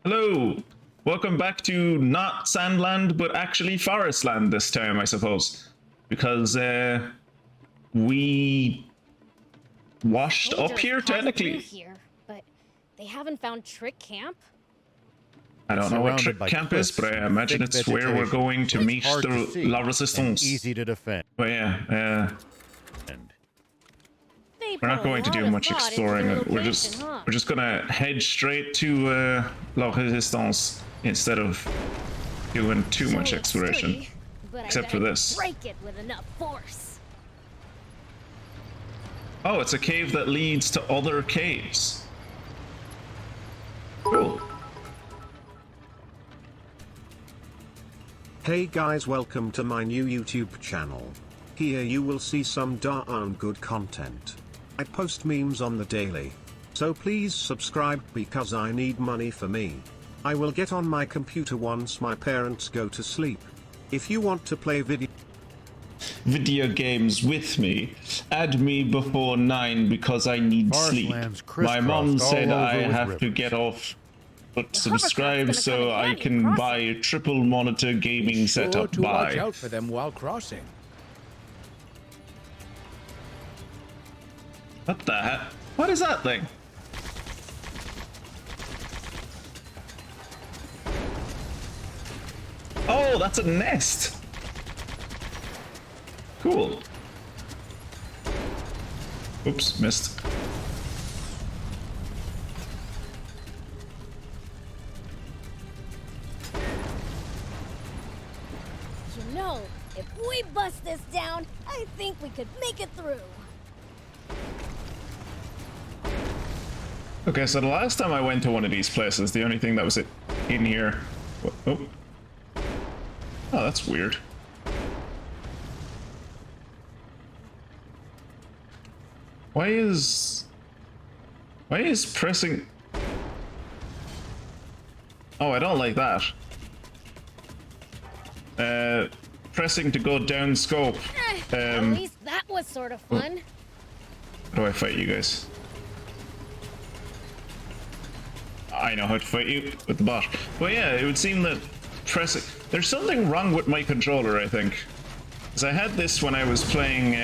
Hello, welcome back to not SandLand, but actually ForestLand this time, I suppose, because we washed up here technically. Here, but they haven't found Trick Camp. I don't know what Trick Camp is, but I imagine it's where we're going to meet the La Resistance. Easy to defend. But yeah, we're not going to do much exploring. We're just gonna head straight to La Résistance instead of doing too much exploration. Except for this. Break it with enough force. Oh, it's a cave that leads to other caves. Cool. Hey guys, welcome to my new YouTube channel. Here you will see some darn good content. I post memes on the daily. So please subscribe because I need money for me. I will get on my computer once my parents go to sleep. If you want to play video games with me, add me before 9 because I need sleep. My mom said I have to get off but subscribe so I can buy a triple monitor gaming setup. Watch out for them while crossing. What the heck? What is that thing? Oh, that's a nest. Cool. Oops, missed. You know, if we bust this down, I think we could make it through. Okay, so the last time I went to one of these places, the only thing that was in here... Oh, that's weird. Why is pressing... Oh, I don't like that. Pressing to go down scope. At least that was sort of fun. How do I fight you guys? I know how to fight you with the bot. But yeah, it would seem that pressing... There's something wrong with my controller, I think. Because I had this when I was playing...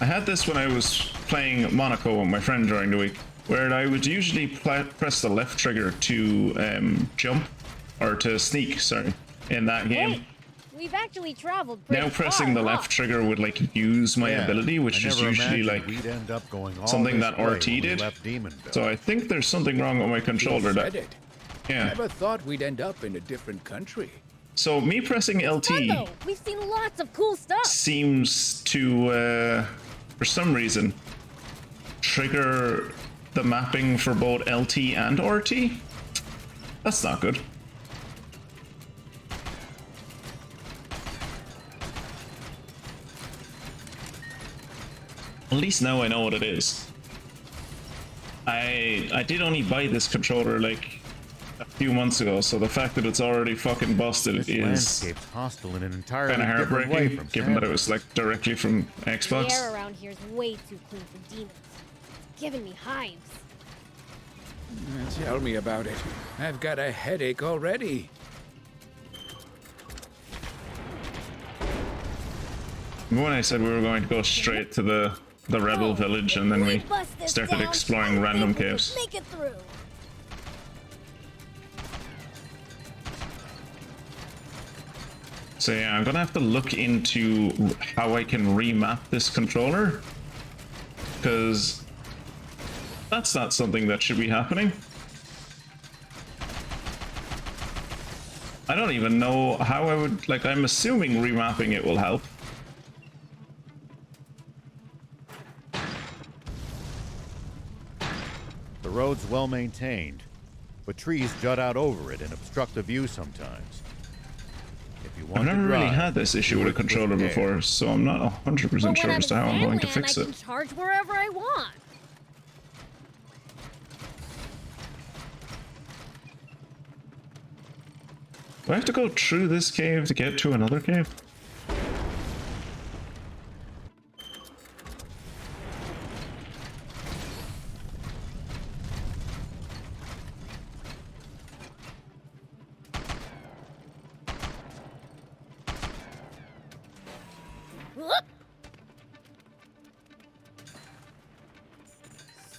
I had this when I was playing Monaco with my friend during the week, where I would usually press the left trigger to jump, or to sneak, sorry, in that game. Hey, we've actually traveled pretty Now pressing far, the left trigger would like use my ability, which is usually like something that RT did. So I think there's something wrong with my controller. Yeah. Never thought we'd end up in a different country. So me pressing LT We've seen lots of cool stuff. seems to, for some reason, trigger the mapping for both LT and RT. That's not good. At least now I know what it is. I did only buy this controller like a few months ago, so the fact that it's already fucking busted is kind of heartbreaking, given that it was like directly from Xbox. The air around here is way too clean for demons. It's giving me hives. Tell me about it. I've got a headache already. When I said we were going to go straight to the rebel village, and then we started exploring random caves. Make it through. So yeah, I'm gonna have to look into how I can remap this controller, because that's not something that should be happening. I don't even know how I would, like, I'm assuming remapping it will help. The road's well maintained, but trees jut out over it and obstruct the view sometimes. If you want I've never really drive, had this issue with a controller before, so I'm not 100% sure as to how I'm going to fix it. I can charge wherever I want. Do I have to go through this cave to get to another cave?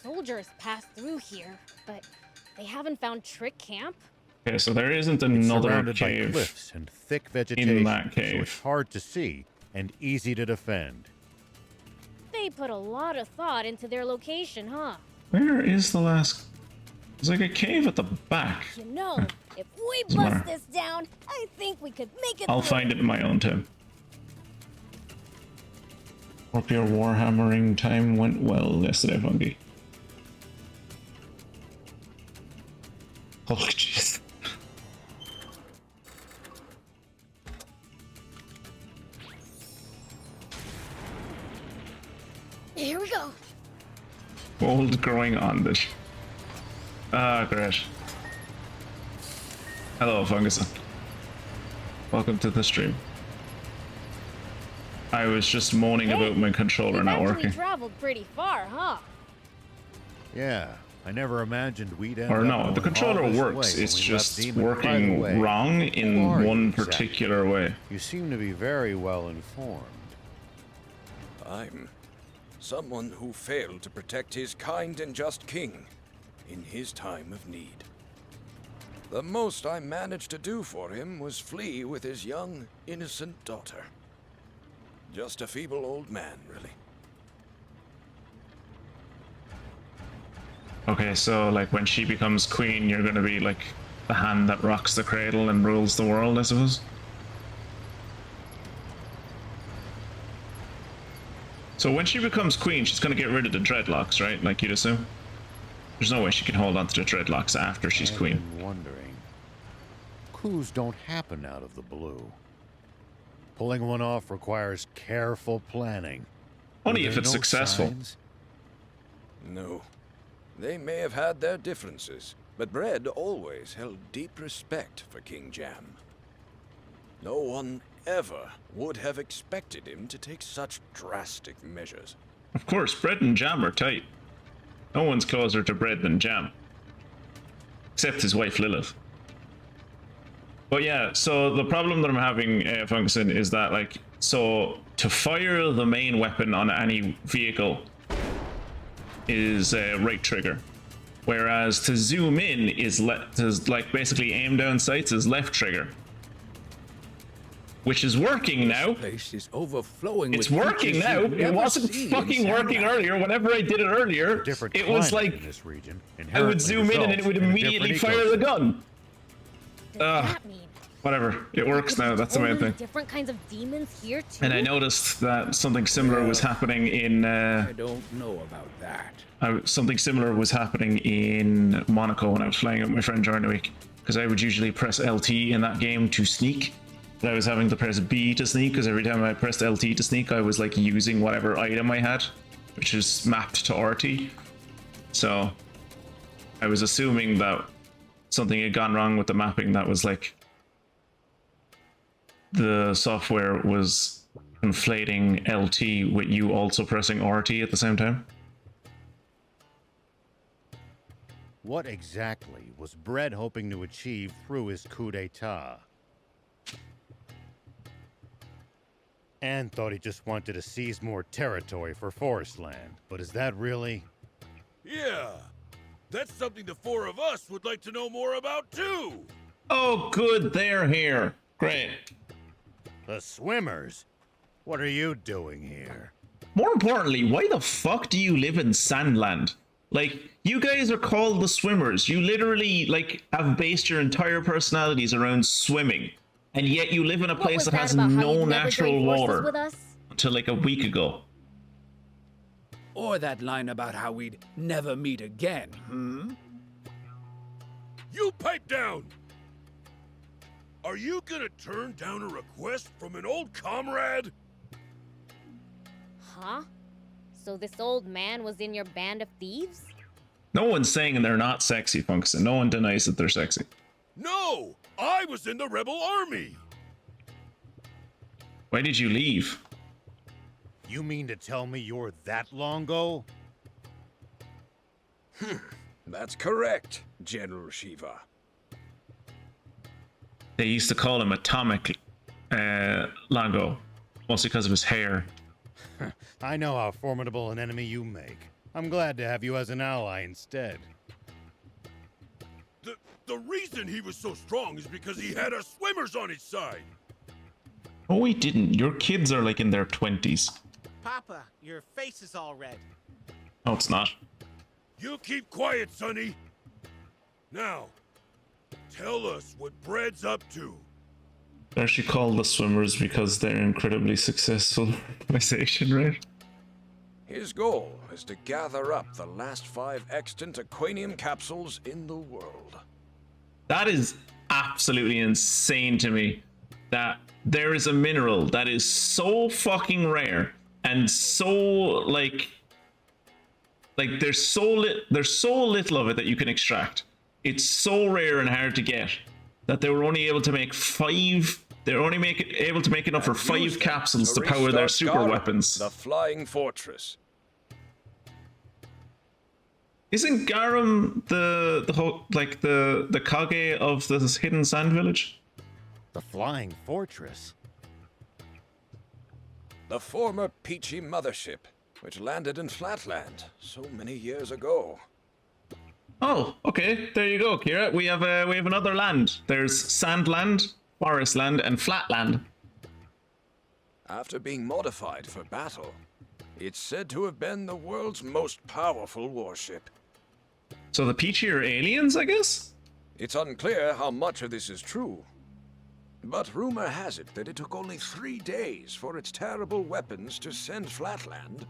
soldiers passed through here, but they haven't found Trick Camp? Okay, so there isn't It's another surrounded by cave cliffs and thick vegetation, in that so cave. it's hard to see and easy to defend. They put a lot of thought into their location, huh? Where is the last... There's like a cave at the back. You know, if we Doesn't bust matter. this down, I think we could make it I'll through. find it in my own time. Hope your warhammering time went well yesterday, Funky. Oh, jeez. Here we go. Mold growing on this. Ah, great. Hello, Funguson. Welcome to the stream. I was just moaning about my controller We've not actually working. traveled pretty far, huh? Yeah, I never imagined we'd end Or up no, going the controller all this works. way It's when we left just Demon. By the working way, wrong who in are you one exactly? particular way. You seem to be very well informed. I'm someone who failed to protect his kind and just king in his time of need. The most I managed to do for him was flee with his young, innocent daughter. Just a feeble old man, really. Okay, so like when she becomes queen, you're gonna be like the hand that rocks the cradle and rules the world, I suppose? So when she becomes queen, she's gonna get rid of the dreadlocks, right? Like you'd assume? There's no way she can hold on to the dreadlocks after she's I've queen. been wondering. Coups don't happen out of the blue. Pulling one off requires careful planning. Only Were if there it's no successful. signs? No. They may have had their differences, but Bread always held deep respect for King Jam. No one ever would have expected him to take such drastic measures. Of course, bread and jam are tight. No one's closer to bread than jam. Except his wife Lilith. But yeah, so the problem that I'm having, Funguson, is that like, so to fire the main weapon on any vehicle is right trigger. Whereas to zoom in is like basically aim down sights is left trigger. Which is working now. This place is overflowing. It's with working creatures now. you've It never wasn't seen in fucking working SandLand. earlier. Whenever I did it earlier, Different it was climate like in this region, I would zoom in and it would immediately fire the gun. Does that mean Whatever. It works now. That's the main only thing. different kinds of demons here too? And I noticed that something similar was happening in I don't know about that. something similar was happening in Monaco when I was flying with my friend during the week. Because I would usually press LT in that game to sneak. But I was having to press B to sneak because every time I pressed LT to sneak, I was like using whatever item I had, which is mapped to RT. So I was assuming that something had gone wrong with the mapping, that was like the software was conflating LT with you also pressing RT at the same time. What exactly was Bread hoping to achieve through his coup d'etat? Anne thought he just wanted to seize more territory for ForestLand, but is that really? Yeah, that's something the four of us would like to know more about too. Oh, good, they're here. Great. The swimmers? What are you doing here? More importantly, why the fuck do you live in SandLand? Like, you guys are called the swimmers. You literally, like, have based your entire personalities around swimming. And yet you live in a What place was that that has about how no you'd never natural join forces water with us? until like a week ago. Or that line about how we'd never meet again, You pipe down! Are you gonna turn down a request from an old comrade? Huh? So this old man was in your band of thieves? No one's saying they're not sexy, Funguson. No one denies that they're sexy. No! I was in the rebel army! Why did you leave? You mean to tell me you're that Longo? That's correct, General Shiva. They used to call him Atomic Longo, mostly because of his hair. I know how formidable an enemy you make. I'm glad to have you as an ally instead. The reason he was so strong is because he had us swimmers on his side. Oh, he didn't. Your kids are like in their 20s. Papa, your face is all red. No, it's not. You keep quiet, Sonny. Now, tell us what Bread's up to. They're actually called the swimmers because they're incredibly successful organization, right? His goal is to gather up the last 5 extant Aquanium capsules in the world. That is absolutely insane to me. That there is a mineral that is so fucking rare and so like there's so little of it that you can extract. It's so rare and hard to get that they were only able to make 5. They're only able to make enough for 5 capsules to power their super weapons. The Flying Fortress. Isn't Garum the Kage of the Hidden Sand Village? The Flying Fortress? The former Peachy mothership, which landed in Flatland so many years ago. Oh, okay. There you go, Kira. We have another land. There's SandLand, ForestLand, and Flatland. After being modified for battle, it's said to have been the world's most powerful warship. So the Peachy are aliens, I guess? It's unclear how much of this is true. But rumor has it that it took only 3 days for its terrible weapons to send Flatland,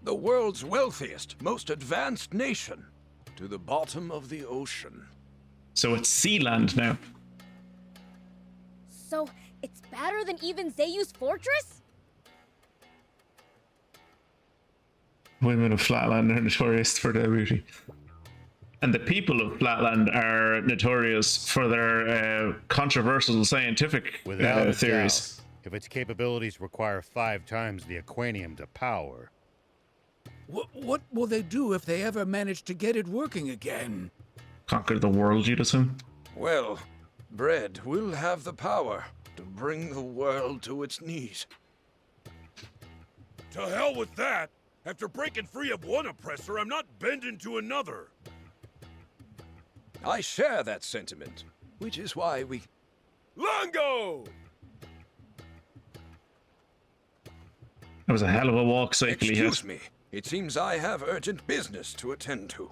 the world's wealthiest, most advanced nation, to the bottom of the ocean. So it's Sealand now. So, it's better than even Zayu's fortress? Women of Flatland are notorious for their beauty. And the people of Flatland are notorious for their controversial scientific Without theories. Doubt, if its capabilities require 5 times the Aquanium to power. What will they do if they ever manage to get it working again? Conquer the world, you'd assume? Well, Bread will have the power to bring the world to its knees. To hell with that! After breaking free of one oppressor, I'm not bending to another. I share that sentiment, which is why we... Longo! That was a hell of a walk cycle. Excuse me. It seems I have urgent business to attend to.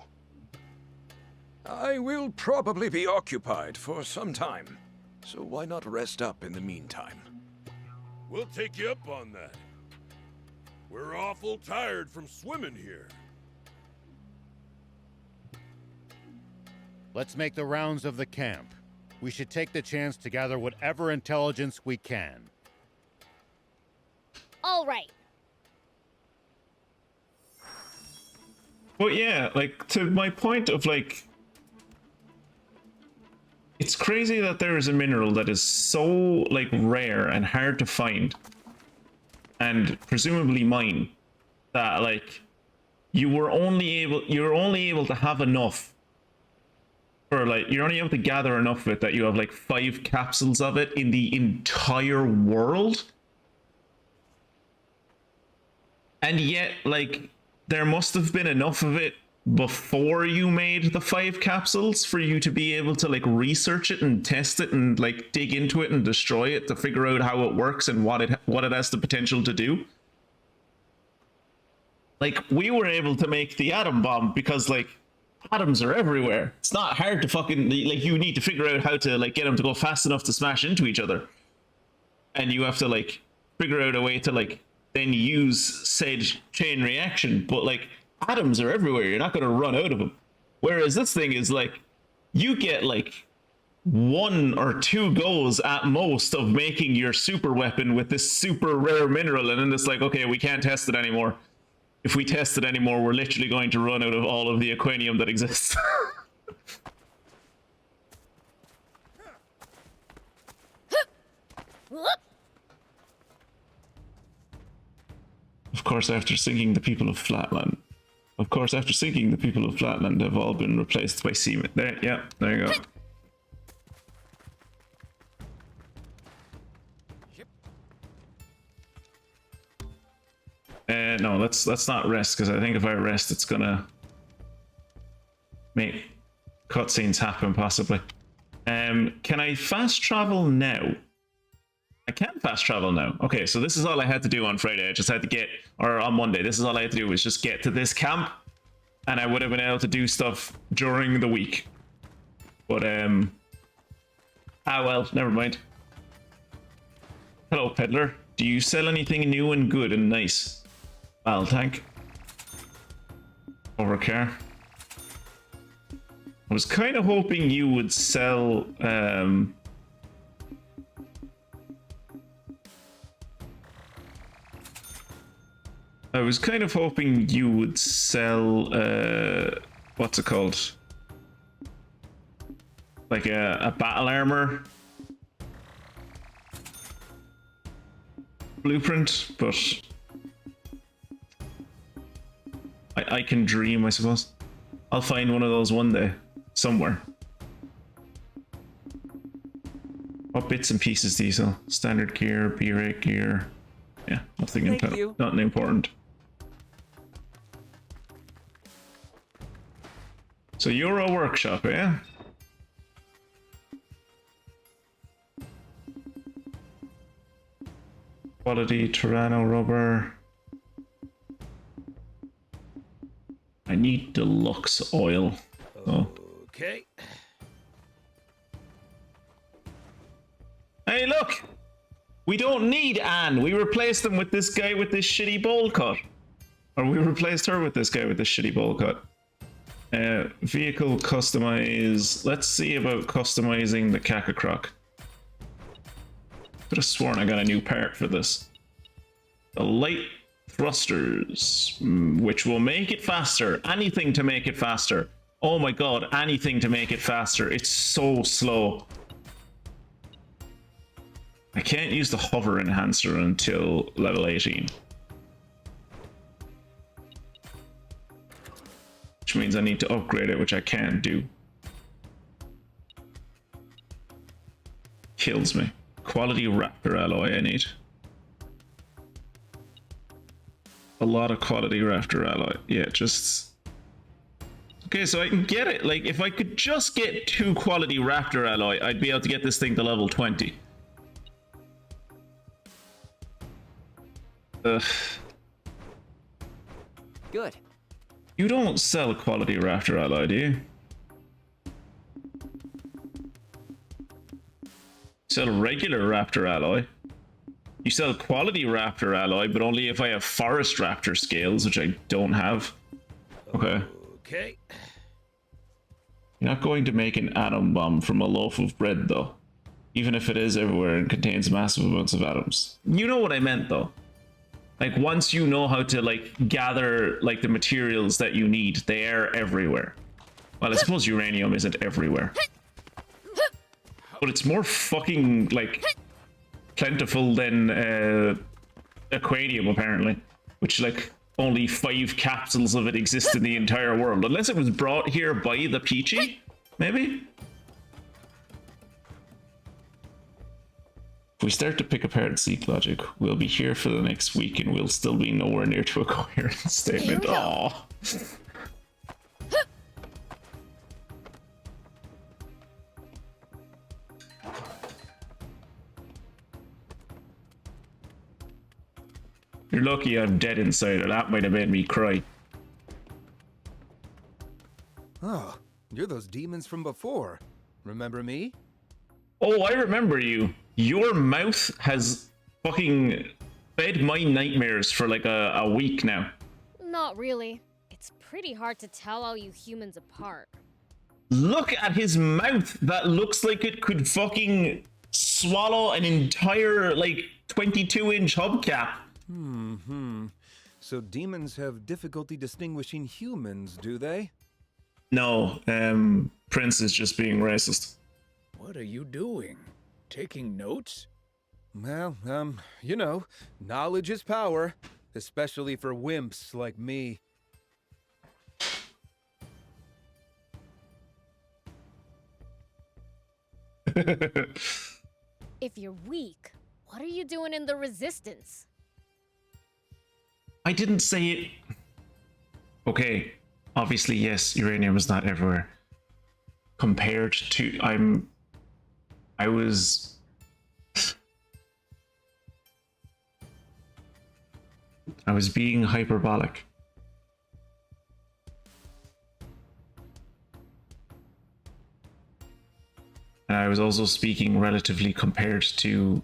I will probably be occupied for some time, so why not rest up in the meantime? We'll take you up on that. We're awful tired from swimming here. Let's make the rounds of the camp. We should take the chance to gather whatever intelligence we can. All right. But yeah, like, to my point of, like, it's crazy that there is a mineral that is so, like, rare and hard to find, and presumably mine, that, like, you're only able to have enough for, like, you're only able to gather enough of it that you have, like, 5 capsules of it in the entire world. And yet, like, there must have been enough of it before you made the 5 capsules for you to be able to, like, research it and test it and, like, dig into it and destroy it to figure out how it works and what it has the potential to do. Like, we were able to make the atom bomb because, like, atoms are everywhere. It's not hard to fucking, like, you need to figure out how to, like, get them to go fast enough to smash into each other. And you have to, like, figure out a way to, like, then use said chain reaction. But, like, atoms are everywhere. You're not going to run out of them. Whereas this thing is, like, you get, like, 1 or 2 goes at most of making your super weapon with this super rare mineral. And then it's like, okay, we can't test it anymore. If we test it anymore, we're literally going to run out of all of the Aquanium that exists. Of course, after sinking the people of Flatland. Of course, after sinking the people of Flatland have all been replaced by seamen. There, yeah, there you go. No, let's not rest, because I think if I rest, it's gonna make cutscenes happen, possibly. Can I fast travel now? I can fast travel now. Okay, so this is all I had to do on Friday. I just had to get, or on Monday, this is all I had to do was just get to this camp, and I would have been able to do stuff during the week. But, well, never mind. Hello, peddler. Do you sell anything new and good and nice? I'll tank. Overcar. I was kind of hoping you would sell, I was kind of hoping you would sell, what's it called? Like a battle armor blueprint, but I can dream, I suppose. I'll find one of those one day, somewhere. What bits and pieces do you sell? Standard gear, B-rate gear. Yeah, nothing important. So you're a workshop, eh? Quality Tyranno rubber. I need deluxe oil. Oh. Okay. Hey, look! We don't need Anne. We replaced them with this guy with this shitty bowl cut. Or we replaced her with this guy with this shitty bowl cut. Vehicle customize. Let's see about customizing the Kakakroc. Could have sworn I got a new part for this. The light thrusters, which will make it faster. Anything to make it faster. Oh my god, anything to make it faster. It's so slow. I can't use the hover enhancer until level 18. Which means I need to upgrade it, which I can't do. Kills me. Quality raptor alloy I need. A lot of quality raptor alloy. Yeah, just... Okay, so I can get it. Like, if I could just get 2 quality raptor alloy, I'd be able to get this thing to level 20. Ugh. Good. You don't sell quality raptor alloy, do you? Sell regular raptor alloy. You sell quality raptor alloy, but only if I have forest raptor scales, which I don't have. Okay. Okay. You're not going to make an atom bomb from a loaf of bread, though. Even if it is everywhere and contains massive amounts of atoms. You know what I meant, though. Like, once you know how to, like, gather, like, the materials that you need, they are everywhere. Well, I suppose uranium isn't everywhere. But it's more fucking, like, plentiful than aquanium, apparently. Which, like, only 5 capsules of it exist in the entire world. Unless it was brought here by the Peachy, maybe? If we start to pick apart Seek logic, we'll be here for the next week and we'll still be nowhere near to a coherent statement. Aww. You're lucky I'm dead inside, or that might have made me cry. Oh, you're those demons from before. Remember me? Oh, I remember you. Your mouth has fucking fed my nightmares for like a week now. Not really. It's pretty hard to tell all you humans apart. Look at his mouth. That looks like it could fucking swallow an entire, like, 22-inch hubcap. So demons have difficulty distinguishing humans, do they? No, Prince is just being racist. What are you doing? Taking notes? Well, you know, knowledge is power, especially for wimps like me. If you're weak, what are you doing in the Resistance? I didn't say it. Okay, obviously, yes, uranium is not everywhere. Compared to, I was being hyperbolic. And I was also speaking relatively compared to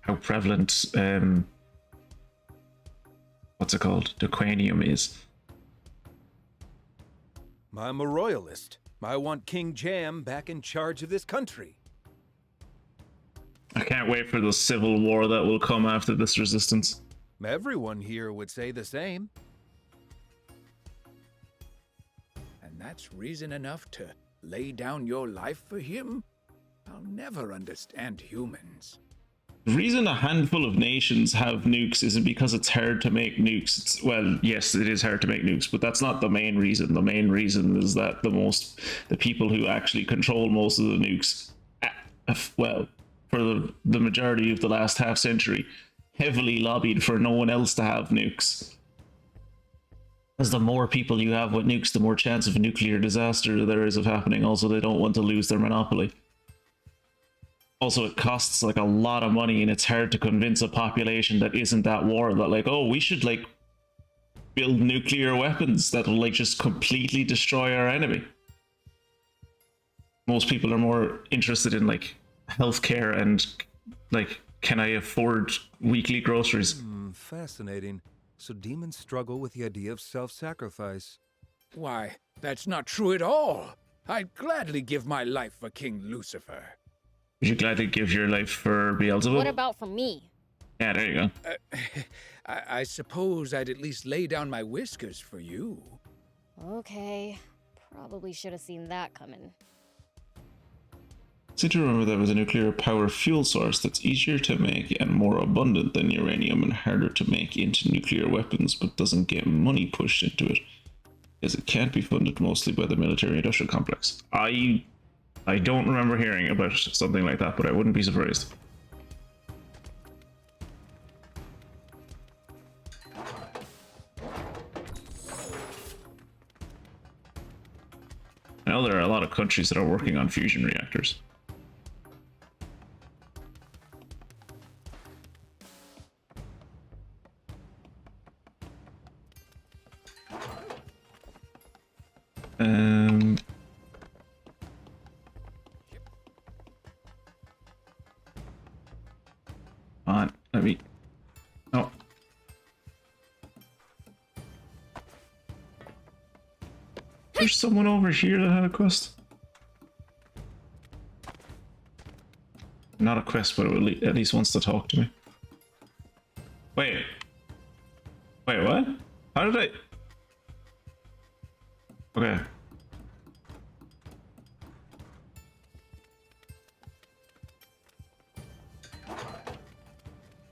how prevalent, what's it called? Dequanium is. I'm a royalist. I want King Jam back in charge of this country. I can't wait for the civil war that will come after this resistance. Everyone here would say the same. And that's reason enough to lay down your life for him? I'll never understand humans. The reason a handful of nations have nukes isn't because it's hard to make nukes. Well, yes, it is hard to make nukes, but that's not the main reason. The main reason is that the people who actually control most of the nukes, well, for the majority of the last half century, heavily lobbied for no one else to have nukes. As the more people you have with nukes, the more chance of a nuclear disaster there is of happening. Also, they don't want to lose their monopoly. Also, it costs like a lot of money, and it's hard to convince a population that isn't at war that like, oh, we should like build nuclear weapons that will like just completely destroy our enemy. Most people are more interested in like healthcare and like, can I afford weekly groceries? Fascinating. So demons struggle with the idea of self-sacrifice. Why, that's not true at all. I'd gladly give my life for King Lucifer. Would you gladly give your life for Beelzebub? What about for me? Yeah, there you go. I suppose I'd at least lay down my whiskers for you. Okay. Probably should have seen that coming. Seem to remember that was a nuclear power fuel source that's easier to make and more abundant than uranium and harder to make into nuclear weapons, but doesn't get money pushed into it, as it can't be funded mostly by the military-industrial complex. I don't remember hearing about something like that, but I wouldn't be surprised. I know there are a lot of countries that are working on fusion reactors. Let me... Oh. There's someone over here that had a quest. Not a quest, but it at least wants to talk to me. Wait. Wait, what? How did I... Okay.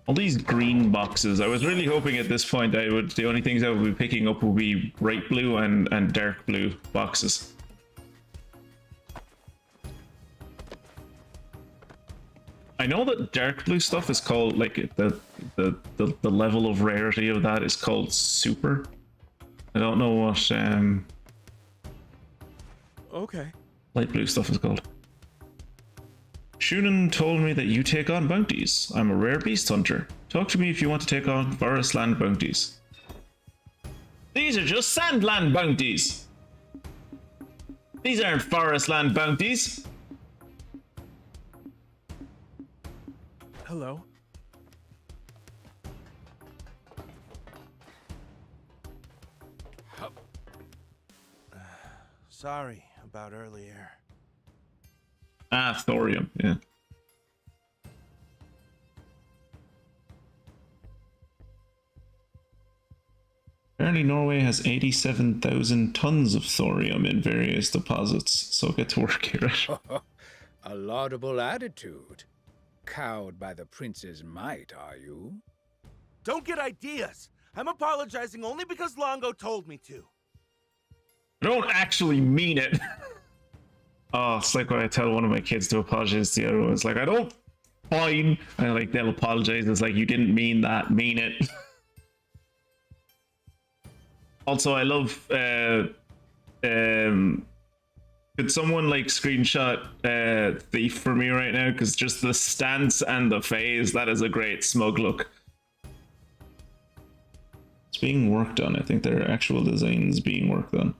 All these green boxes. I was really hoping at this point the only things I would be picking up would be bright blue and dark blue boxes. I know that dark blue stuff is called like the level of rarity of that is called super. I don't know what Okay. light blue stuff is called. Shunan told me that you take on bounties. I'm a rare beast hunter. Talk to me if you want to take on ForestLand bounties. These are just SandLand bounties. These aren't ForestLand bounties. Hello. Sorry about earlier. Ah, thorium, yeah. Apparently Norway has 87,000 tons of thorium in various deposits, so get to work here. A laudable attitude. Cowed by the prince's might, are you? Don't get ideas! I'm apologizing only because Longo told me to. I don't actually mean it. Oh, it's like when I tell one of my kids to apologize to the other one. It's like, I don't. Fine. And like they'll apologize. It's like, you didn't mean that. Mean it. Also, I love. Could someone like screenshot Thief for me right now? Because just the stance and the phase, that is a great smug look. It's being worked on. I think there are actual designs being worked on.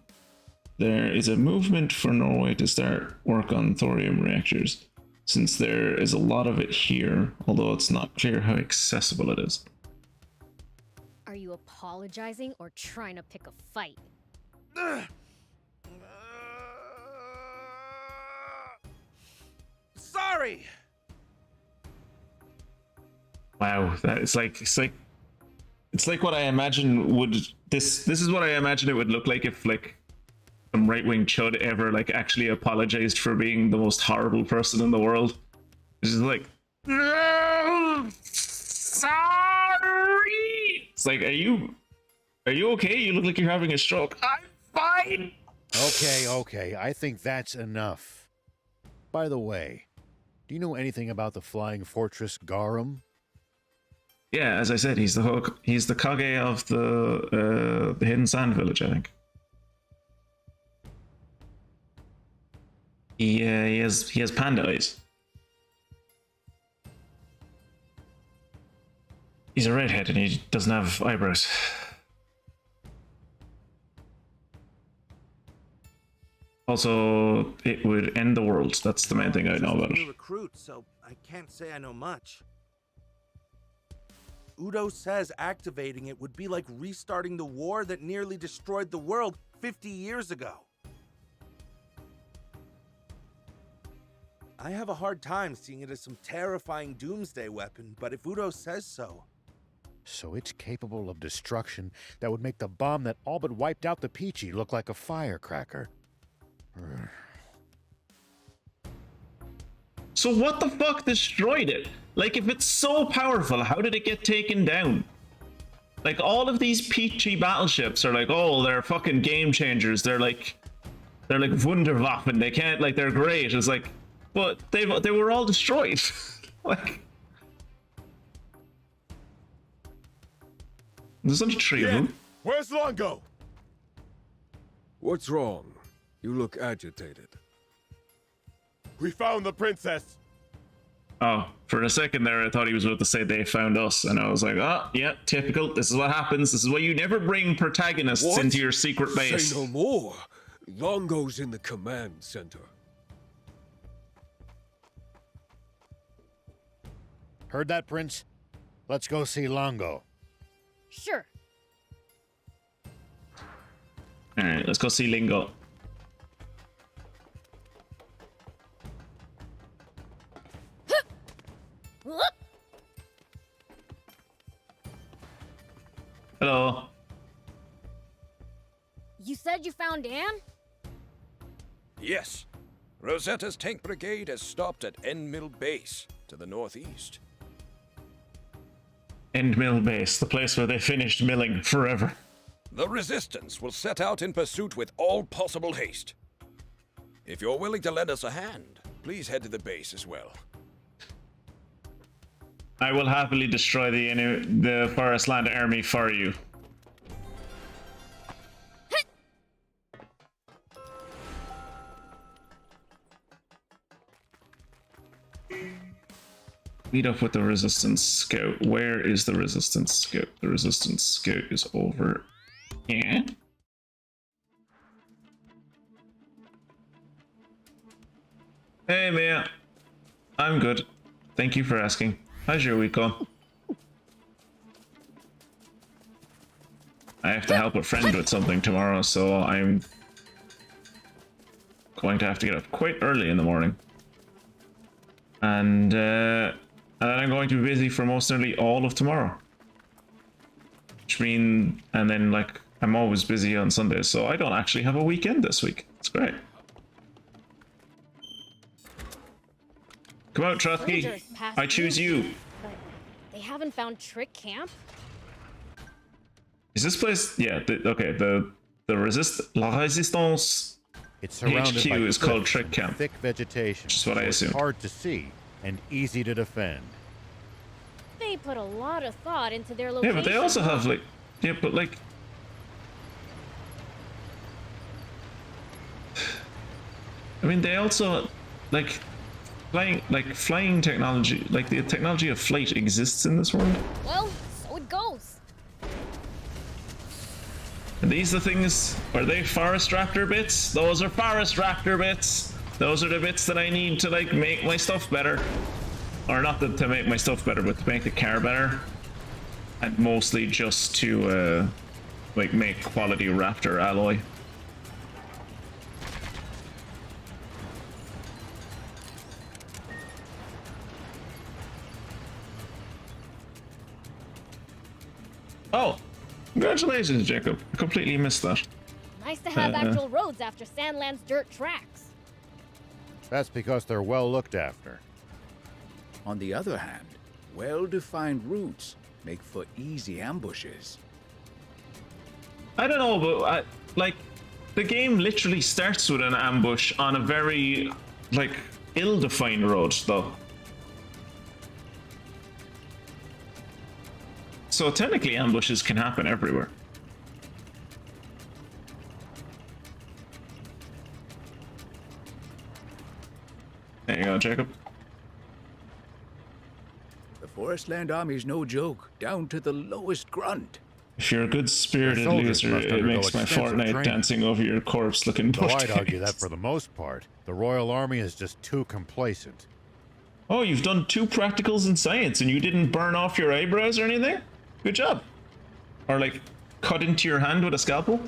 There is a movement for Norway to start work on thorium reactors, since there is a lot of it here, although it's not clear how accessible it is. Are you apologizing or trying to pick a fight? Sorry. Wow, that it's like what I imagine would this is what I imagine it would look like if like some right-wing chud ever like actually apologized for being the most horrible person in the world. It's just like, no, sorry. It's like, are you okay? You look like you're having a stroke. I'm fine. Okay, I think that's enough. By the way, do you know anything about the flying fortress Garum? Yeah, as I said, he's the Kage of the Hidden Sand Village, I think. He has panda eyes. He's a redhead and he doesn't have eyebrows. Also, it would end the world. That's the main thing I know about it. I'm a recruit, so I can't say I know much. Udo says activating it would be like restarting the war that nearly destroyed the world 50 years ago. I have a hard time seeing it as some terrifying doomsday weapon, but if Udo says so... So it's capable of destruction that would make the bomb that all but wiped out the Peachy look like a firecracker. So what the fuck destroyed it? Like, if it's so powerful, how did it get taken down? Like, all of these Peachy battleships are like, oh, they're fucking game changers. They're like Wunderwaffen. They can't, like, they're great. It's like, but they were all destroyed. Like, there's only 3 of them. Where's Longo? What's wrong? You look agitated. We found the princess. Oh, for a second there, I thought he was about to say they found us, and I was like, oh, yeah, typical. This is what happens. This is why you never bring protagonists into your secret base. Say no more. Longo's in the command center. Heard that, Prince? Let's go see Longo. Sure. Alright, let's go see Lingo. Hello. You said you found Anne? Yes. Rosetta's tank brigade has stopped at End Mill Base to the northeast. End Mill Base, the place where they finished milling forever. The Resistance will set out in pursuit with all possible haste. If you're willing to lend us a hand, please head to the base as well. I will happily destroy the ForestLand army for you. Meet up with the Resistance Scout. Where is the Resistance Scout? The Resistance Scout is over here. Hey, Mia. I'm good. Thank you for asking. How's your week going? I have to help a friend with something tomorrow, so I'm going to have to get up quite early in the morning. And then I'm going to be busy for most nearly all of tomorrow. Which means, and then like, I'm always busy on Sundays, so I don't actually have a weekend this week. It's great. Come out, Trotsky. I choose you. But they haven't found Trick Camp? Is this place? Yeah, okay, the Résistance It's surrounded HQ by is called Trick Camp. thick vegetation, Which is what I so it's assumed. hard to see and easy to defend. They put a lot of thought into their Yeah, location. but they also have like, yeah, but like, mean, they also, like, flying technology, like the technology of flight exists in this world. Well, so it goes. Are these the things, are they forest raptor bits? Those are forest raptor bits. Those are the bits that I need to, like, make my stuff better. Or not to make my stuff better, but to make the car better. And mostly just to, like, make quality raptor alloy. Oh, congratulations, Jacob. I completely missed that. Nice to have actual roads after SandLand's dirt tracks. That's because they're well looked after. On the other hand, well-defined routes make for easy ambushes. I don't know, but like, the game literally starts with an ambush on a very, like, ill-defined road, though. So technically ambushes can happen everywhere. There you go, Jacob. The ForestLand army's no joke, down to the lowest grunt. If you're a good-spirited loser, it makes my Fortnite dancing over your corpse looking Though I'd argue that for the most part, the Royal Army is just too complacent. Oh, you've done 2 practicals in science and you didn't burn off your eyebrows or anything? Good job. Or, like, cut into your hand with a scalpel?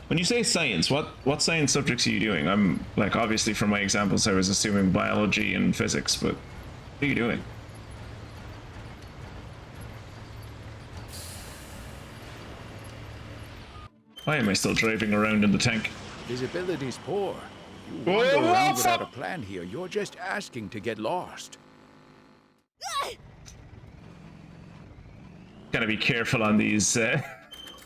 When you say science, what science subjects are you doing? I'm, like, obviously from my examples I was assuming biology and physics, but what are you doing? Why am I still driving around in the tank? Visibility's poor. You wander around without a plan here. You're just asking to get lost. Gotta be careful on these,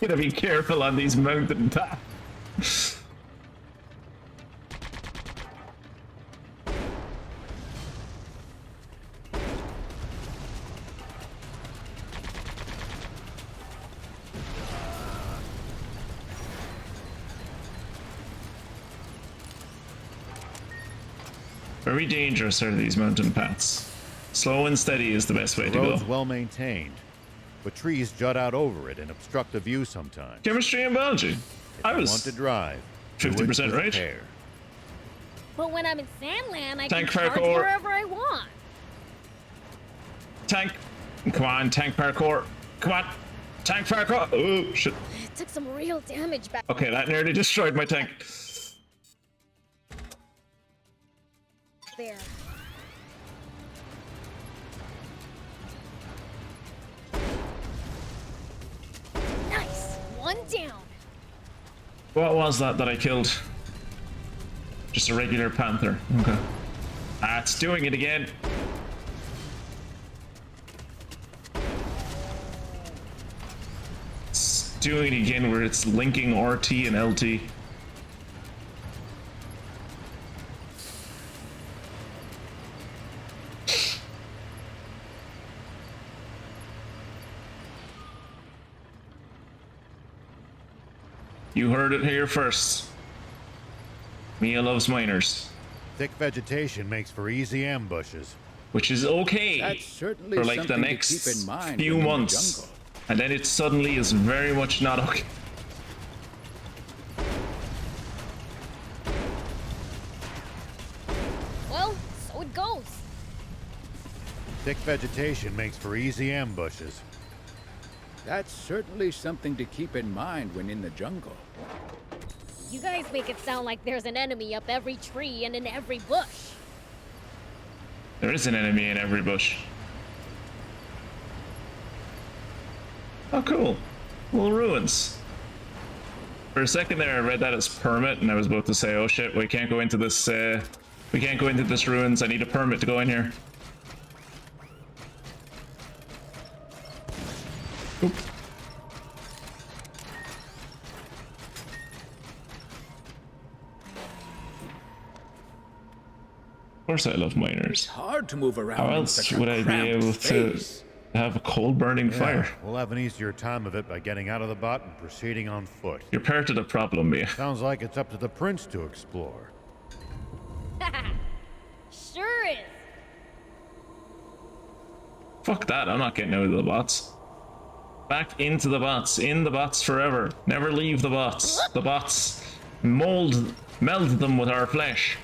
gotta be careful on these mountain paths. Very dangerous are these mountain paths. Slow and steady is the best way to go. The road's well maintained, but trees jut out over it and obstruct the view sometimes. Chemistry and biology. I was want to drive 50% right. Care. But when I'm in SandLand, I Tank can charge parkour. wherever I want. Tank. Come on, tank parkour. Come on. Tank parkour. Oh, shit. It took some real damage back. Okay, that nearly destroyed my tank. There. Nice. One down. What was that I killed? Just a regular panther. Okay. That's doing it again. It's doing it again where it's linking RT and LT. You heard it here first. Mia loves miners. Thick vegetation makes for easy ambushes. Which is okay That's certainly for like the next few months. And then it suddenly is very much not okay. Well, so it goes. Thick vegetation makes for easy ambushes. That's certainly something to keep in mind when in the jungle. You guys make it sound like there's an enemy up every tree and in every bush. There is an enemy in every bush. Oh, cool. Little ruins. For a second there, I read that as permit, and I was about to say, oh shit, we can't go into this, we can't go into this ruins. I need a permit to go in here. Oop. Of course I love miners. It's hard to move around. How else would I be able to have a coal-burning fire. We'll have an easier time of it by getting out of the bot and proceeding on foot. You're part of the problem, Mia. Sounds like it's up to the prince to explore. Sure is. Fuck that, I'm not getting out of the bots. Back into the bots, in the bots forever. Never leave the bots. The bots, meld them with our flesh.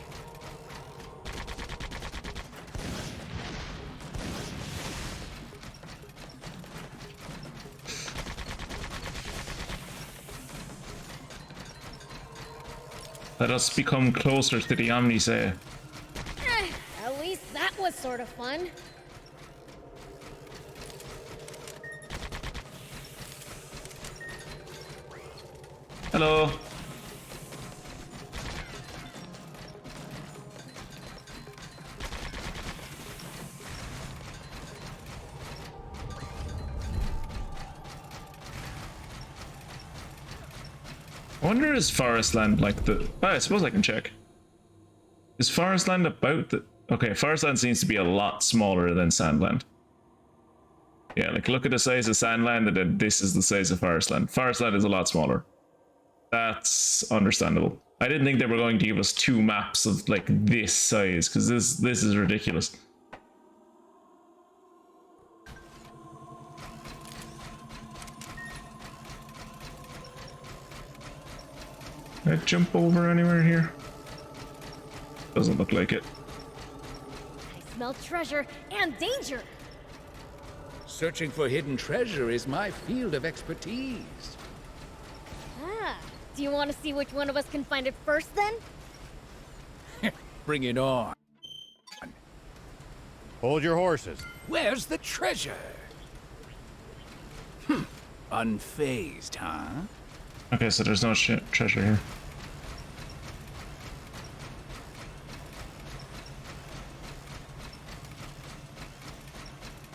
Let us become closer to the Omnisay. At least that was sort of fun. Hello. I wonder is ForestLand like the... Oh, I suppose I can check. Is ForestLand about the... Okay, ForestLand seems to be a lot smaller than SandLand. Yeah, like look at the size of SandLand and then this is the size of ForestLand. ForestLand is a lot smaller. That's understandable. I didn't think they were going to give us 2 maps of like this size, because this is ridiculous. Can I jump over anywhere here? Doesn't look like it. I smell treasure and danger. Searching for hidden treasure is my field of expertise. Ah, do you want to see which one of us can find it first then? Bring it on. Hold your horses. Where's the treasure? Unfazed, huh? Okay, so there's no treasure here.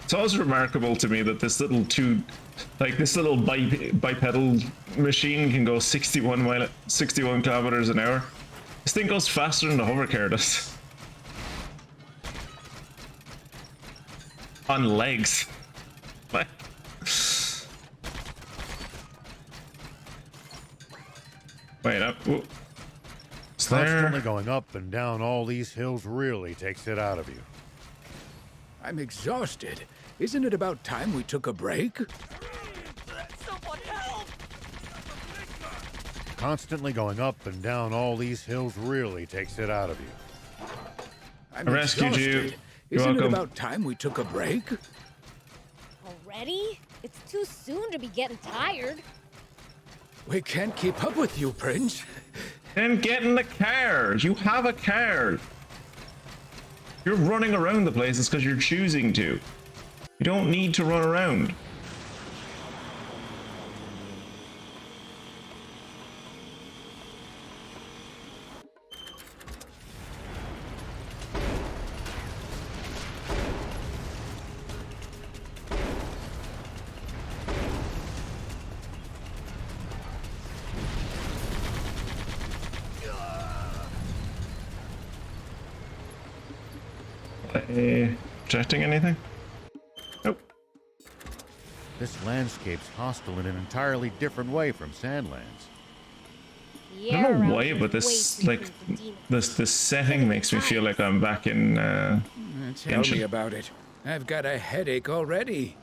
It's always remarkable to me that this little bipedal machine can go 61 kilometers an hour. This thing goes faster than the hover car does. On legs. What? Wait up. Constantly going up and down all these hills really takes it out of you. I'm exhausted. Isn't it about time we took a break? Someone help! Constantly going up and down all these hills really takes it out of you. I'm I rescued you. exhausted. You're Isn't welcome. it about time we took a break? Already? It's too soon to be getting tired. We can't keep up with you, Prince. Then get in the car. You have a car. You're running around the places because you're choosing to. You don't need to run around. Projecting anything? Nope. This landscape's hostile in an entirely different way from SandLand's. I don't know why, but this like this setting makes me feel like I'm back in Tell me about it. I've got a headache already.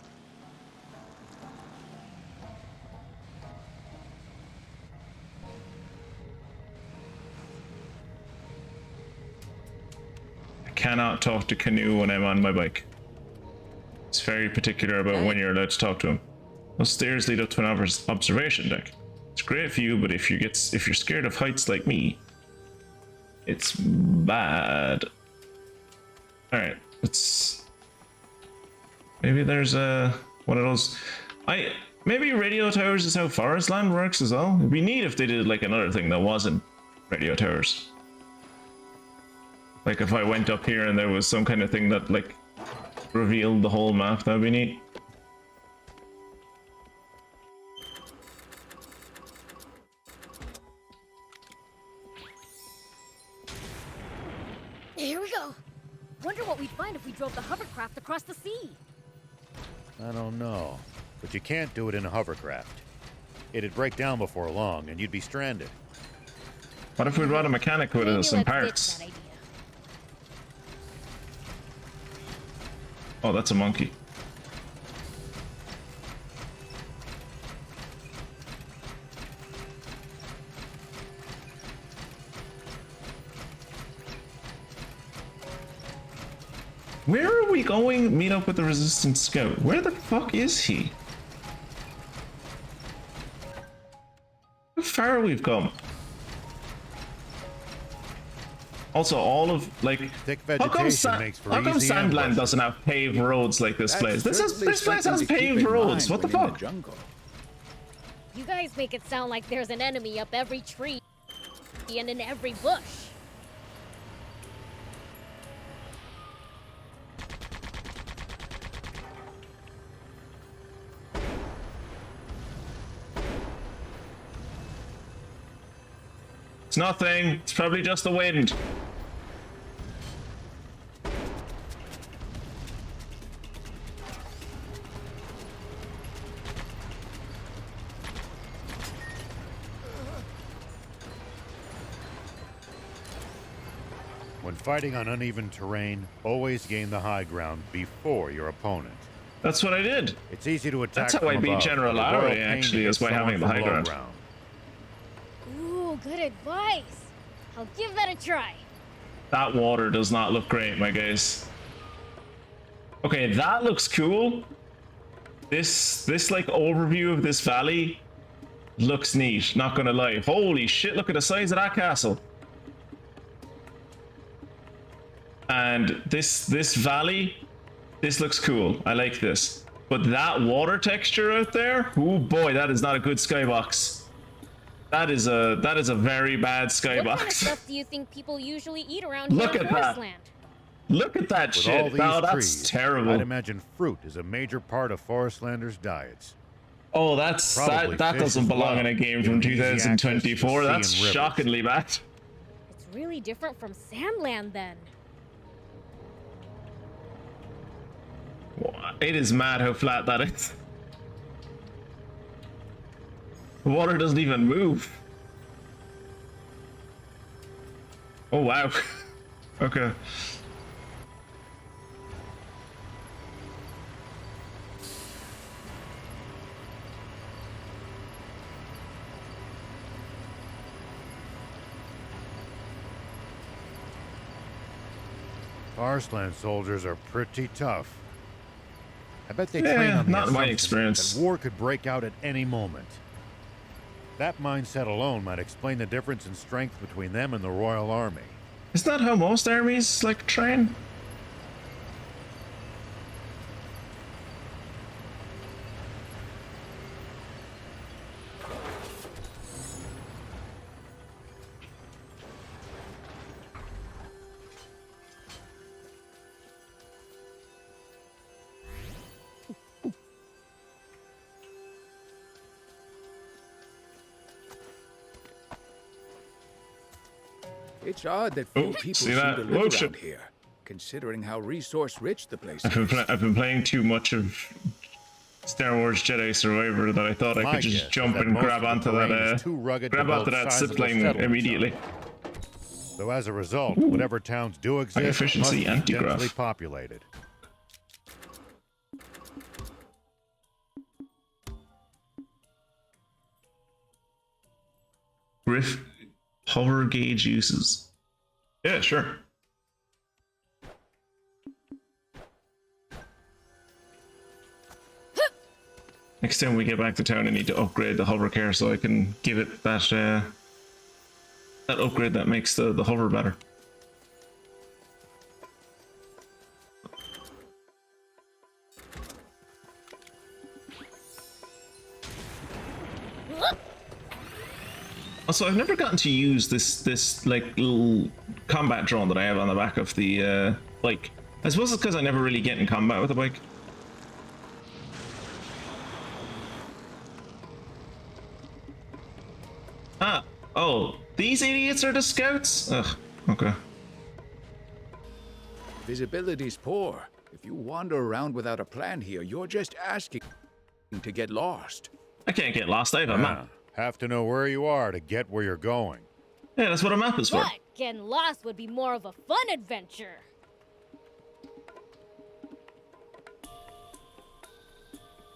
I cannot talk to Canoe when I'm on my bike. It's very particular about when you're allowed to talk to him. Those stairs lead up to an observation deck. It's great for you, but if you're scared of heights like me, it's bad. All right, let's. Maybe there's one of those. Maybe radio towers is how ForestLand works as well. It'd be neat if they did like another thing that wasn't radio towers. Like if I went up here and there was some kind of thing that like revealed the whole map, that'd be neat. Here we go. Wonder what we'd find if we drove the hovercraft across the sea. I don't know. But you can't do it in a hovercraft. It'd break down before long, and you'd be stranded. What if we brought a mechanic with us and parts? Oh, that's a monkey. Where are we going? Meet up with the Resistance scout. Where the fuck is he? How far we've come. Also, all of like, how come SandLand doesn't have paved roads like this place? This place has paved roads. What the fuck? You guys make it sound like there's an enemy up every tree and in every bush. It's nothing. It's probably just the wind. When fighting on uneven terrain, always gain the high ground before your opponent. That's what I did. It's easy to attack. That's how I beat General Lowry, actually, is by having the high ground. Ooh, good advice. I'll give that a try. That water does not look great, my guys. Okay, that looks cool. This like overview of this valley looks neat, not gonna lie. Holy shit, look at the size of that castle. And this valley, this looks cool. I like this. But that water texture out there, oh boy, that is not a good skybox. That is a very bad skybox. What kind of stuff do you think people usually eat around here Look in at that. ForestLand? Look at that shit. Oh, that's terrible. I'd imagine fruit is a major part of Forestlanders' diets. Oh, that doesn't belong in a game from 2024. That's shockingly bad. It's really different from SandLand then. It is mad how flat that is. The water doesn't even move. Oh wow. Okay. ForestLand soldiers are pretty tough. I bet they train on the not in my experience. That war could break out at any moment. That mindset alone might explain the difference in strength between them and the Royal Army. Is that how most armies like train? It's odd that few people seem to live around here, considering how resource-rich the place is. I've been playing too much of Star Wars Jedi Survivor that I thought I could just jump and grab onto that zip line immediately. So as a result, whatever towns do exist must be densely populated. Griff hover gauge uses. Yeah, sure. Next time we get back to town, I need to upgrade the hover car so I can give it that that upgrade that makes the hover better. Also, I've never gotten to use this like little combat drone that I have on the back of the bike. I suppose it's because I never really get in combat with the bike. Ah, oh, these idiots are the scouts? Ugh, okay. Visibility's poor. If If you wander around without a plan here, you're just asking to get lost. I can't get lost. I have a map. Have to know where you are to get where you're going. Yeah, that's what a map is for. But getting lost would be more of a fun adventure.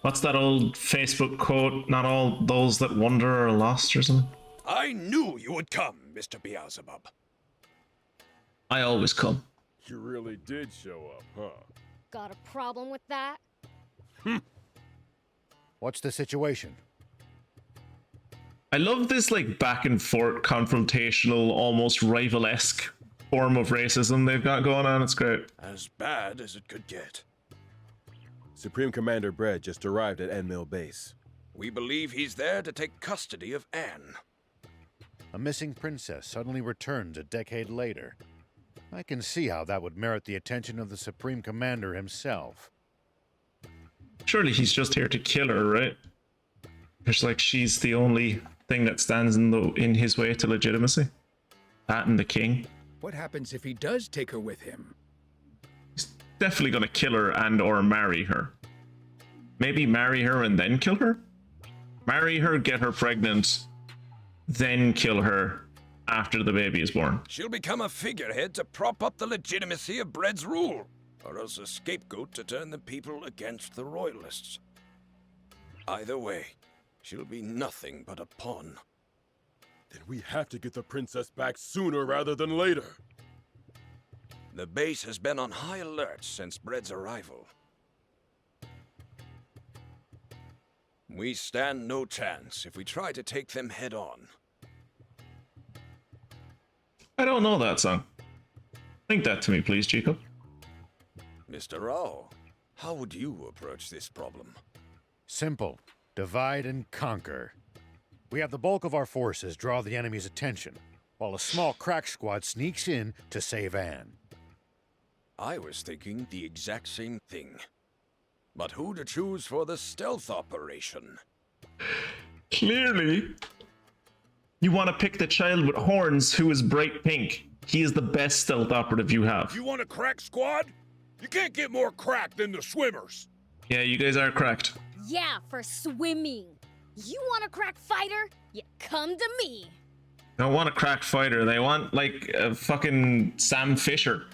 What's that old Facebook quote? Not all those that wander are lost or something? I knew you would come, Mr. Beelzebub. I always come. You really did show up, huh? Got a problem with that? What's the situation? I love this like back and forth confrontational, almost rival-esque form of racism they've got going on. It's great. As bad as it could get. Supreme Commander Brett just arrived at Endmill Base. We believe he's there to take custody of Anne. A missing princess suddenly returns a decade later. I can see how that would merit the attention of the Supreme Commander himself. Surely he's just here to kill her, right? It's like she's the only thing that stands in his way to legitimacy. That and the king. What happens if he does take her with him? He's definitely gonna kill her and or marry her. Maybe marry her and then kill her? Marry her, get her pregnant, then kill her after the baby is born. She'll become a figurehead to prop up the legitimacy of Bread's rule, or else a scapegoat to turn the people against the royalists. Either way, she'll be nothing but a pawn. Then we have to get the princess back sooner rather than later. The base has been on high alert since Bread's arrival. We stand no chance if we try to take them head on. I don't know that song. Think that to me, please, Jacob. Mr. Rao, how would you approach this problem? Simple. Divide and conquer. We have the bulk of our forces draw the enemy's attention, while a small crack squad sneaks in to save Anne. I was thinking the exact same thing. But who to choose for the stealth operation? Clearly, you want to pick the child with horns who is bright pink. He is the best stealth operative you have. You want a crack squad? You can't get more crack than the swimmers. Yeah, you guys are cracked. Yeah, for swimming. You want a crack fighter? You come to me. They don't want a crack fighter. They want, like, a fucking Sam Fisher.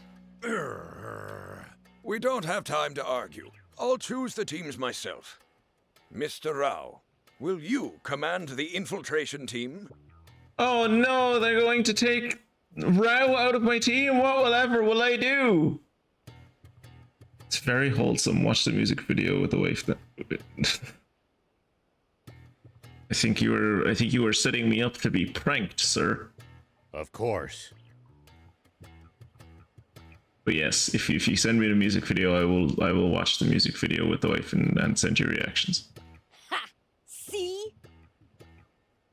We don't have time to argue. I'll choose the teams myself. Mr. Rao, will you command the infiltration team? Oh no, they're going to take Rao out of my team. Whatever will I do? It's very wholesome. Watch the music video with the wife. I think you were setting me up to be pranked, sir. Of course. But yes, if you send me the music video, I will watch the music video with the wife and send you reactions. Ha! See?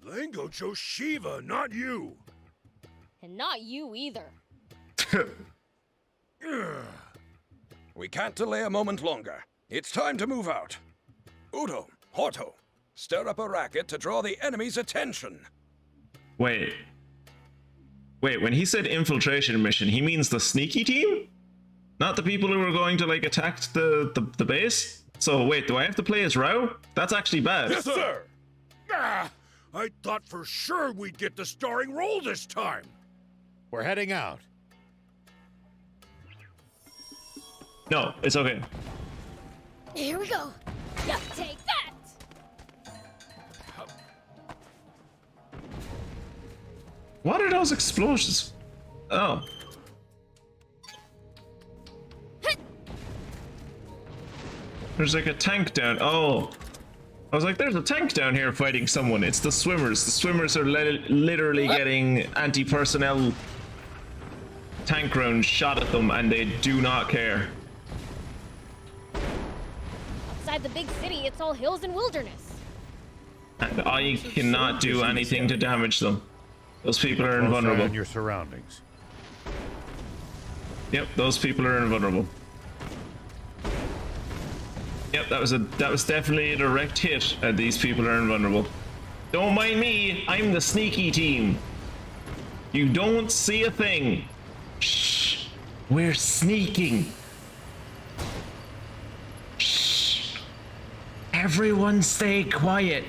Lango chose Shiva, not you. And not you either. We can't delay a moment longer. It's time to move out. Udo, Horto, stir up a racket to draw the enemy's attention. Wait, when he said infiltration mission, he means the sneaky team? Not the people who are going to, like, attack the base? So, wait, do I have to play as Rao? That's actually bad. Yes, sir! I thought for sure we'd get the starring role this time. We're heading out. No, it's okay. Here we go. Yeah, take that! What are those explosions? Oh. There's like a tank down. Oh. I was like, there's a tank down here fighting someone. It's the swimmers. The swimmers are literally getting anti-personnel tank rounds shot at them, and they do not care. Outside the big city, it's all hills and wilderness. And I cannot do anything to damage them. Those people are invulnerable. On your surroundings. Yep, those people are invulnerable. Yep, that was definitely a direct hit. These people are invulnerable. Don't mind me, I'm the sneaky team. You don't see a thing. Shh, we're sneaking. Everyone stay quiet.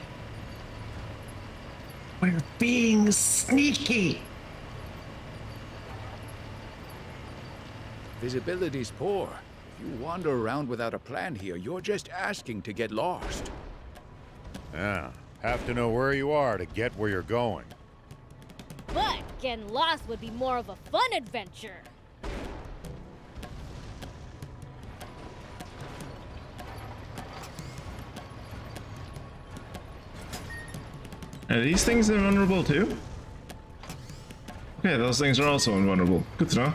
We're being sneaky. Visibility's poor. If you wander around without a plan here, you're just asking to get lost. Yeah, have to know where you are to get where you're going. But getting lost would be more of a fun adventure. Are these things invulnerable too? Okay, those things are also invulnerable. Good to know.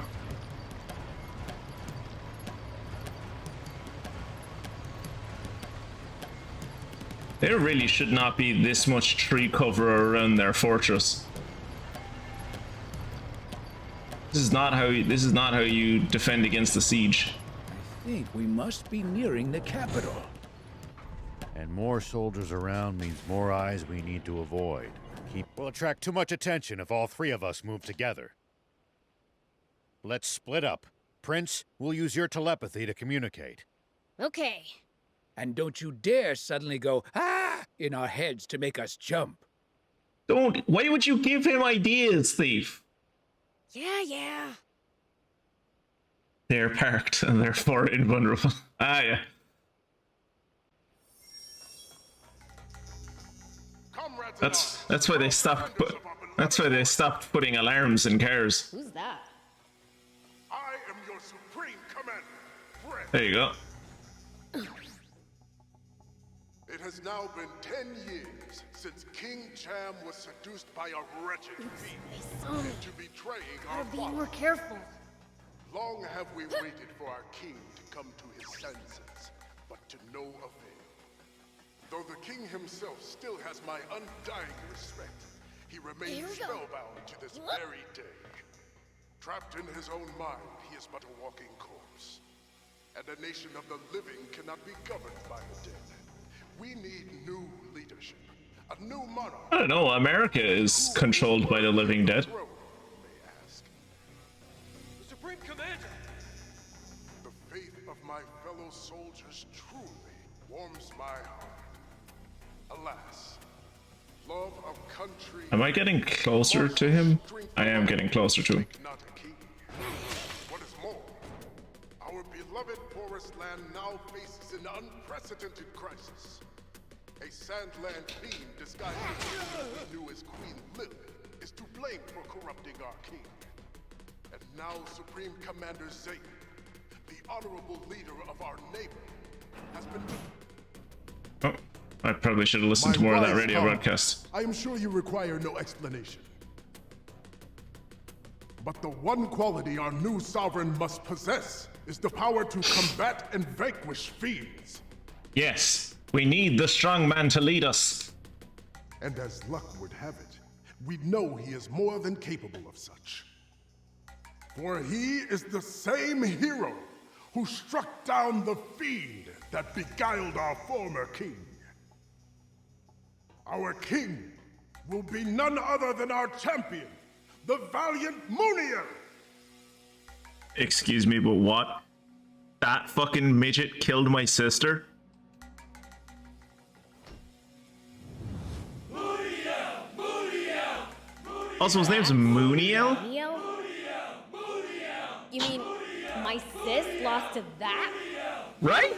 There really should not be this much tree cover around their fortress. This is not how you defend against the siege. I think we must be nearing the capital. And more soldiers around means more eyes we need to avoid. We'll attract too much attention if all three of us move together. Let's split up. Prince, we'll use your telepathy to communicate. Okay. And don't you dare suddenly go, ah, in our heads to make us jump. Don't. Why would you give him ideas, thief? Yeah. They're parked and therefore invulnerable. Ah, yeah. That's why they stopped. That's why they stopped putting alarms in cars. Who's that? I am your supreme commander. There you go. It has now been 10 years since King Cham was seduced by a wretched fiend into betraying our Gotta be father. more careful. Long have we waited for our king to come to his senses, but to no avail. Though the king himself still has my undying respect, he remains spellbound to this very day. Trapped in his own mind, he is but a walking corpse. And a nation of the living cannot be governed by the dead. We need new leadership, a new monarch. I don't know. America is controlled by the living dead. The Supreme Commander! The faith of my fellow soldiers truly warms my heart. Alas, love of country. Am I getting closer to him? I am getting closer to him. Not a king. What is more, our beloved ForestLand now faces an unprecedented crisis. A SandLand fiend disguised as we knew as Queen Lilith is to blame for corrupting our king. And now Supreme Commander Zayden, the honorable leader of our neighbor, has been... Oh, I probably should have listened to more of that radio broadcast. I am sure you require no explanation. But the one quality our new sovereign must possess is the power to combat and vanquish fiends. Yes, we need the strong man to lead us. And as luck would have it, we know he is more than capable of such. For he is the same hero who struck down the fiend that beguiled our former king. Our king will be none other than our champion, the valiant Munir! Excuse me, but what? That fucking midget killed my sister? Also, his name's Mooniel? Neo? You mean my sis lost to that? Right?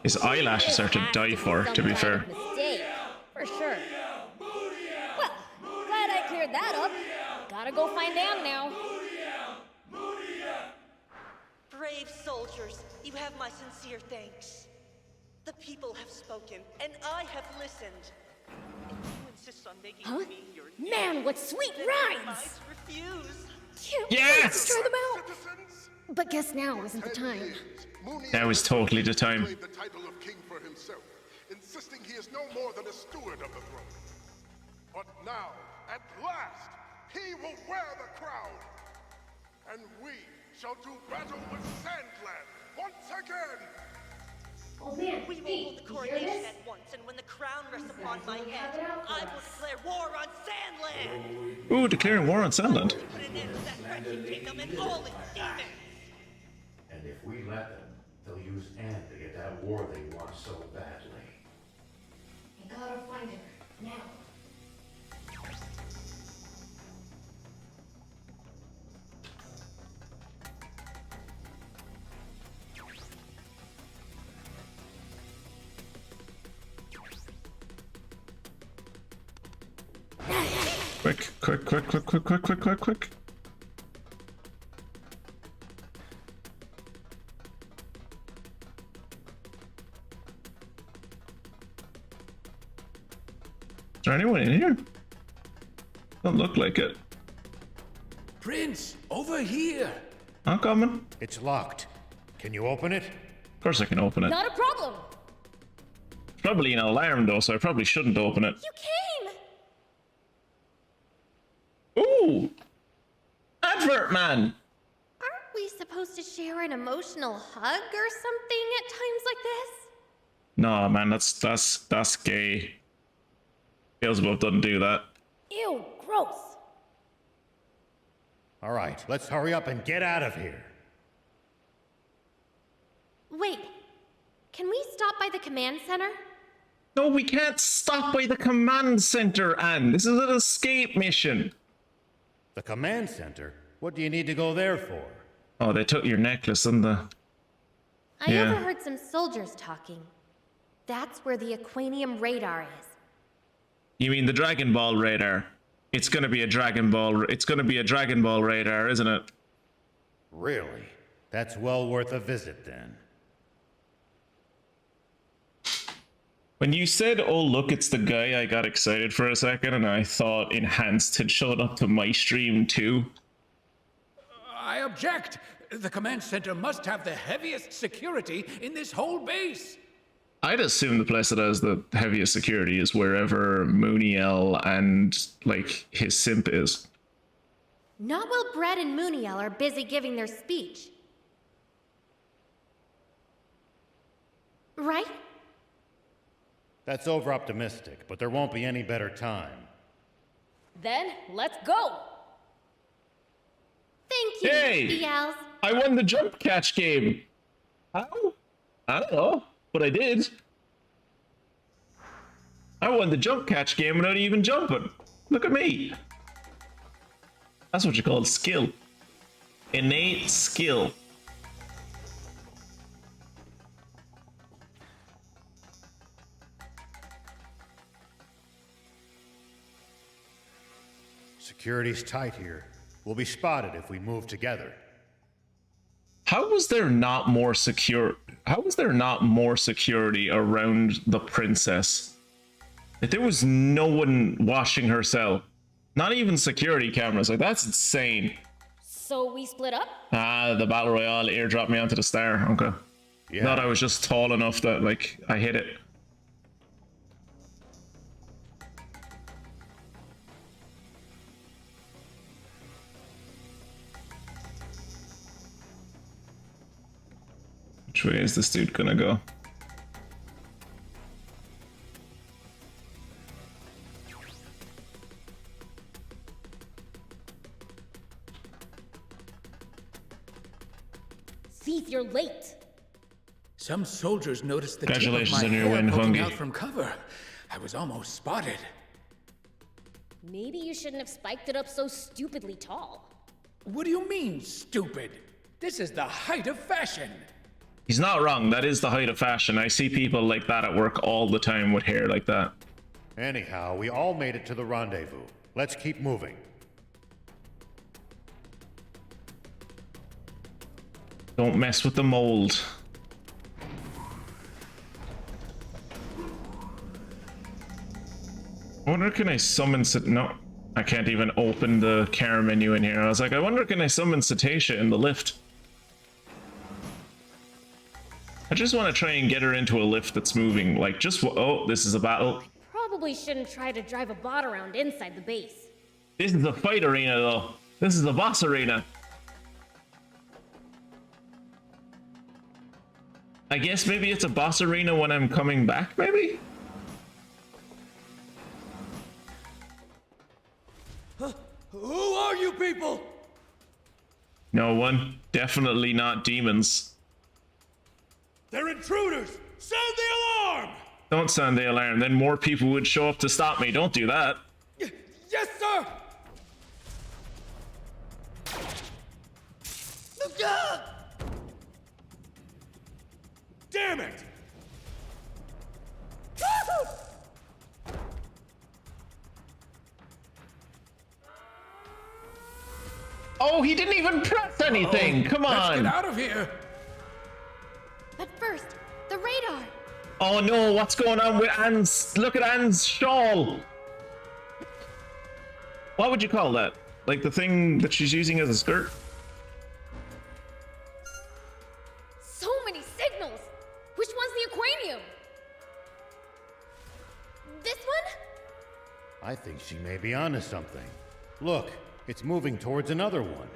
His eyelashes are to die for, to be fair. Mistake, for sure. Well, glad I cleared that up. Gotta go find Anne now. Brave soldiers, you have my sincere thanks. The people have spoken, and I have listened. If you insist on making me your Man, what sweet then I rhymes! might refuse. Can't Yes! wait to try them out. But guess now isn't the time. Now is totally the time. The title of king for himself, insisting he is no more than a steward of the throne. But now, at last, he will wear the crown. And we shall do battle with SandLand once again. Oh man, We will hold the coronation at once, and when the crown rests upon my head, I will declare war on SandLand! Ooh, declaring war on SandLand. Put an end to that wretched kingdom and all its demons! And if we let them, they'll use Anne to get that war they want so badly. I gotta find her, now. Quick. Is there anyone in here? Don't look like it. Prince, over here. I'm coming. It's locked. Can you open it? Of course I can open it. Not a problem. It's probably an alarm though, so I probably shouldn't open it. You came. Ooh! Advert man! Aren't we supposed to share an emotional hug or something at times like this? No, man, that's gay. Beelzebub doesn't do that. Ew, gross. All right, let's hurry up and get out of here. Wait, can we stop by the command center? No, we can't stop by the command center, Anne. This is an escape mission. The command center? What do you need to go there for? Oh, they took your necklace and the... I overheard some soldiers talking. That's where the Aquanium radar is. You mean the Dragon Ball radar? It's gonna be a Dragon Ball... It's gonna be a Dragon Ball radar, isn't it? Really? That's well worth a visit then. When you said, oh look, it's the guy, I got excited for a second and I thought Enhanced had showed up to my stream too. I object. The command center must have the heaviest security in this whole base. I'd assume the place that has the heaviest security is wherever Mooniel and, like, his simp is. Not while Brett and Mooniel are busy giving their speech. Right? That's over-optimistic, but there won't be any better time. Then, let's go! Thank you, Hey! BLs. I won the jump catch game! How? I don't know, but I did. I won the jump catch game without even jumping. Look at me. That's what you call skill. Innate skill. Security's tight here. We'll be spotted if we move together. How was there not more secure? How was there not more security around the princess? Like, there was no one watching her cell. Not even security cameras. Like, that's insane. So we split up? Ah, the battle royale airdropped me onto the star. Okay. Yeah. Thought I was just tall enough that, like, I hit it. Which way is this dude gonna go? Thief, you're late. Some soldiers noticed the tip of Congratulations my on your hair win, poking Hungy. out from cover. I was almost spotted. Maybe you shouldn't have spiked it up so stupidly tall. What do you mean, stupid? This is the height of fashion. He's not wrong. That is the height of fashion. I see people like that at work all the time with hair like that. Anyhow, we all made it to the rendezvous. Let's keep moving. Don't mess with the mold. I wonder, can I summon... No, I can't even open the car menu in here. I was like, I wonder, can I summon Cetacea in the lift? I just want to try and get her into a lift that's moving. Like, just... Oh, this is a battle. Probably shouldn't try to drive a bot around inside the base. This is a fight arena, though. This is a boss arena. I guess maybe it's a boss arena when I'm coming back, maybe? Who are you people? No one. Definitely not demons. They're intruders! Sound the alarm! Don't sound the alarm, then more people would show up to stop me. Don't do that. Yes, sir! Damn it! Oh, he didn't even press anything. Come Let's on. get out of here! But first, the radar. Oh no, what's going on with Anne's? Look at Anne's shawl. What would you call that? Like the thing that she's using as a skirt? So many signals. Which one's the aquanium? This one? I think she may be onto something. Look, it's moving towards another one.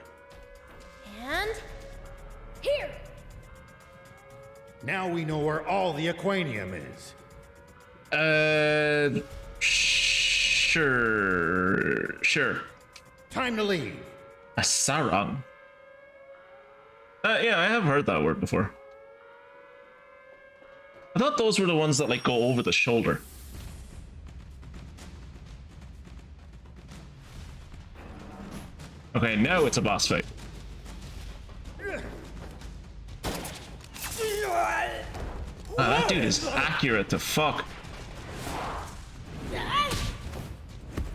And here. Now we know where all the aquanium is. Sure. Time to leave. A sarong. Yeah, I have heard that word before. I thought those were the ones that like go over the shoulder. Okay, now it's a boss fight. That dude is accurate to fuck.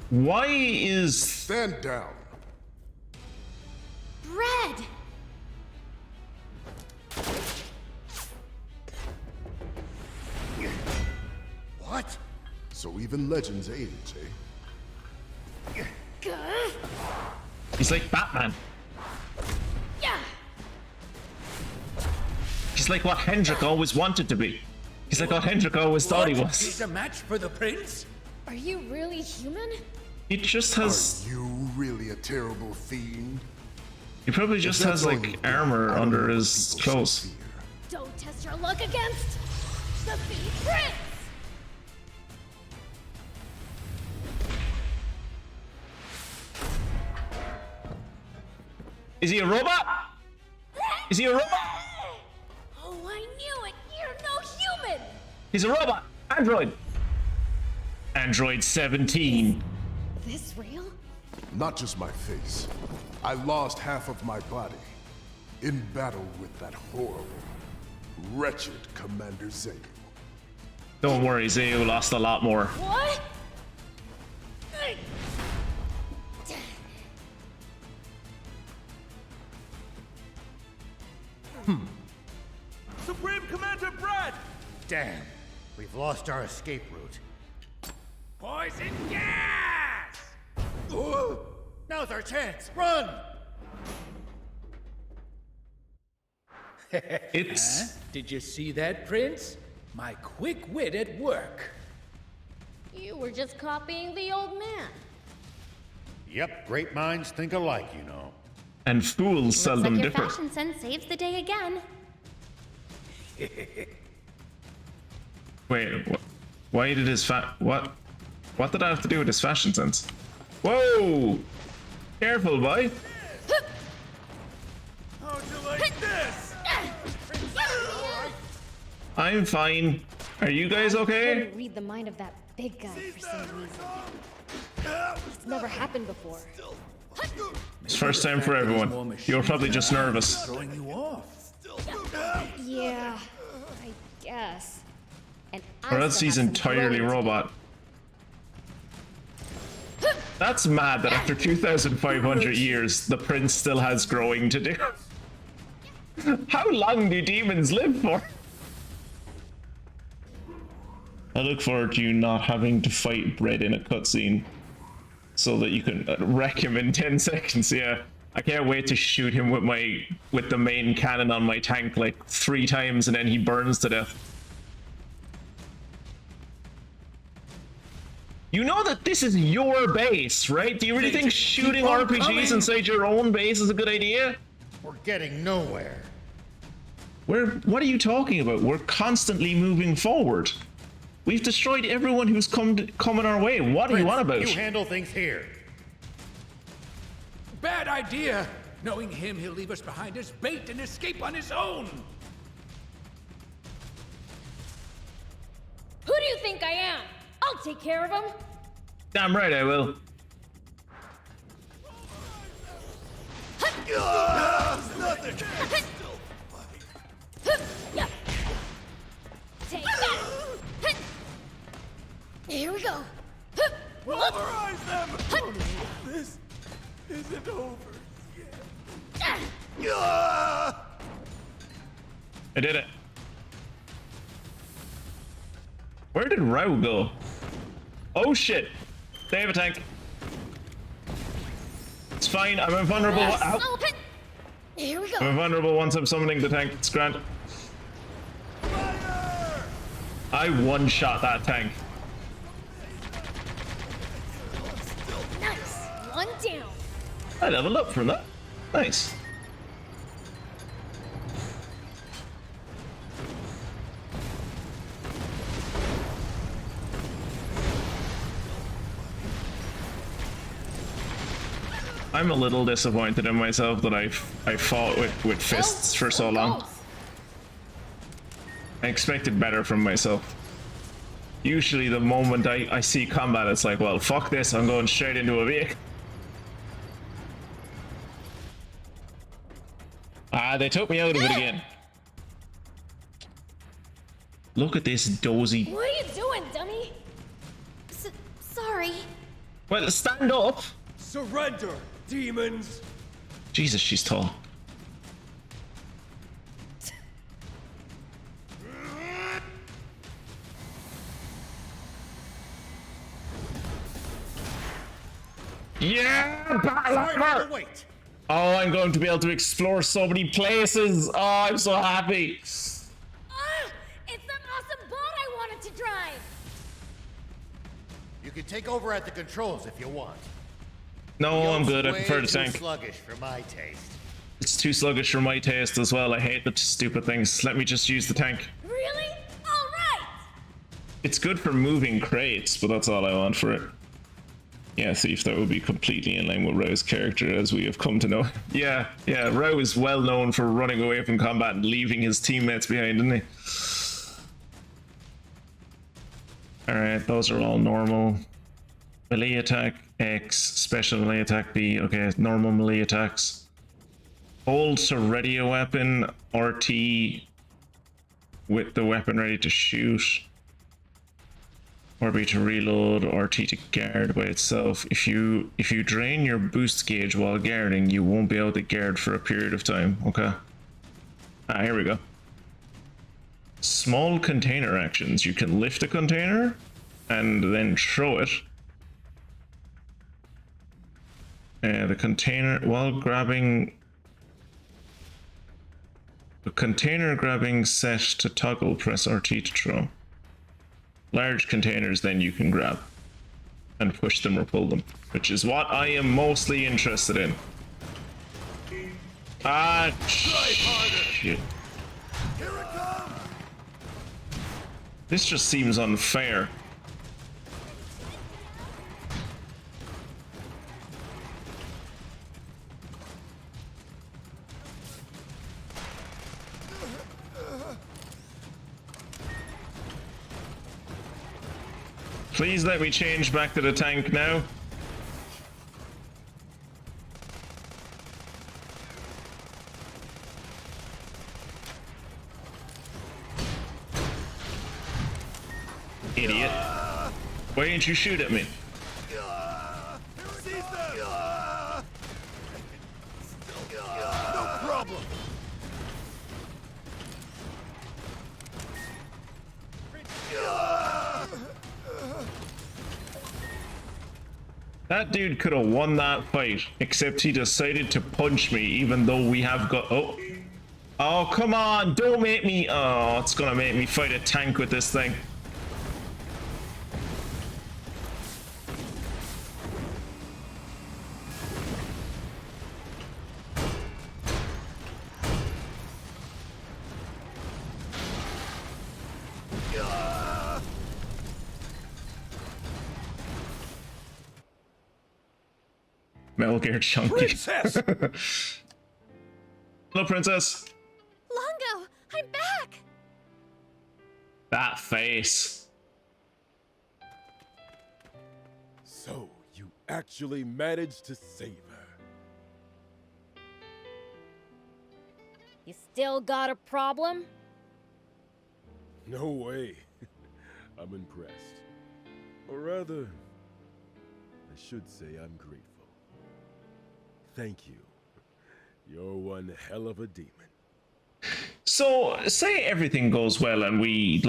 Why is... Stand down. Bread. What? So even legends age, eh? He's like Batman. Yeah. He's like what Hendrik always wanted to be. He's like what Hendrik always thought he was. He's a match for the prince? Are you really human? He just has... Are you really a terrible fiend? He probably just has like armor under his clothes. Don't test your luck against the Fiend Prince! Is he a robot? Is he a robot? Oh, I knew it! You're no human! He's a robot! Android! Android 17. This real? Not just my face. I lost half of my body in battle with that horrible, wretched Commander Zayu. Don't worry, Zayu lost a lot more. What? Supreme Commander Brad! Damn, we've lost our escape route. Poison gas! Now's our chance. Run! It's... Did you see that, Prince? My quick wit at work. You were just copying the old man. Yep, great minds think alike, you know. And fools seldom Looks like your differ. fashion sense saves the day again. Wait, why did his what did I have to do with his fashion sense? Whoa! Careful, boy. How'd you like this? I'm fine. Are you guys okay? Couldn't read the mind of that big guy for some reason. It's never happened before. It's first time for everyone. You're probably just nervous. Throwing you off. Yeah, I guess. And Or else he's entirely robot. That's mad that after 2,500 years, the prince still has growing to do. How long do demons live for? I look forward to you not having to fight Bread in a cutscene so that you can wreck him in 10 seconds. Yeah, I can't wait to shoot him with the main cannon on my tank like 3 times and then he burns to death. You know that this is your base, right? Do you really think shooting RPGs inside your own base is a good idea? We're getting nowhere. What are you talking about? We're constantly moving forward. We've destroyed everyone who's coming our way. What are you on about? You handle things here. Bad idea! Knowing him, he'll leave us behind as bait and escape on his own! think I am? I'll take care of him. Damn right I will. Nothing. Take that. Here we go. Pulverize them! This isn't over yet. I did it. Where did Rao go? Oh shit! They have a tank. It's fine. I'm invulnerable. Ow. Here we go. I'm invulnerable once I'm summoning the tank. It's grand. Fire! I one-shot that tank. Nice. One down. I leveled up from that. Nice. I'm a little disappointed in myself that I fought with fists for so long. I expected better from myself. Usually the moment I see combat, it's like, well, fuck this, I'm going straight into a vehicle. Ah, they took me out of it again. Look at this dozy. What are you doing, dummy? Sorry. Well, stand up. Surrender, demons! Jesus, she's tall. Yeah! Battle wait. Oh, I'm going to be able to explore so many places. Oh, I'm so happy. Ah! It's that awesome boat I wanted to drive! You can take over at the controls if you want. No, I'm good. I prefer the Too tank. sluggish for my taste. It's too sluggish for my taste as well. I hate the stupid things. Let me just use the tank. Really? Alright! It's good for moving crates, but that's all I want for it. Yeah, see if that would be completely in line with Ro's character as we have come to know. Yeah, Ro is well known for running away from combat and leaving his teammates behind, isn't he? Alright, those are all normal. Melee attack X, special melee attack B. Okay, normal melee attacks. Hold to ready a weapon, RT with the weapon ready to shoot. RB to reload, RT to guard by itself. If you drain your boost gauge while guarding, you won't be able to guard for a period of time. Okay. Ah, here we go. Small container actions. You can lift a container and then throw it. The container while grabbing. The container grabbing set to toggle, press RT to throw. Large containers then you can grab and push them or pull them, which is what I am mostly interested in. Ah, shit. This just seems unfair. Please let me change back to the tank now. Idiot. Why didn't you shoot at me? No problem. That dude could have won that fight, except he decided to punch me even though we have got... Oh. Oh, come on, don't make me... Oh, it's gonna make me fight a tank with this thing. Metal Gear Chunky. Princess! Hello, Princess. Longo, I'm back! That face. So, you actually managed to save her. You still got a problem? No way. I'm impressed. Or rather, I should say I'm grateful. Thank you. You're one hell of a demon. So, say everything goes well and we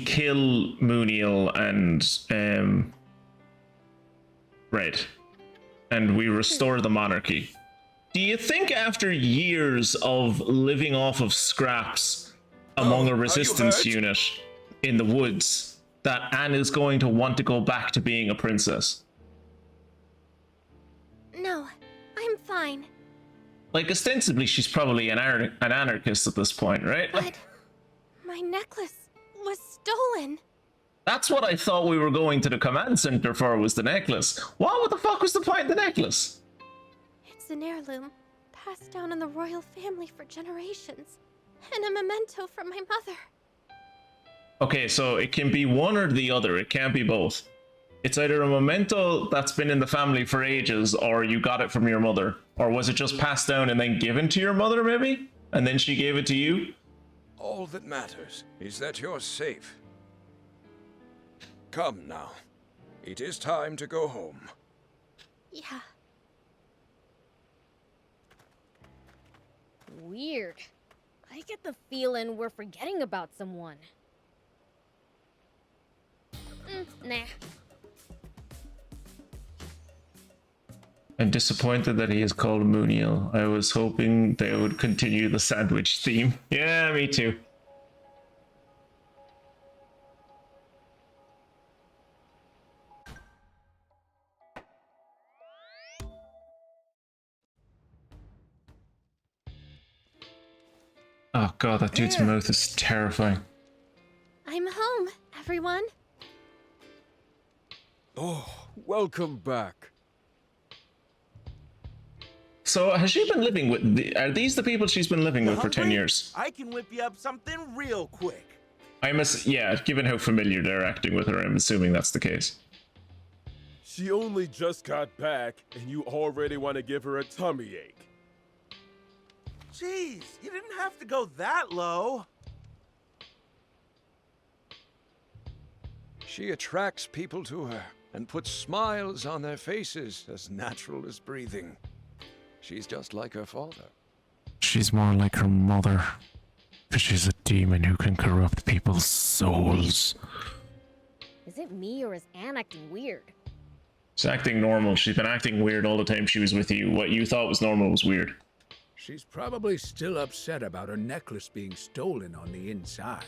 kill Mooniel and Red, and we restore the monarchy. Do you think after years of living off of scraps among a resistance unit in the woods, that Anne is going to want to go back to being a princess? No, I'm fine. Like, ostensibly, she's probably an anarchist at this point, right? But my necklace was stolen. That's what I thought we were going to the command center for, was the necklace. What the fuck was the point of the necklace? It's an heirloom, passed down in the royal family for generations, and a memento from my mother. Okay, so it can be one or the other. It can't be both. It's either a memento that's been in the family for ages, or you got it from your mother. Or was it just passed down and then given to your mother, maybe? And then she gave it to you? All that matters is that you're safe. Come now. It is time to go home. Yeah. Weird. I get the feeling we're forgetting about someone. Nah. I'm disappointed that he is called Mooniel. I was hoping they would continue the sandwich theme. Yeah, me too. Oh god, that dude's mouth is terrifying. I'm home, everyone. Oh, welcome back. So, has she been living with... Are these the people she's been living with for 10 years? I can whip you up something real quick. Yeah, given how familiar they're acting with her, I'm assuming that's the case. She only just got back, and you already want to give her a tummy ache. Jeez, you didn't have to go that low. She attracts people to her and puts smiles on their faces as natural as breathing. She's just like her father. She's more like her mother. Because she's a demon who can corrupt people's souls. Is it me or is Anne acting weird? She's acting normal. She's been acting weird all the time she was with you. What you thought was normal was weird. She's probably still upset about her necklace being stolen on the inside.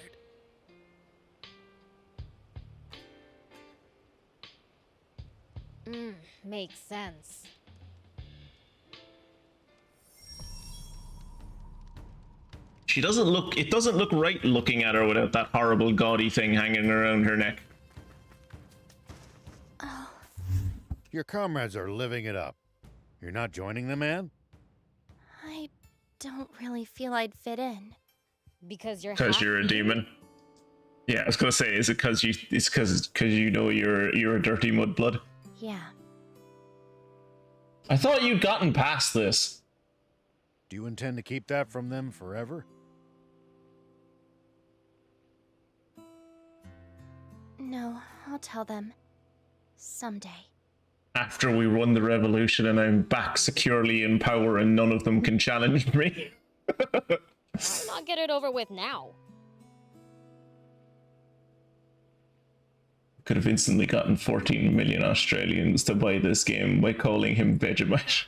Makes sense. She doesn't look... It doesn't look right looking at her without that horrible gaudy thing hanging around her neck. Oh. Your comrades are living it up. You're not joining them, Anne? I don't really feel I'd fit in. Because you're a demon. Yeah, I was gonna say, is it because you... It's because you know you're a dirty mudblood? Yeah. I thought you'd gotten past this. Do you intend to keep that from them forever? No, I'll tell them. Someday. After we run the revolution and I'm back securely in power and none of them can challenge me. Why not get it over with now? Could have instantly gotten 14 million Australians to buy this game by calling him Vegemite.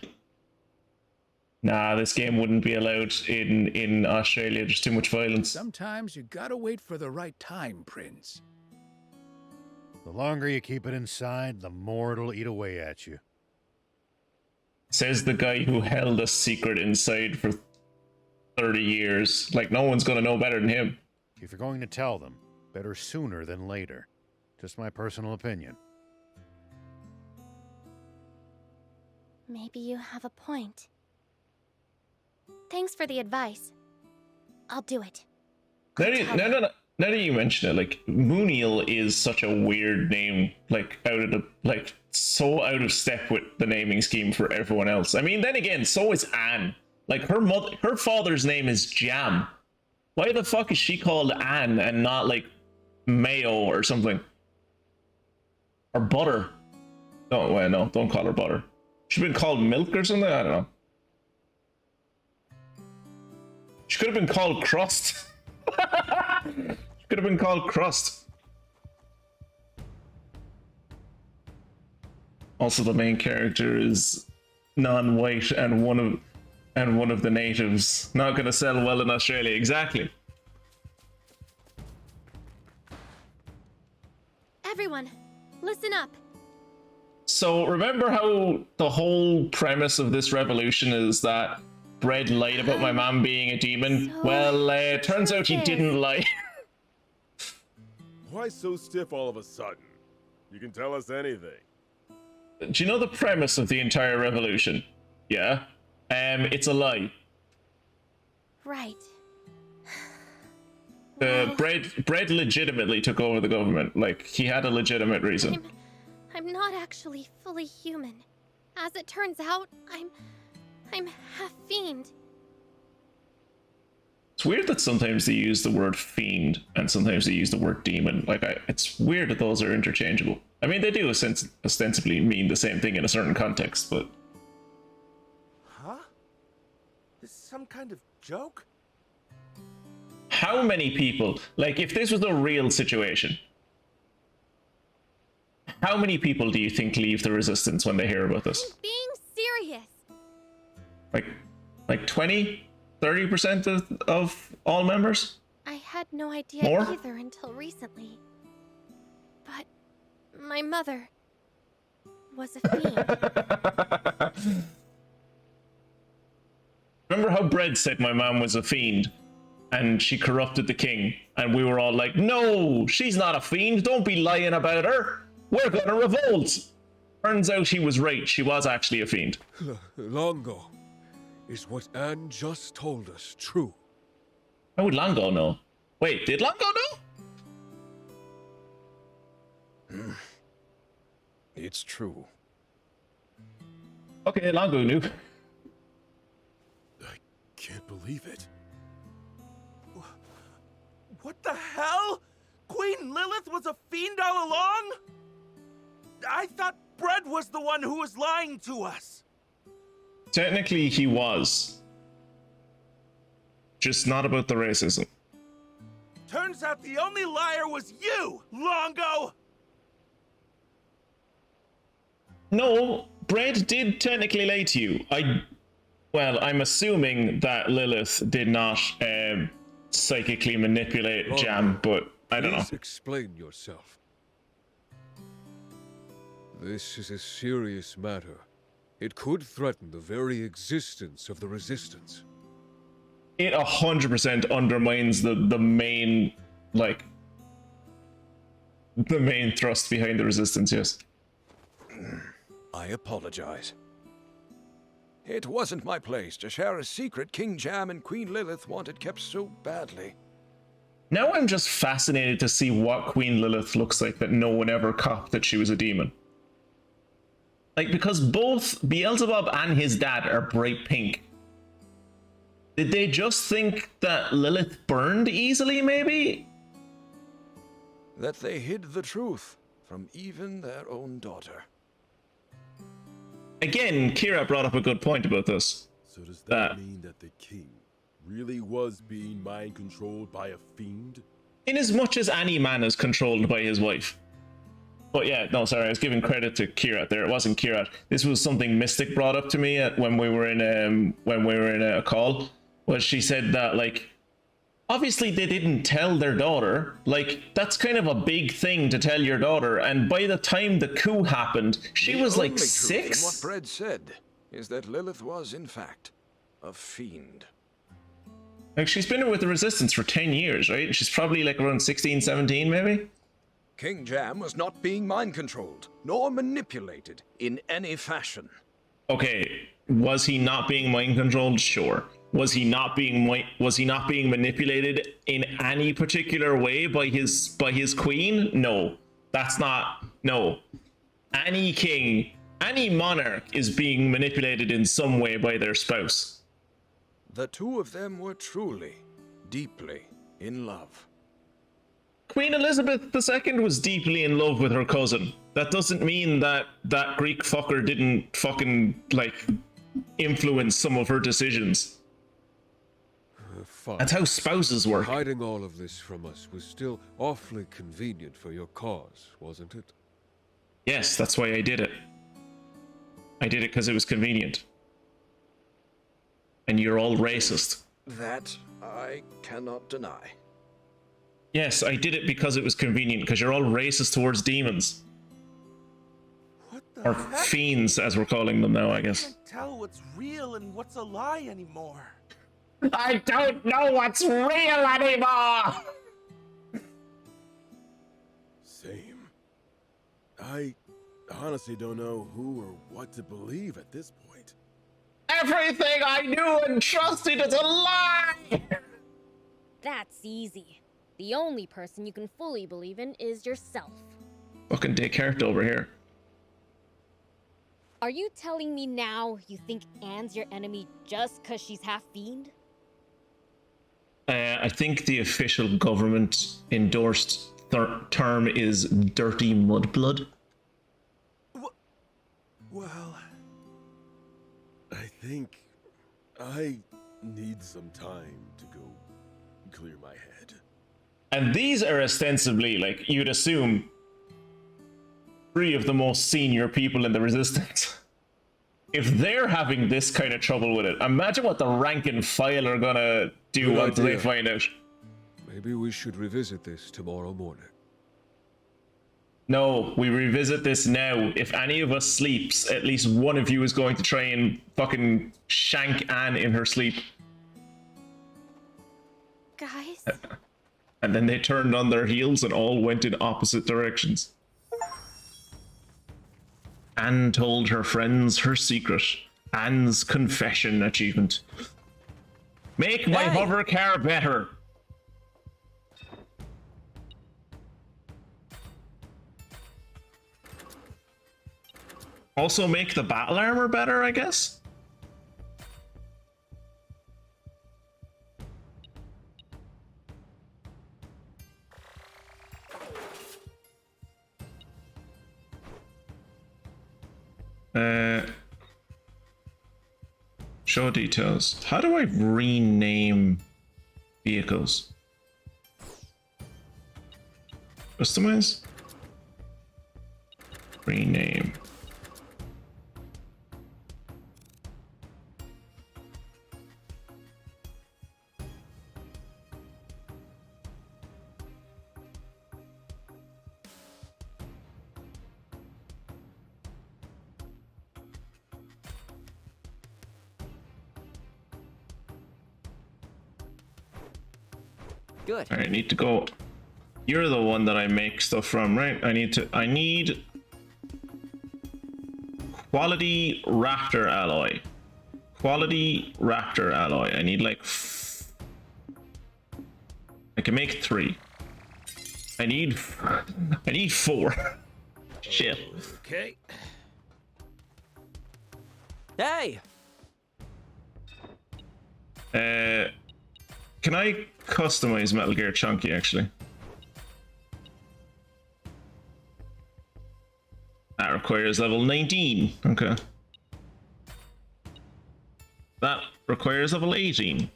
Nah, this game wouldn't be allowed in Australia. There's too much violence. Sometimes you gotta wait for the right time, Prince. The longer you keep it inside, the more it'll eat away at you. Says the guy who held a secret inside for 30 years. Like, no one's gonna know better than him. If you're going to tell them, better sooner than later. Just my personal opinion. Maybe you have a point. Thanks for the advice. I'll do it. now that you mention it, like, Mooniel is such a weird name, like, so out of step with the naming scheme for everyone else. I mean, then again, so is Anne. Like, her father's name is Jam. Why the fuck is she called Anne and not, like, Mayo or something? Or Butter? Oh, well, no, don't call her Butter. She's been called Milk or something? I don't know. She could have been called Crust. She could have been called Crust. Also, the main character is non-white and one of the natives. Not gonna sell well in Australia. Exactly. Everyone, listen up. So remember how the whole premise of this revolution is that Bread lied about my mom being a demon? So well, turns out he didn't lie. Why so stiff all of a sudden? You can tell us anything. Do you know the premise of the entire revolution? Yeah? It's a lie. Right. Bread legitimately took over the government. Like, he had a legitimate reason. I'm not actually fully human. As it turns out, I'm half fiend. It's weird that sometimes they use the word fiend and sometimes they use the word demon. Like, it's weird that those are interchangeable. I mean, they do ostensibly mean the same thing in a certain context, but... Huh? This is some kind of joke? How many people, like, if this was a real situation, how many people do you think leave the Resistance when they hear about this? I'm being serious. Like 20, 30% of all members? I had no idea More? either until recently. But my mother was a fiend. Remember how Bread said my mom was a fiend and she corrupted the king, and we were all like, no, she's not a fiend, don't be lying about her, we're gonna revolt. Turns out he was right, she was actually a fiend. Longo, is what Anne just told us true? How would Longo know? Wait, did Longo know? It's true. Okay, Longo knew. I can't believe it. What the hell? Queen Lilith was a fiend all along? I thought Bread was the one who was lying to us. Technically, he was. Just not about the racism. Turns out the only liar was you, Longo! No, Bread did technically lie to you. I'm assuming that Lilith did not psychically manipulate Longo, Jam, but I don't know. Please explain yourself. This is a serious matter. It could threaten the very existence of the Resistance. It 100% undermines the main, like, the main thrust behind the Resistance, yes. I apologize. It wasn't my place to share a secret King Jam and Queen Lilith wanted kept so badly. Now I'm just fascinated to see what Queen Lilith looks like that no one ever copped that she was a demon. Like, because both Beelzebub and his dad are bright pink. Did they just think that Lilith burned easily, maybe? That they hid the truth from even their own daughter. Again, Kira brought up a good point about this. So does that mean that the king really was being mind-controlled by a fiend? In as much as any man is controlled by his wife. But yeah, no, sorry, I was giving credit to Kirat there. It wasn't Kirat. This was something Mystic brought up to me when we were in a call. Was she said that, like, obviously they didn't tell their daughter. Like, that's kind of a big thing to tell your daughter. And by the time the coup happened, she was like 6. What Bread said is that Lilith was, in fact, a fiend. Like, she's been with the Resistance for 10 years, right? She's probably like around 16, 17, maybe? King Jam was not being mind-controlled, nor manipulated in any fashion. Okay, was he not being mind-controlled? Sure. Was he not being manipulated in any particular way by his queen? No. That's not, no. Any king, any monarch is being manipulated in some way by their spouse. The two of them were truly, deeply in love. Queen Elizabeth II was deeply in love with her cousin. That doesn't mean that that Greek fucker didn't fucking, like, influence some of her decisions. Fine. That's how spouses work. Hiding all of this from us was still awfully convenient for your cause, wasn't it? Yes, that's why I did it. I did it because it was convenient. And you're all racist. That I cannot deny. Yes, I did it because it was convenient, because you're all racist towards demons. What the Or heck? fiends, as we're calling them now, I guess. I can't tell what's real and what's a lie anymore. I don't know what's real anymore! Same. I honestly don't know who or what to believe at this point. Everything I knew and trusted is a lie! That's easy. The only person you can fully believe in is yourself. Fucking Descartes over here. Are you telling me now you think Anne's your enemy just because she's half fiend? I think the official government endorsed term is dirty mudblood. Well, I think I need some time to go clear my head. And these are ostensibly, like, you'd assume, 3 of the most senior people in the Resistance. If they're having this kind of trouble with it, imagine what the rank and file are gonna do Good once idea. they find out. Maybe we should revisit this tomorrow morning. No, we revisit this now. If any of us sleeps, at least one of you is going to try and fucking shank Anne in her sleep. Guys? And then they turned on their heels and all went in opposite directions. Anne told her friends her secret. Anne's confession achievement. Make my hover car better. Also make the battle armor better, I guess? Show details. How do I rename vehicles? Customize? Rename. Good. I need to go. You're the one that I make stuff from, right? I need quality raptor alloy. Quality raptor alloy. I need like I can make 3. I need 4. Shit. Okay. Hey. Can I customize Metal Gear Chunky actually? That requires level 19. Okay. That requires level 18.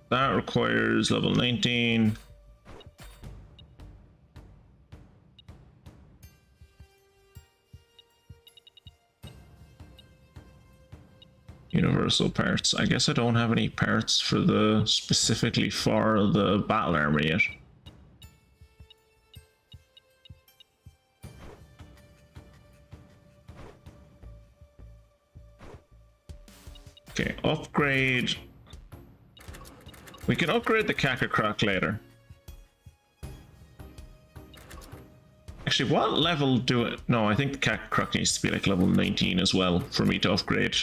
That requires level 19. Universal parts. I guess I don't have any parts for the specifically for the battle armor yet. Okay, upgrade. We can upgrade the Kakakroc later. Actually, what level do it? No, I think the Kakakroc needs to be like level 19 as well for me to upgrade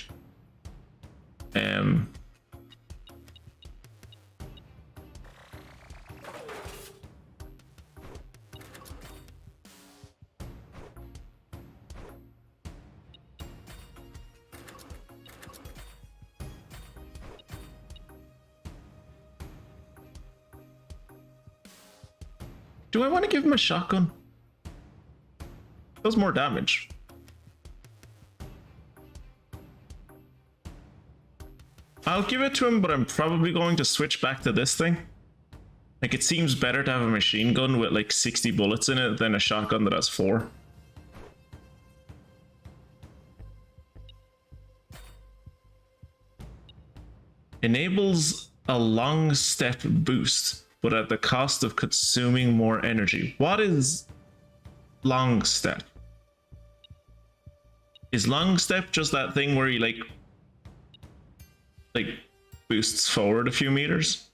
Do I want to give him a shotgun? Does more damage. I'll give it to him, but I'm probably going to switch back to this thing. Like, it seems better to have a machine gun with like 60 bullets in it than a shotgun that has 4. Enables a long step boost, but at the cost of consuming more energy. What is long step? Is long step just that thing where he like boosts forward a few meters?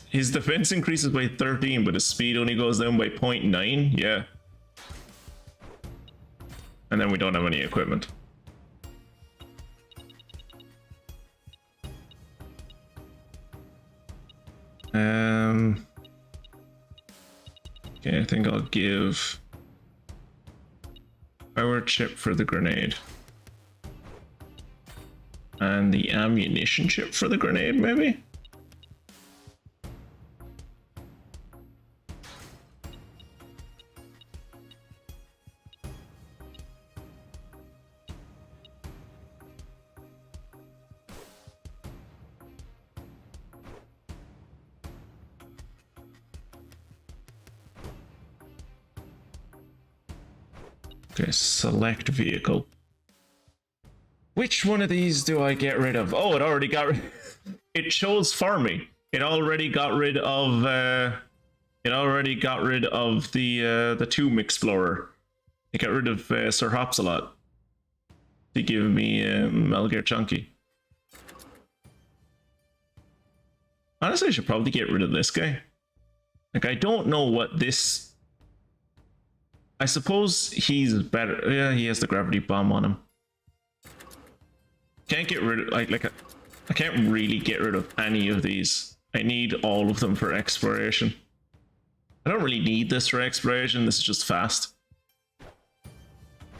His defense increases by 13, but his speed only goes down by 0.9? Yeah. And then we don't have any equipment. Okay, I think I'll give power chip for the grenade. And the ammunition chip for the grenade, maybe? Okay, select vehicle. Which one of these do I get rid of? Oh, it already got rid. It chose for me. It already got rid of. It already got rid of the Tomb Explorer. It got rid of Sir Hopsalot to give me Melgir Chunky. Honestly, I should probably get rid of this guy. Like, I don't know what this. I suppose he's better. Yeah, he has the gravity bomb on him. Can't get rid of I can't really get rid of any of these. I need all of them for exploration. I don't really need this for exploration. This is just fast.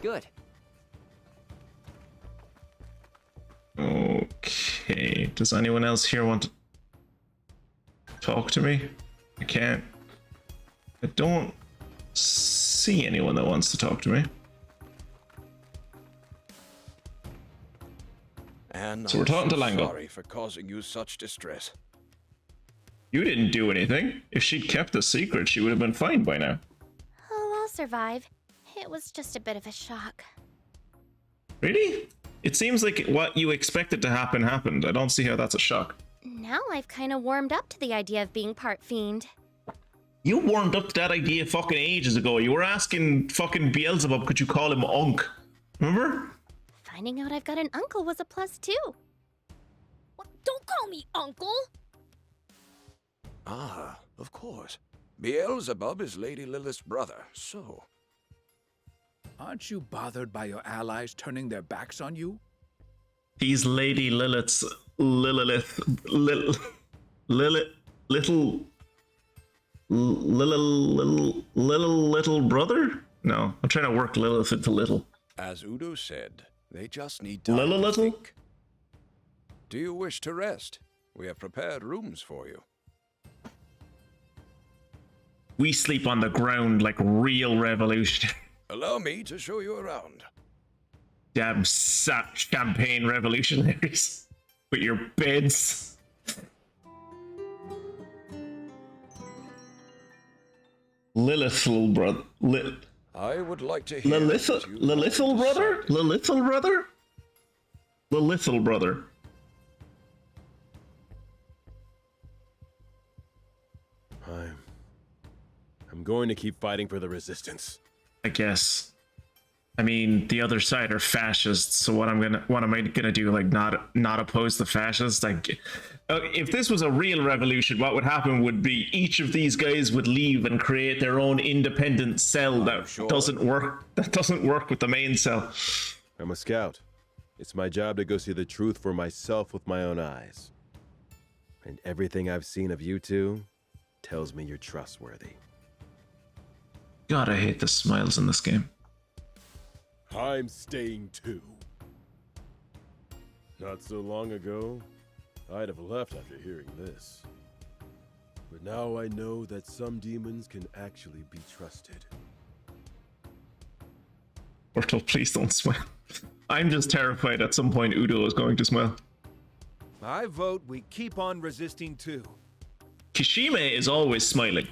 Good. Okay. Does anyone else here want to talk to me? I can't. I don't see anyone that wants to talk to me. And so we're talking to Lango. Sorry for causing you such distress. You didn't do anything. If she'd kept the secret, she would have been fine by now. Oh, I'll survive. It was just a bit of a shock. Really? It seems like what you expected to happen happened. I don't see how that's a shock. Now I've kind of warmed up to the idea of being part fiend. You warmed up to that idea fucking ages ago. You were asking fucking Beelzebub, could you call him Unk? Remember? Finding out I've got an uncle was a plus too. What? Don't call me uncle! Ah, of course. Beelzebub is Lady Lilith's brother, so... Aren't you bothered by your allies turning their backs on you? He's Lady Lilith's... little brother? No, I'm trying to work Lilith into little. As Udo said, they just need time to think. Do you wish to rest? We have prepared rooms for you. We sleep on the ground like real revolution. Allow me to show you around. Damn champagne revolutionaries with your beds. Lilithal brother. I would like to hear Lilithal brother? Lilithal brother? Lilithal brother. I'm going to keep fighting for the Resistance. I guess. I mean, the other side are fascists, so what am I gonna do? Like, not oppose the fascists? Like, if this was a real revolution, what would happen would be each of these guys would leave and create their own independent cell that doesn't work. That doesn't work with the main cell. I'm a scout. It's my job to go see the truth for myself with my own eyes. And everything I've seen of you two tells me you're trustworthy. God, I hate the smiles in this game. I'm staying too. Not so long ago, I'd have left after hearing this. But now I know that some demons can actually be trusted. Portal, please don't smile. I'm just terrified at some point Udo is going to smile. I vote we keep on resisting too. Kishime is always smiling.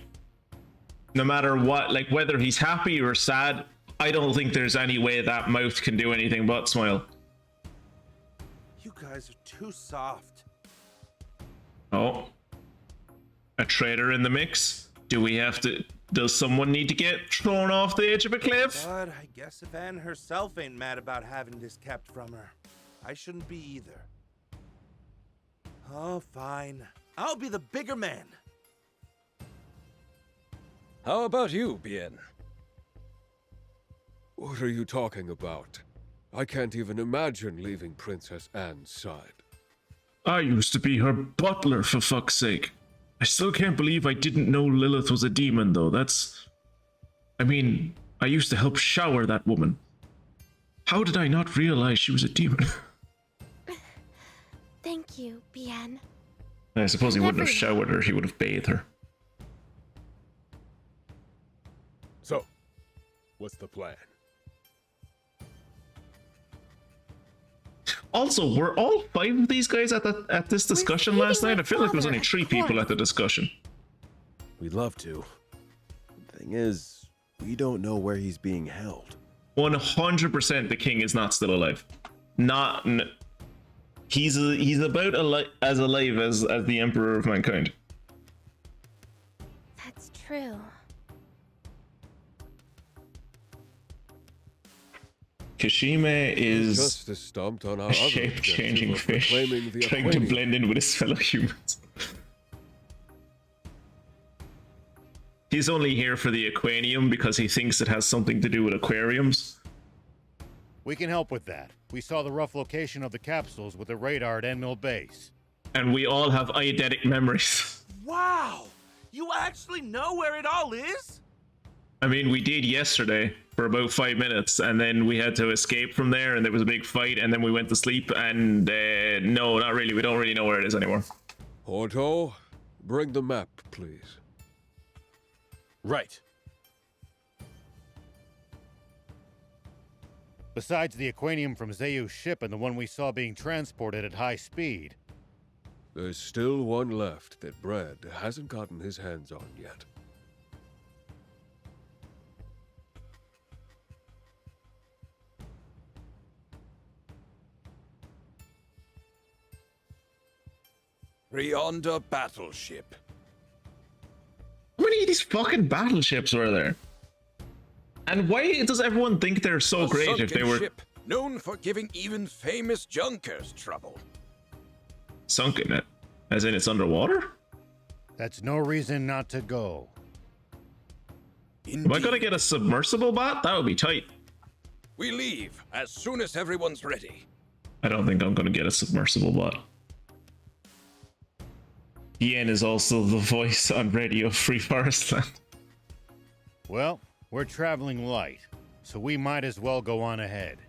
No matter what, like whether he's happy or sad, I don't think there's any way that mouth can do anything but smile. You guys are too soft. Oh. A traitor in the mix? Do we have to... Does someone need to get thrown off the edge of a cliff? But I guess if Anne herself ain't mad about having this kept from her, I shouldn't be either. Oh, fine. I'll be the bigger man. How about you, Bien? What are you talking about? I can't even imagine leaving Princess Anne's side. I used to be her butler, for fuck's sake. I still can't believe I didn't know Lilith was a demon, though. That's... I mean, I used to help shower that woman. How did I not realize she was a demon? Thank you, Bien. I suppose he wouldn't have showered her, he would have bathed her. So, what's the plan? Also, were all 5 of these guys at this discussion last night? I feel like there was only 3 people at the discussion. We'd love to. The thing is, we don't know where he's being held. 100% the king is not still alive. He's about as alive as the Emperor of Mankind. That's true. Kishime is Justice stomped on our a shape-changing fish trying to blend in with his fellow humans. He's only here for the aquanium because he thinks it has something to do with aquariums. We can help with that. We saw the rough location of the capsules with the radar at Endmill Base. And we all have eidetic memories. Wow! You actually know where it all is? I mean, we did yesterday for about 5 minutes, and then we had to escape from there, and there was a big fight, and then we went to sleep, and no, not really. We don't really know where it is anymore. Otto, bring the map, please. Right. Besides the aquanium from Zayu's ship and the one we saw being transported at high speed. There's still one left that Brad hasn't gotten his hands on yet. Rionda battleship. How many of these fucking battleships were there? And why does everyone think they're so great if they were... Ship, known for giving even famous junkers trouble. Sunk in it? As in it's underwater? That's no reason not to go. Indeed. Am I gonna get a submersible bot? That would be tight. We leave as soon as everyone's ready. I don't think I'm gonna get a submersible bot. Yen is also the voice on Radio Free ForestLand. Well, we're traveling light, so we might as well go on ahead.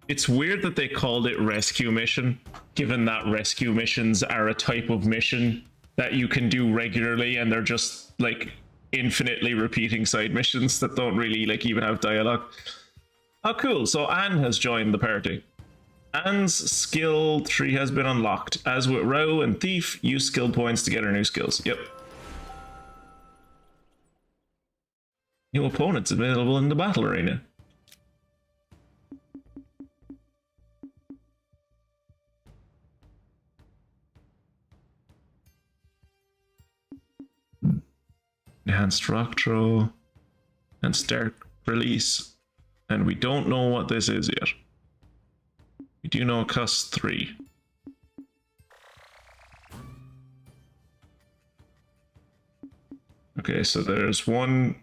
It's weird that they called it rescue mission, given that rescue missions are a type of mission that you can do regularly, and they're just like infinitely repeating side missions that don't really like even have dialogue. Oh, cool. So Anne has joined the party. Anne's skill 3 has been unlocked. As with Row and Thief, use skill points to get her new skills. Yep. New opponents available in the battle arena. Enhanced rock throw. Enhanced dark release. And we don't know what this is yet. We do know it costs 3. Okay, so there's 1,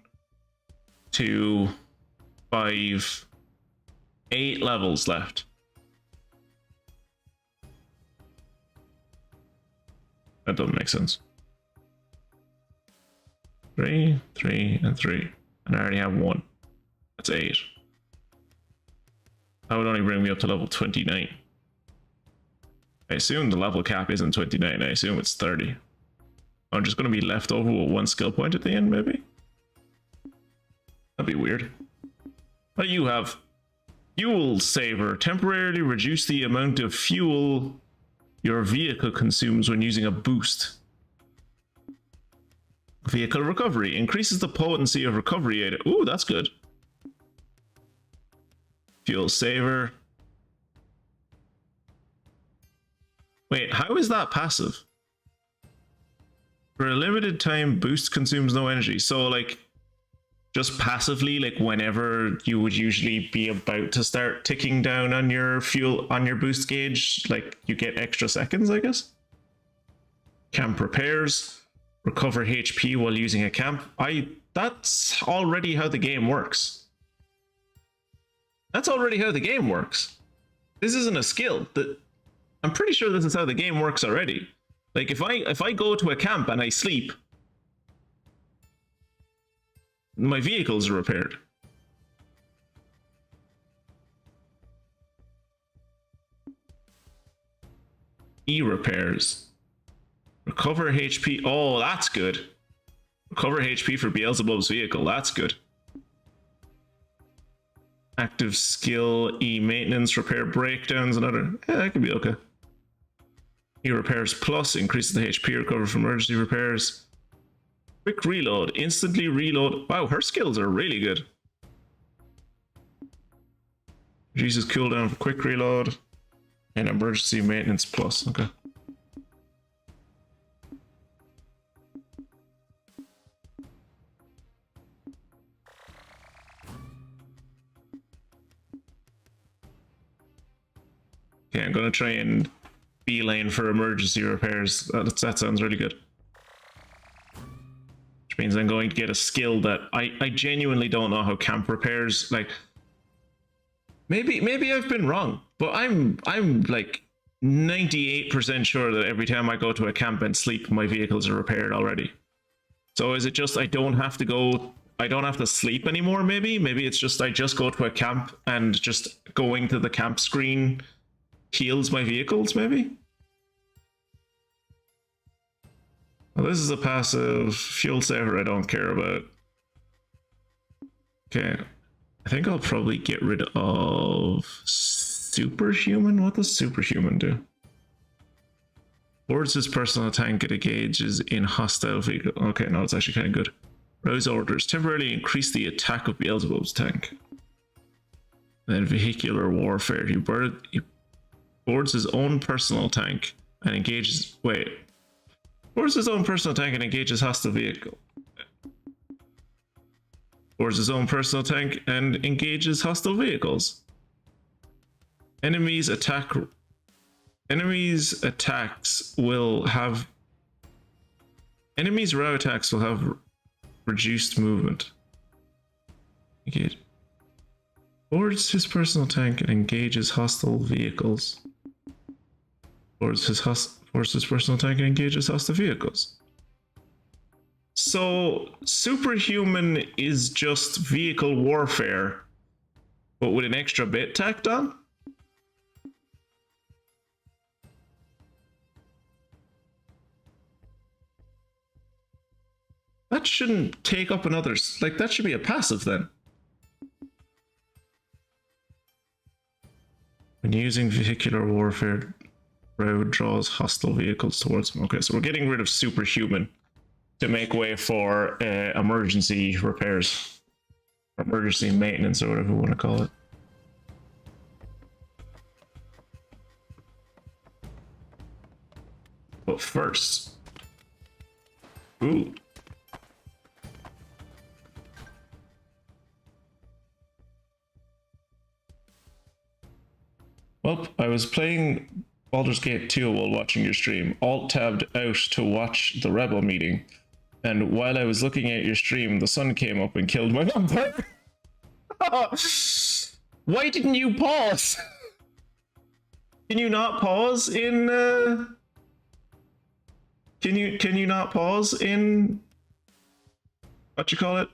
2, 5, 8 levels left. That doesn't make sense. 3, 3, and 3. And I already have 1. That's 8. That would only bring me up to level 29. I assume the level cap isn't 29, I assume it's 30. I'm just going to be left over with 1 skill point at the end, maybe? That'd be weird. But you have fuel saver. Temporarily reduce the amount of fuel your vehicle consumes when using a boost. Vehicle recovery. Increases the potency of recovery aid. Ooh, that's good. Fuel saver. Wait, how is that passive? For a limited time, boost consumes no energy. So, like, just passively, like, whenever you would usually be about to start ticking down on your fuel, on your boost gauge, like, you get extra seconds, I guess? Camp repairs. Recover HP while using a camp. That's already how the game works. That's already how the game works. This isn't a skill. I'm pretty sure this is how the game works already. Like, if I go to a camp and I sleep, my vehicles are repaired. E-repairs. Recover HP. Oh, that's good. Recover HP for Beelzebub's vehicle. That's good. Active skill, E-maintenance, repair breakdowns, another. Yeah, that could be okay. E-repairs plus increases the HP recovered from emergency repairs. Quick reload, instantly reload. Wow, her skills are really good. Reduces cooldown for quick reload. And emergency maintenance plus, okay. Okay, I'm gonna try and beeline for emergency repairs. That sounds really good. Which means I'm going to get a skill that I genuinely don't know how camp repairs, like, maybe I've been wrong, but I'm like 98% sure that every time I go to a camp and sleep, my vehicles are repaired already. So is it just I don't have to sleep anymore, maybe? Maybe it's just I just go to a camp and just going to the camp screen heals my vehicles, maybe? Well, this is a passive fuel saver I don't care about. Okay, I think I'll probably get rid of Superhuman. What does Superhuman do? Boards his personal tank at engages in hostile vehicle. Okay, no, it's actually kind of good. Rouse orders. Temporarily increase the attack of Beelzebub's tank. Then vehicular warfare. He boards his own personal tank and engages. Wait. Boards his own personal tank and engages hostile vehicle. Boards his own personal tank and engages hostile vehicles. Enemies row attacks will have reduced movement. Okay. Boards his personal tank and engages hostile vehicles. Boards his personal tank and engages hostile vehicles. So Superhuman is just vehicle warfare, but with an extra bit tacked on? That shouldn't take up another, like, that should be a passive then. When using vehicular warfare, road draws hostile vehicles towards him. Okay, so we're getting rid of Superhuman to make way for emergency repairs. Or emergency maintenance, or whatever you want to call it. But first... Ooh. Well, I was playing Baldur's Gate 2 while watching your stream. Alt-tabbed out to watch the Rebel meeting. And while I was looking at your stream, the sun came up and killed my vampire. Why didn't you pause? Can you not pause in... Can you not pause in what you call it?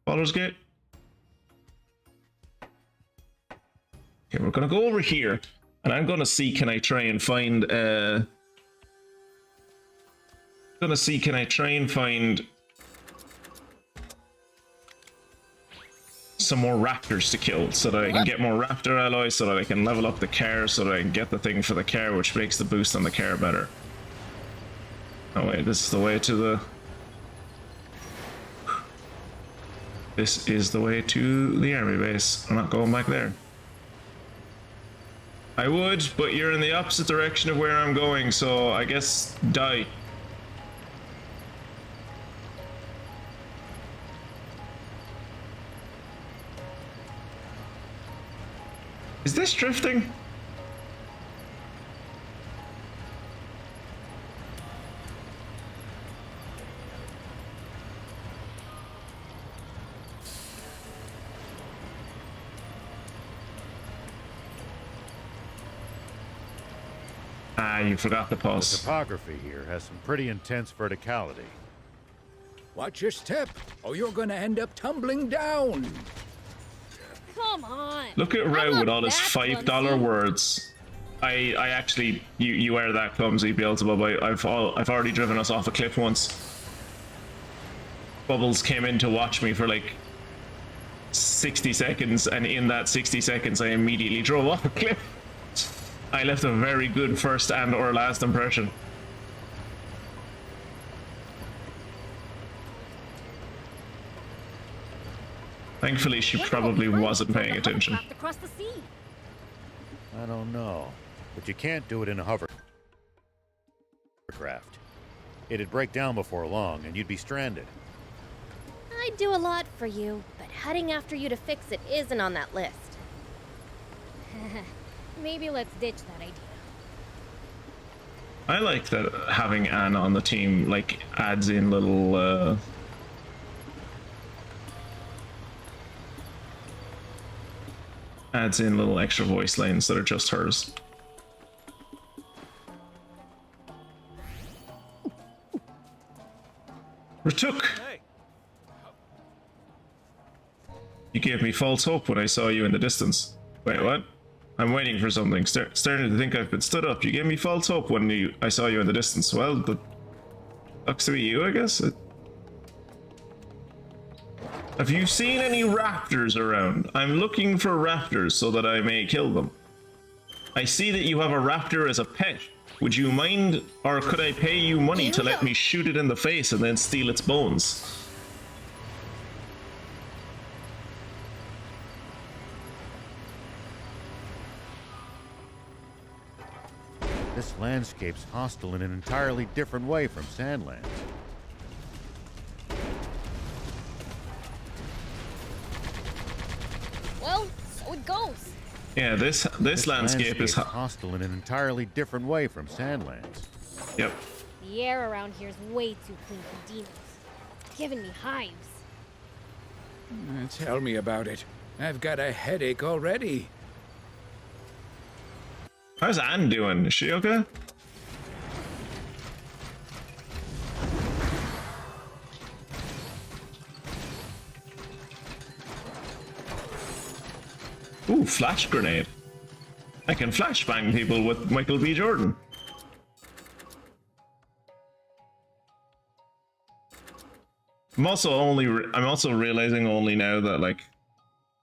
Baldur's Gate. Okay, we're gonna go over here, and I'm gonna see can I try and find some more raptors to kill, so that I can get more raptor alloys, so that I can level up the car, so that I can get the thing for the car, which makes the boost on the car better. Oh wait, this is the way to the... This is the way to the army base. I'm not going back there. I would, but you're in the opposite direction of where I'm going, so I guess die. Is this drifting? Ah, you forgot the pause. The topography here has some pretty intense verticality. Watch your step, or you're gonna end up tumbling down. Come on. Look at Row with all his $5 words. I actually, you are that clumsy, Beelzebub. I've already driven us off a cliff once. Bubbles came in to watch me for like 60 seconds, and in that 60 seconds, I immediately drove off a cliff. I left a very good first and or last impression. Thankfully, she probably wasn't paying attention. Across the sea. I don't know, but you can't do it in a hovercraft. It'd break down before long, and you'd be stranded. I'd do a lot for you, but heading after you to fix it isn't on that list. Maybe let's ditch that idea. I like that having Anna on the team, like, adds in little, extra voice lines that are just hers. Retook! You gave me false hope when I saw you in the distance. Wait, what? I'm waiting for something. Starting to think I've been stood up. You gave me false hope when I saw you in the distance. Well, the sucks to be you, I guess. Have you seen any raptors around? I'm looking for raptors so that I may kill them. I see that you have a raptor as a pet. Would you mind, or could I pay you money to let me shoot it in the face and then steal its bones? This landscape's hostile in an entirely different way from SandLand. Well, so it goes. Yeah, this landscape is hostile in an entirely different way from SandLand. Yep. The air around here is way too clean for demons. It's giving me hives. Tell me about it. I've got a headache already. How's Anne doing? Is she okay? Ooh, flash grenade. I can flashbang people with Michael B. Jordan. I'm also realizing only now that, like,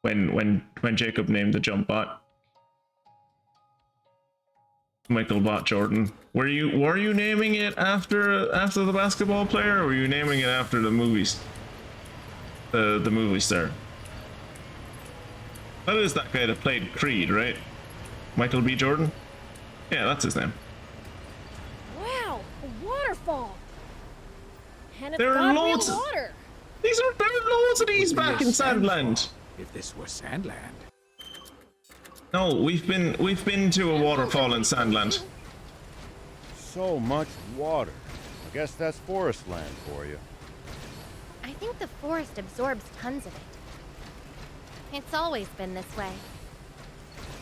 when Jacob named the jump bot Michael Bot Jordan, were you naming it after the basketball player, or were you naming it after the movies? The movie star. That is that guy that played Creed, right? Michael B. Jordan? Yeah, that's his name. Wow, a waterfall. And it's There are got loads real water. There are loads of these back in SandLand. If this were SandLand. No, we've been to a waterfall in SandLand. So much water. I guess that's ForestLand for you. I think the forest absorbs tons of it. It's always been this way.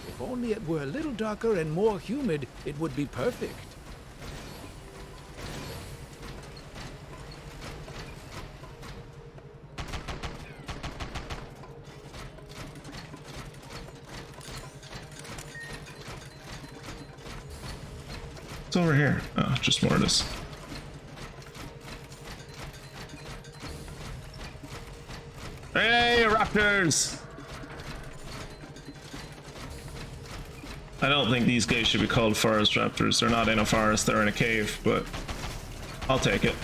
If only it were a little darker and more humid, it would be perfect. It's over here. Oh, just more of this. Hey, raptors! I don't think these guys should be called forest raptors. They're not in a forest, they're in a cave, but I'll take it.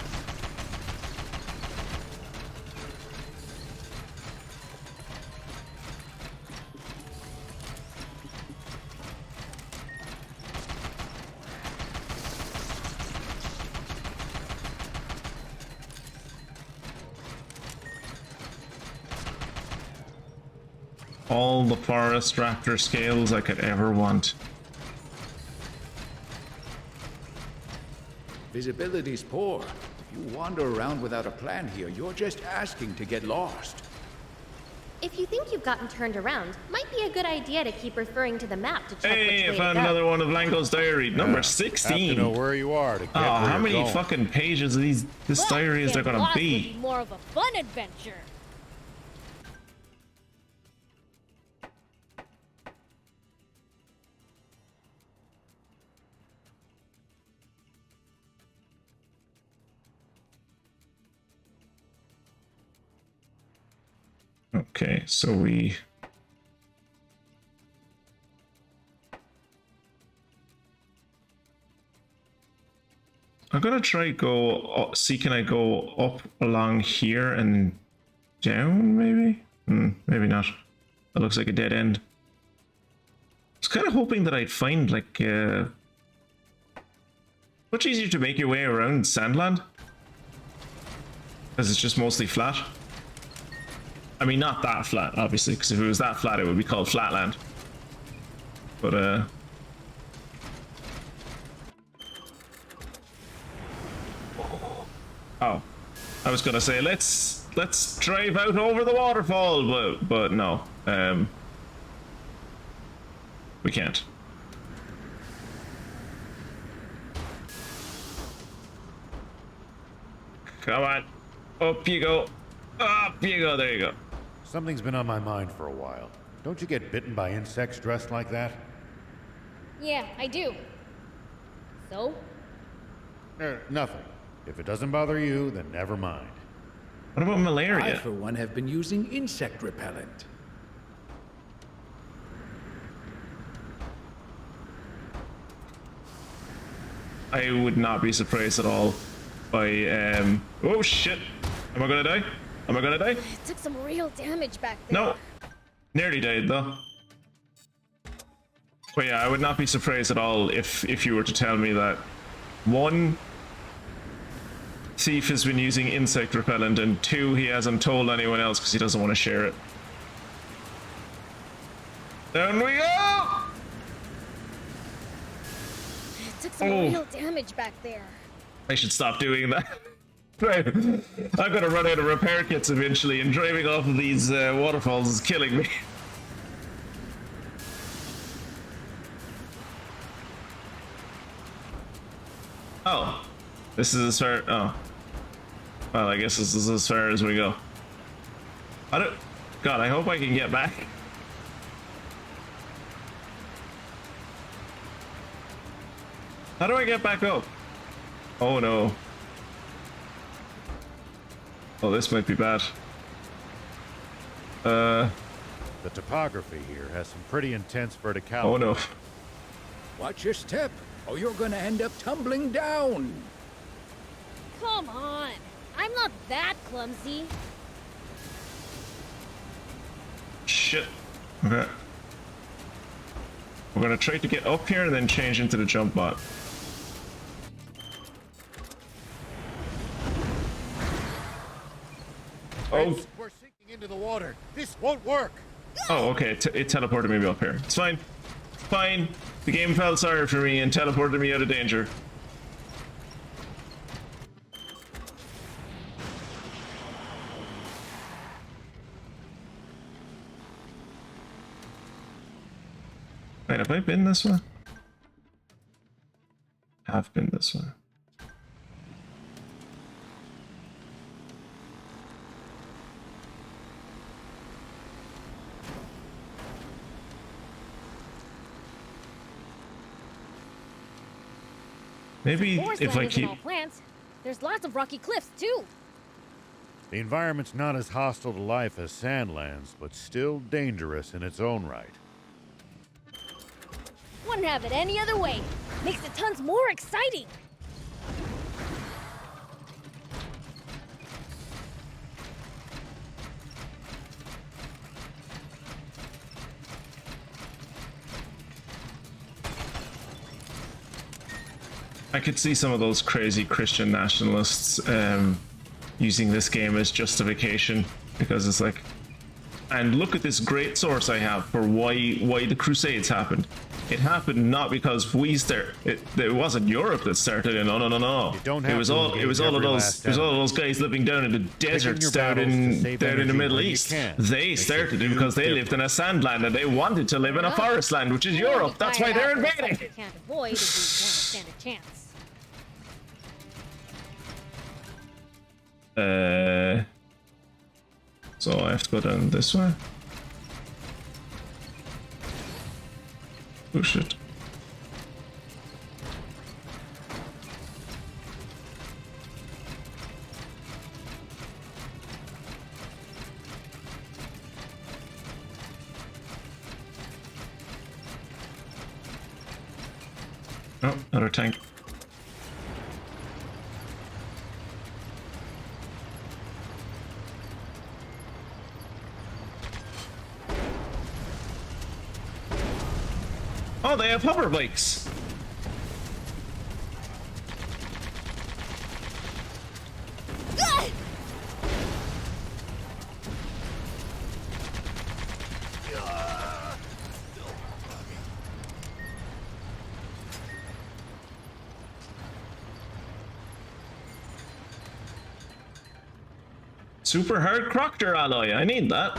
All the forest raptor scales I could ever want. Visibility's poor. If you wander around without a plan here, you're just asking to get lost. If you think you've gotten turned around, might be a good idea to keep referring to the map to check which Hey, way I to found go. another one of Lango's diary, number 16. Have to know where you are to get where how you're many going. fucking pages of this diary is there Getting gonna lost would be? be more of a fun adventure. Okay, so we... I'm gonna try go... see, can I go up along here and down, maybe? Maybe not. That looks like a dead end. I was kind of hoping that I'd find, like, much easier to make your way around SandLand. Because it's just mostly flat. I mean, not that flat, obviously, because if it was that flat, it would be called Flatland. But, oh. I was gonna say, let's drive out over the waterfall, but no. We can't. Come on. Up you go. Up you go. There you go. Something's been on my mind for a while. Don't you get bitten by insects dressed like that? Yeah, I do. So? Nothing. If it doesn't bother you, then never mind. What about malaria? I, for one, have been using insect repellent. I would not be surprised at all by, oh shit! Am I gonna die? Am I gonna die? It took some real damage back there. No! Nearly died, though. But yeah, I would not be surprised at all if you were to tell me that one, Thief has been using insect repellent, and two, he hasn't told anyone else because he doesn't want to share it. Down we go! It took some real damage back there. I should stop doing that. Right. I'm gonna run out of repair kits eventually, and driving off of these waterfalls is killing me. Oh. This is as far... oh. Well, I guess this is as far as we go. I don't... God, I hope I can get back. How do I get back up? Oh no. Oh, this might be bad. The topography here has some pretty intense verticality. Oh no. Watch your step, or you're gonna end up tumbling down. Come on. I'm not that clumsy. Shit. Okay. We're gonna try to get up here and then change into the jump bot. Oh. We're sinking into the water. This won't work. Oh, okay. It teleported me up here. It's fine. Fine. The game felt sorry for me and teleported me out of danger. Wait, have I been this way? Have been this way. Maybe ForestLand if I isn't keep... all plants. There's lots of rocky cliffs too. The environment's not as hostile to life as SandLand's, but still dangerous in its own right. Wouldn't have it any other way. Makes it tons more exciting. I could see some of those crazy Christian nationalists using this game as justification, because it's like, and look at this great source I have for why the Crusades happened. It happened not because we started. It wasn't Europe that started it. No. It was all of those guys living down in the deserts down in the Middle East. They started it because they lived in a SandLand and they wanted to live in a ForestLand, which is Europe. That's why they're invading. You can't avoid if you want to stand a chance. So I have to go down this way. Oh shit. Oh, another tank. Oh, they have hover bikes. Super hard Croctor alloy. I need that.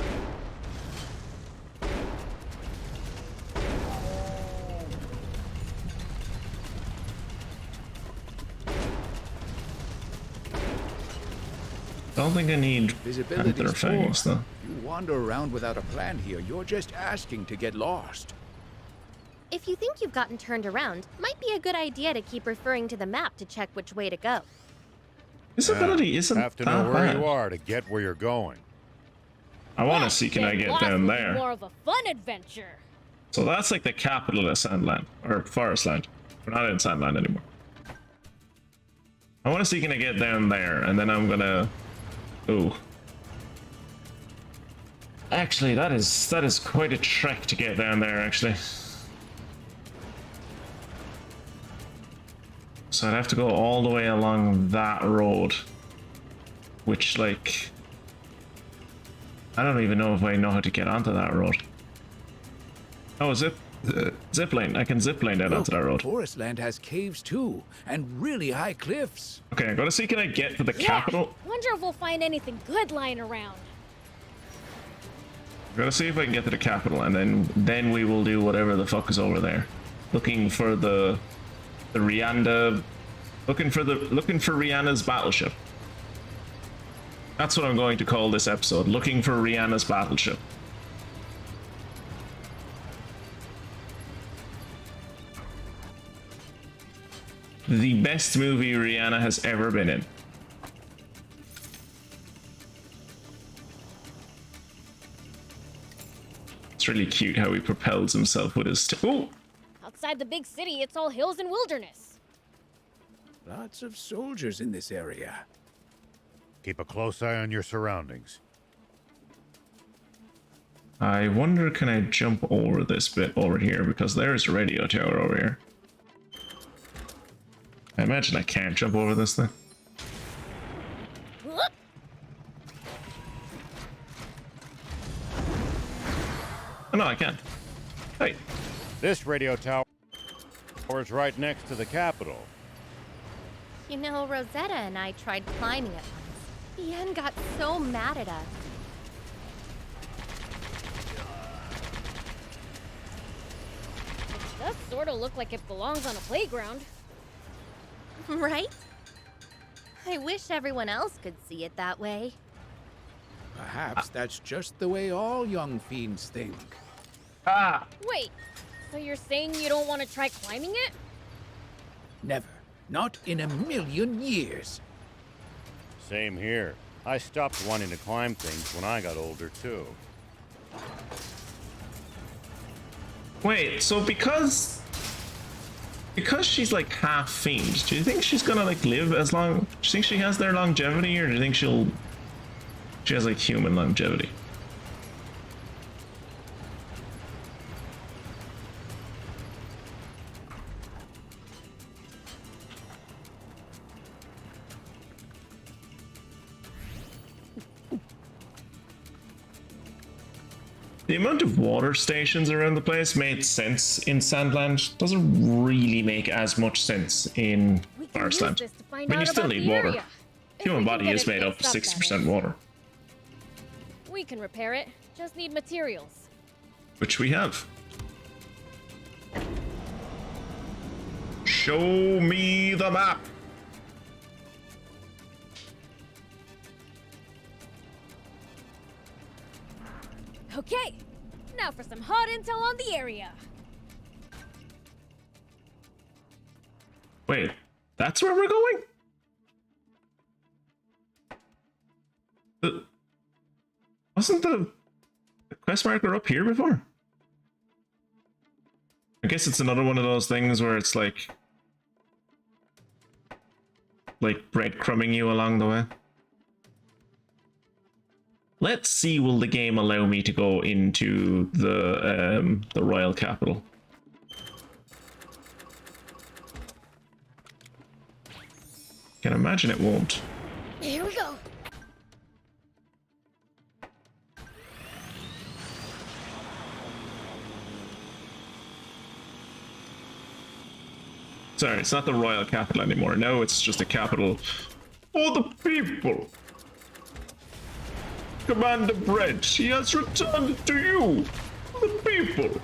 I don't think I need Panther Fangs, though. You wander around without a plan here, you're just asking to get lost. If you think you've gotten turned around, might be a good idea to keep referring to the map to check which way to go. This ability isn't have to know where bad. you are to get where you're going. I want to see, can I get down there? More of a fun adventure. So that's like the capital of SandLand, or ForestLand. We're not in SandLand anymore. I want to see, can I get down there, and then I'm gonna... Ooh. Actually, that is quite a trek to get down there, actually. So I'd have to go all the way along that road. Which, like... I don't even know if I know how to get onto that road. Oh, zipline. I can zipline down onto that road. ForestLand has caves too, and really high cliffs. Okay, I'm gonna see, can I get to the capital? Wonder if we'll find anything good lying around. I'm gonna see if I can get to the capital, and then we will do whatever the fuck is over there. Looking for the Rianda, looking for Rihanna's battleship. That's what I'm going to call this episode. Looking for Rihanna's battleship. The best movie Rihanna has ever been in. It's really cute how he propels himself with his... Ooh! Outside the big city, it's all hills and wilderness. Lots of soldiers in this area. Keep a close eye on your surroundings. I wonder, can I jump over this bit over here? Because there's a radio tower over here. I imagine I can't jump over this thing. Oh, no, I can. Hey. This radio tower is right next to the Capitol. You know, Rosetta and I tried climbing it once. Ian got so mad at us. It does sort of look like it belongs on a playground. Right? I wish everyone else could see it that way. Perhaps that's just the way all young fiends think. Ah! Wait, so you're saying you don't want to try climbing it? Never. Not in a million years. Same here. I stopped wanting to climb things when I got older, too. Wait, so because she's like half fiend, do you think she's gonna like live as long? Do you think she has their longevity, or do you think she has like human longevity? The amount of water stations around the place made sense in SandLand. Doesn't really make as much sense in ForestLand. I mean, you still need water. Human body is made up of 60% water. We can repair it. Just need materials. Which we have. Show me the map. Okay, now for some hot intel on the area. Wait, that's where we're going? Wasn't the quest marker up here before? I guess it's another one of those things where it's like breadcrumbing you along the way. Let's see, will the game allow me to go into the royal capital? Can imagine it won't. Here we go. Sorry, it's not the royal capital anymore. No, it's just a capital for the people. Commander Brett, he has returned to you, the people.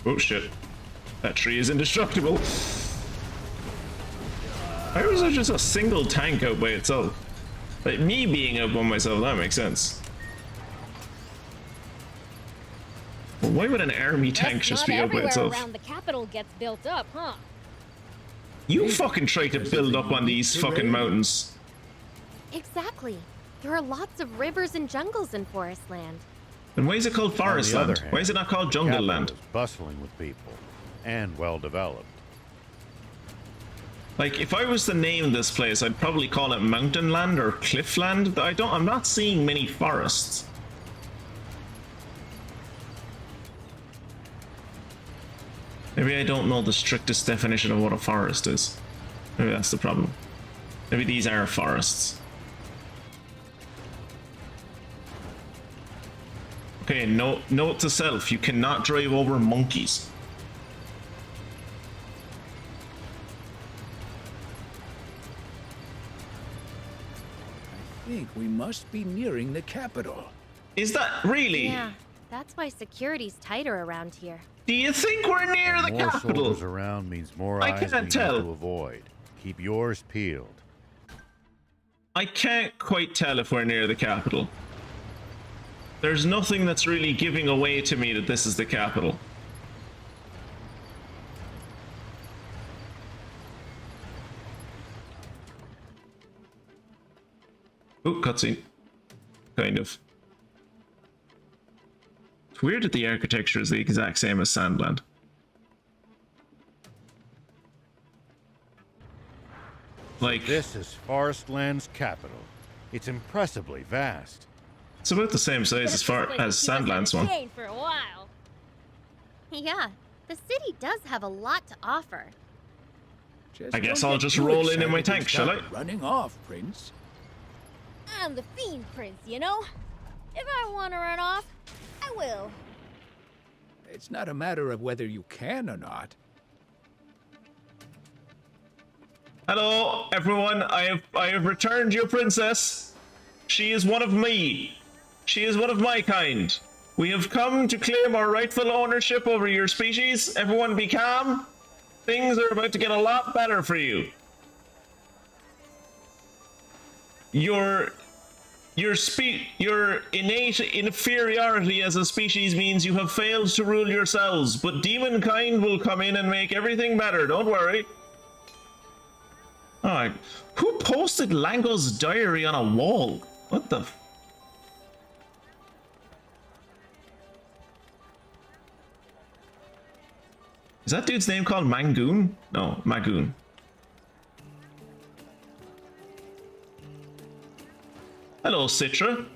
Oh shit. That tree is indestructible. Why was there just a single tank out by itself? Like, me being out by myself, that makes sense. Well, why would an army tank just be out by itself? Around the capital gets built up, huh? You fucking try to build up on these fucking mountains. Exactly. There are lots of rivers and jungles in ForestLand. Then why is it called ForestLand? Why is it not called Jungle Land? Bustling with people and well developed. Like, if I was to name this place, I'd probably call it Mountain Land or Cliff Land. I'm not seeing many forests. Maybe I don't know the strictest definition of what a forest is. Maybe that's the problem. Maybe these are forests. Okay, note to self, you cannot drive over monkeys. I think we must be nearing the capital. Is that really? Yeah, that's why security's tighter around here. Do you think we're near the capital? More soldiers around means more eyes we need to avoid. Keep yours peeled. I can't quite tell if we're near the capital. There's nothing that's really giving away to me that this is the capital. Oh, cutscene. Kind of. It's weird that the architecture is the exact same as SandLand. Like, this is ForestLand's capital. It's impressively vast. It's about the same size as SandLand's one. For a while. Yeah, the city does have a lot to offer. I guess I'll just roll in my tank, shall I? Running off, Prince. I'm the Fiend Prince, you know? If I want to run off, I will. It's not a matter of whether you can or not. Hello, everyone. I have returned your princess. She is one of me. She is one of my kind. We have come to claim our rightful ownership over your species. Everyone be calm. Things are about to get a lot better for you. Your Your innate inferiority as a species means you have failed to rule yourselves, but demonkind will come in and make everything better, don't worry. Alright. Who posted Lango's diary on a wall? What the Is that dude's name called Mangoon? No, Magoon. Hello, Citra.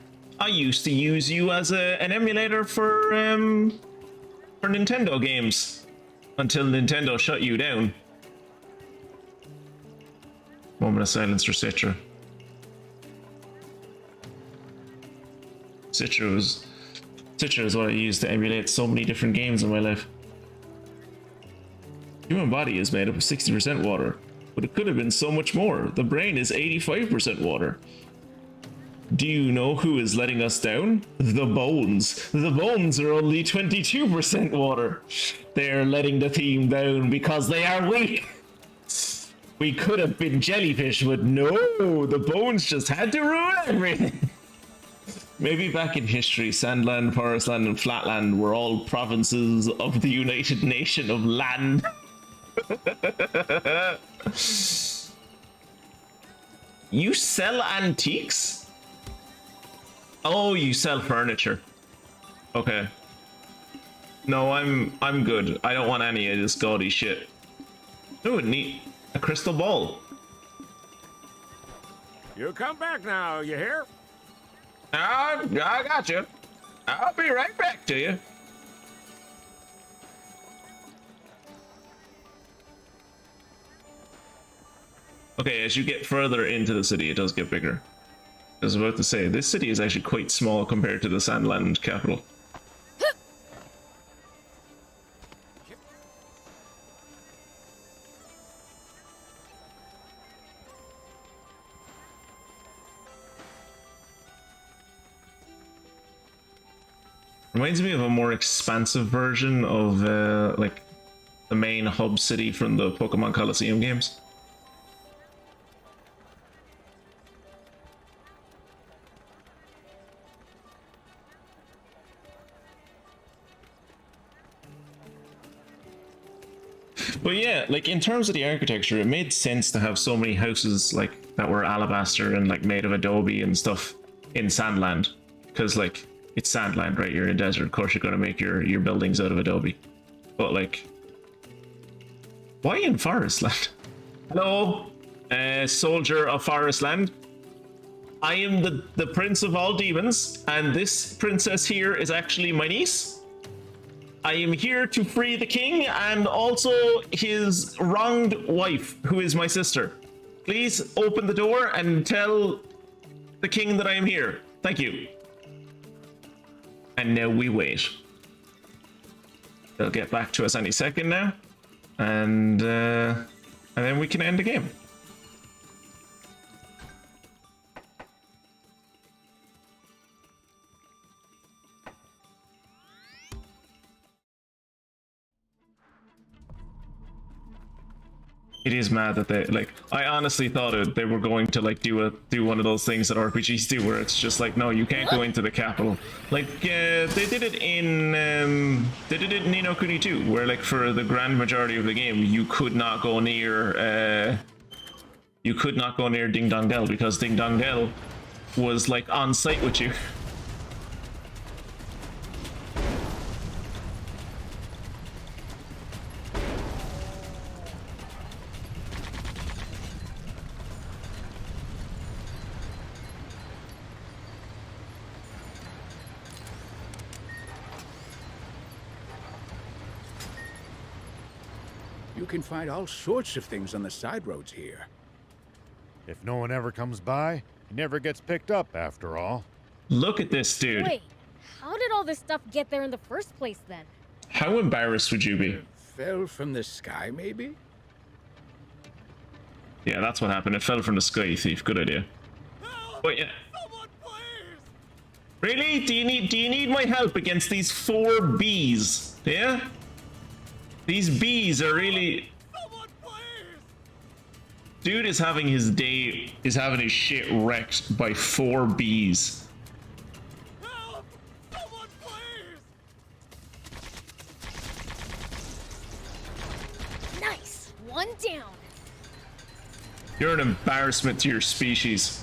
I used to use you as an emulator for Nintendo games until Nintendo shut you down. Moment of silence for Citra. Citra is what I used to emulate so many different games in my life. Human body is made up of 60% water, but it could have been so much more. The brain is 85% water. Do you know who is letting us down? The bones. The bones are only 22% water. They're letting the team down because they are weak. We could have been jellyfish, but no, the bones just had to ruin everything. Maybe back in history, SandLand, ForestLand, and Flatland were all provinces of the United Nation of Land. You sell antiques? Oh, you sell furniture. Okay. No, I'm good. I don't want any of this gaudy shit. Ooh, neat. A crystal ball. You come back now, you hear? I got you. I'll be right back to you. Okay, as you get further into the city, it does get bigger. I was about to say, this city is actually quite small compared to the SandLand capital. Reminds me of a more expansive version of like the main hub city from the Pokemon Coliseum games. But yeah, like in terms of the architecture, it made sense to have so many houses like that were alabaster and like made of adobe and stuff in SandLand, because like it's SandLand, right? You're in a desert, of course you're going to make your buildings out of adobe. But like, why in ForestLand? Hello, soldier of ForestLand. I am the prince of all demons, and this princess here is actually my niece. I am here to free the king and also his wronged wife, who is my sister. Please open the door and tell the king that I am here. Thank you. And now we wait. They'll get back to us any second now, and then we can end the game. It is mad that they like. I honestly thought they were going to like do one of those things that RPGs do, where it's just like, no, you can't go into the capital. Like they did it in Ni no Kuni 2, where like for the grand majority of the game, you could not go near Ding Dong Dell because Ding Dong Dell was like on site with you. You can find all sorts of things on the side roads here. If no one ever comes by, he never gets picked up after all. Look at this dude. Wait, how did all this stuff get there in the first place then? How embarrassed would you be? Fell from the sky, maybe? Yeah, that's what happened. It fell from the sky, thief. Good idea. But yeah. Really? Do you need my help against these 4 bees? Yeah? These bees are really... Dude is having his day, is having his shit wrecked by 4 bees. Help! Someone, please! Nice! One down. You're an embarrassment to your species.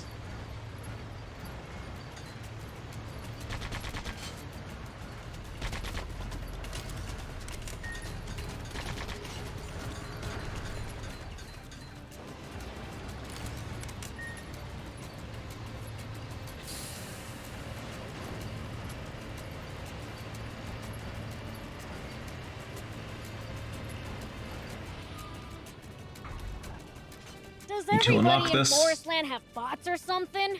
Does to unlock everybody in this. ForestLand have bots or something?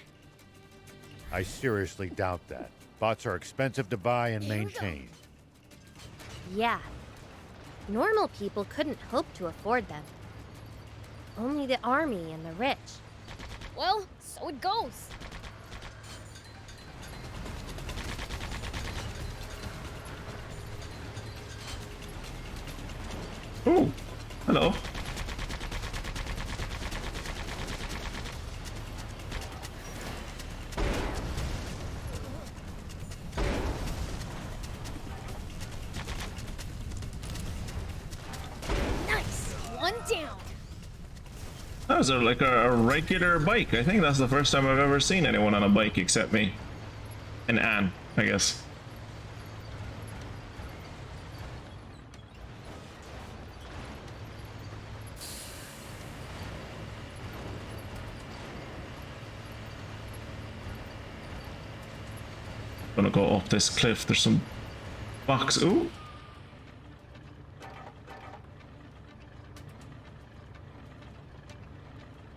I seriously doubt that. Bots are expensive to buy and maintain. Yeah. Normal people couldn't hope to afford them. Only the army and the rich. Well, so it goes. Oh, hello. Nice! One down. That was like a regular bike. I think that's the first time I've ever seen anyone on a bike except me. And Anne, I guess. Gonna go up this cliff. There's some box. Ooh.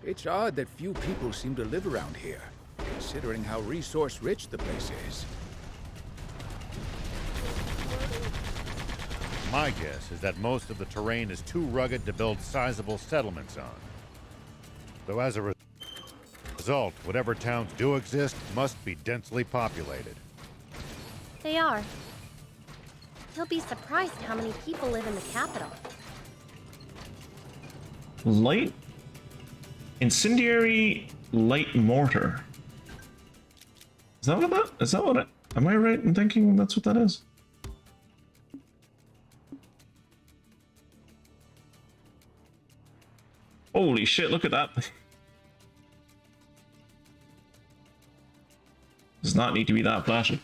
It's odd that few people seem to live around here, considering how resource-rich the place is. My guess is that most of the terrain is too rugged to build sizable settlements on. Though as a result, whatever towns do exist must be densely populated. They are. You'll be surprised how many people live in the capital. Light? Incendiary light mortar. Is that what that? Is that what it? Am I right in thinking that's what that is? Holy shit, look at that. Does not need to be that flashy.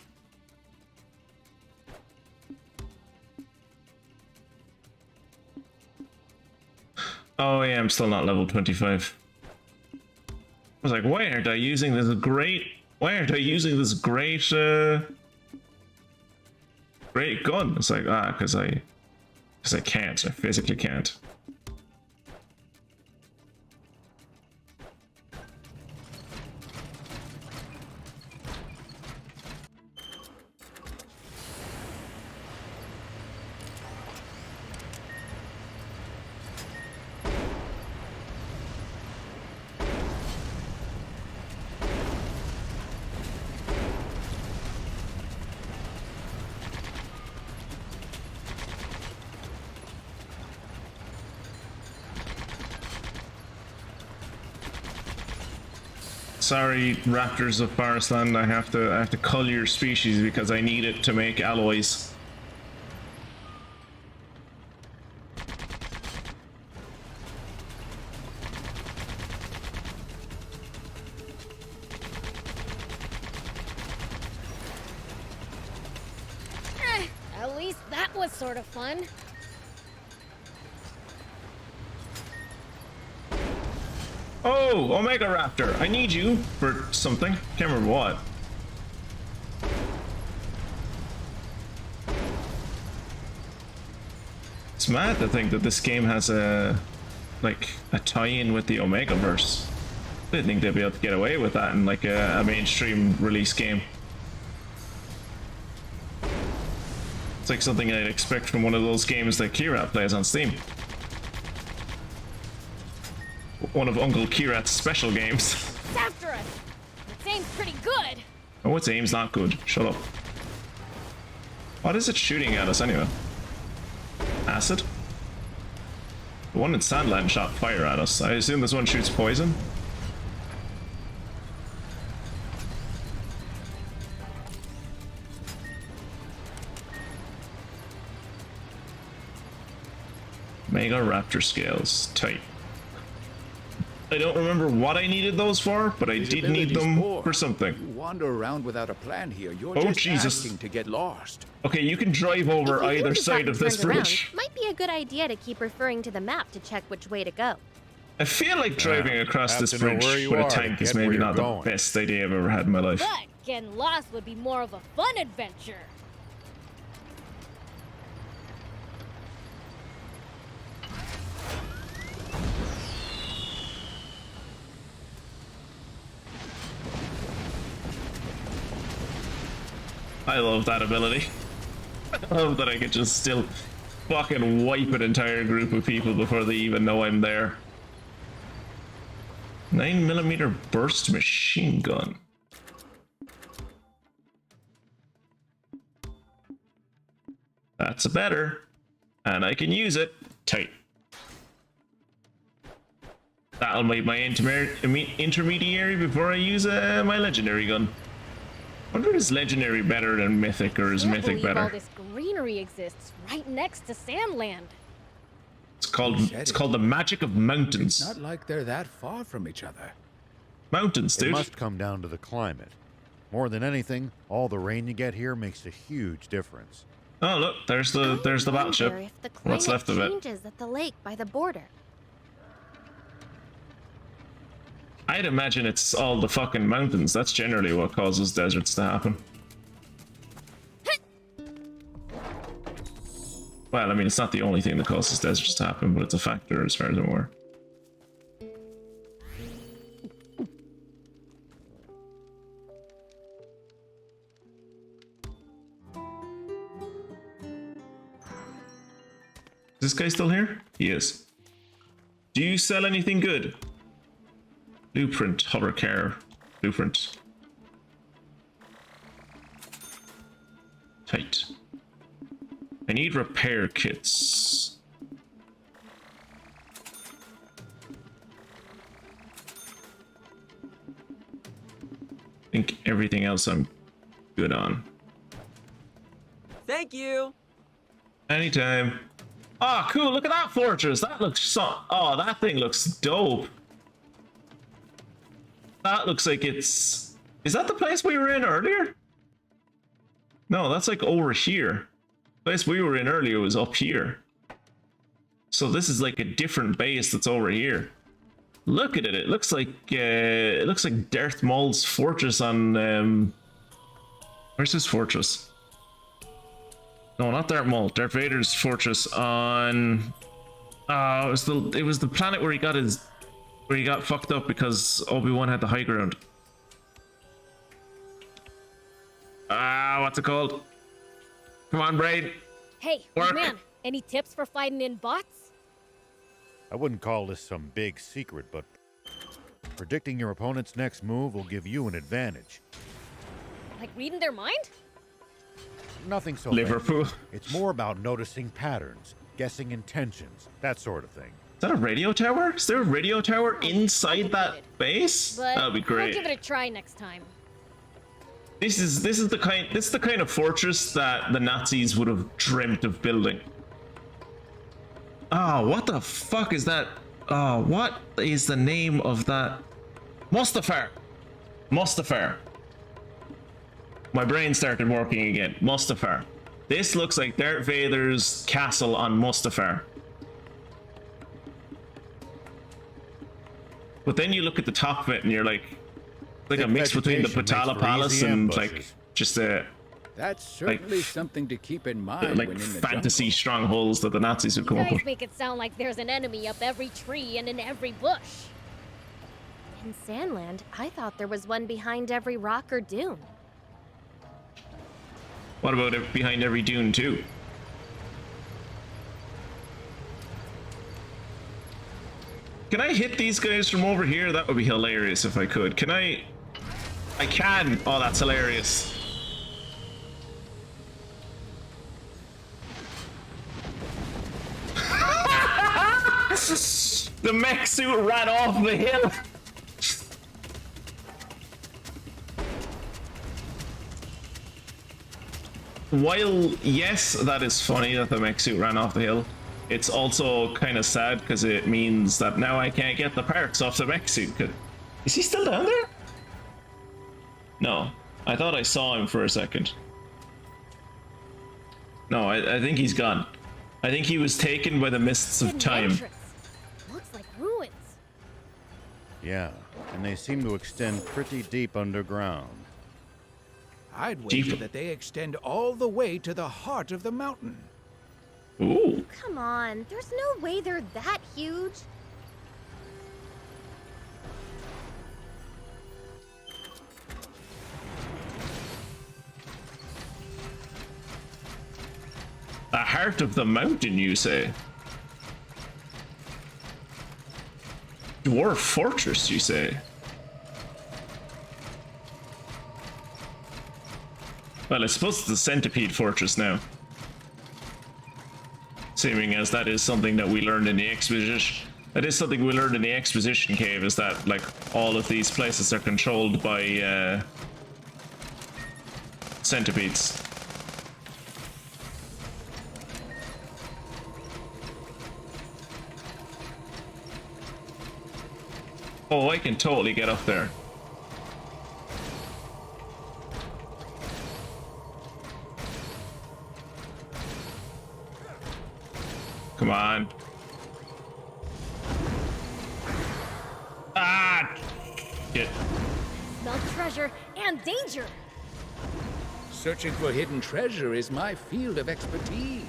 Oh yeah, I'm still not level 25. I was like, why aren't I using this great... Why aren't I using this great, great gun? It's like, because I can't. I physically can't. Sorry, raptors of ForestLand, I have to cull your species because I need it to make alloys. At least that was sort of fun. Oh, Omega Raptor, I need you for something. Can't remember what. It's mad to think that this game has a tie-in with the Omegaverse. I didn't think they'd be able to get away with that in like a mainstream release game. It's like something I'd expect from one of those games that Kirat plays on Steam. One of Uncle Kirat's special games. It's after us. Its aim's pretty good. Oh, its aim's not good. Shut up. What is it shooting at us anyway? Acid? The one in SandLand shot fire at us. I assume this one shoots poison. Mega Raptor scales. Tight. I don't remember what I needed those for, but I did need them for something. You wander around without a plan here. You're Oh, just Jesus. asking to get lost. Okay, you can drive over either side of this bridge. Might be a good idea to keep referring to the map to check which way to go. I feel like driving across this have to know bridge where you with a are to tank is get where maybe you're not going. the best idea I've ever had in my life. But getting lost would be more of a fun adventure. I love that ability. I love that I could just still fucking wipe an entire group of people before they even know I'm there. 9mm burst machine gun. That's a better. And I can use it. Tight. That'll make my intermediary before I use my legendary gun. I wonder is legendary better than mythic, or is mythic better? All this greenery exists right next to SandLand. It's called the magic of mountains. It's not like they're that far from each other. Mountains, dude. It must come down to the climate. More than anything, all the rain you get here makes a huge difference. Oh look, there's the battleship. If the What's left of it? changes at the lake by the border. I'd imagine it's all the fucking mountains. That's generally what causes deserts to happen. Well, I mean, it's not the only thing that causes deserts to happen, but it's a factor as far as I'm aware. Is this guy still here? He is. Do you sell anything good? Blueprint, hover car, blueprint. Tight. I need repair kits. I think everything else I'm good on. Thank you. Anytime. Ah, oh, cool, look at that fortress. That looks so... Oh, that thing looks dope. That looks like it's... Is that the place we were in earlier? No, that's like over here. The place we were in earlier was up here. So this is like a different base that's over here. Look at it. It looks like Darth Maul's fortress on where's his fortress? No, not Darth Maul. Darth Vader's fortress on it was the planet where he got fucked up because Obi-Wan had the high ground. What's it called? Come on, brain. Hey, Work. man, any tips for fighting in bots? I wouldn't call this some big secret, but predicting your opponent's next move will give you an advantage. Like reading their mind? Nothing so Liverpool. fancy. It's more about noticing patterns, guessing intentions, that sort of thing. Is that a radio tower? Is there a radio tower inside that base? But That'd be great. I'll give it a try next time. This is the kind of fortress that the Nazis would have dreamt of building. Oh, what the fuck is that? Oh, what is the name of that? Mustafar. Mustafar. My brain started working again. Mustafar. This looks like Darth Vader's castle on Mustafar. But then you look at the top of it and you're like a mix between the Patala Palace and like just a That's certainly something to keep in mind like when in the fantasy jungle. strongholds that the Nazis would You come up guys with. make it sound like there's an enemy up every tree and in every bush. In SandLand, I thought there was one behind every rock or dune. What about it behind every dune too? Can I hit these guys from over here? That would be hilarious if I could. Can I? I can. Oh, that's hilarious. The mech suit ran off the hill. While, yes, that is funny that the mech suit ran off the hill, it's also kind of sad because it means that now I can't get the parts off the mech suit. Is he still down there? No, I thought I saw him for a second. No, I think he's gone. I think he was taken by the mists of time. Looks like ruins. Yeah, and they seem to extend pretty deep underground. I'd wager that they extend all the way to the heart of the mountain. Ooh. Come on, there's no way they're that huge. The heart of the mountain, you say? Dwarf fortress, you say? Well, I suppose it's the Centipede Fortress now. Seeming as that is something that we learned in the exposition. That is something we learned in the exposition cave, is that, like, all of these places are controlled by, centipedes. Oh, I can totally get up there. Come on. Ah! Shit. Smell treasure and danger. Searching for hidden treasure is my field of expertise.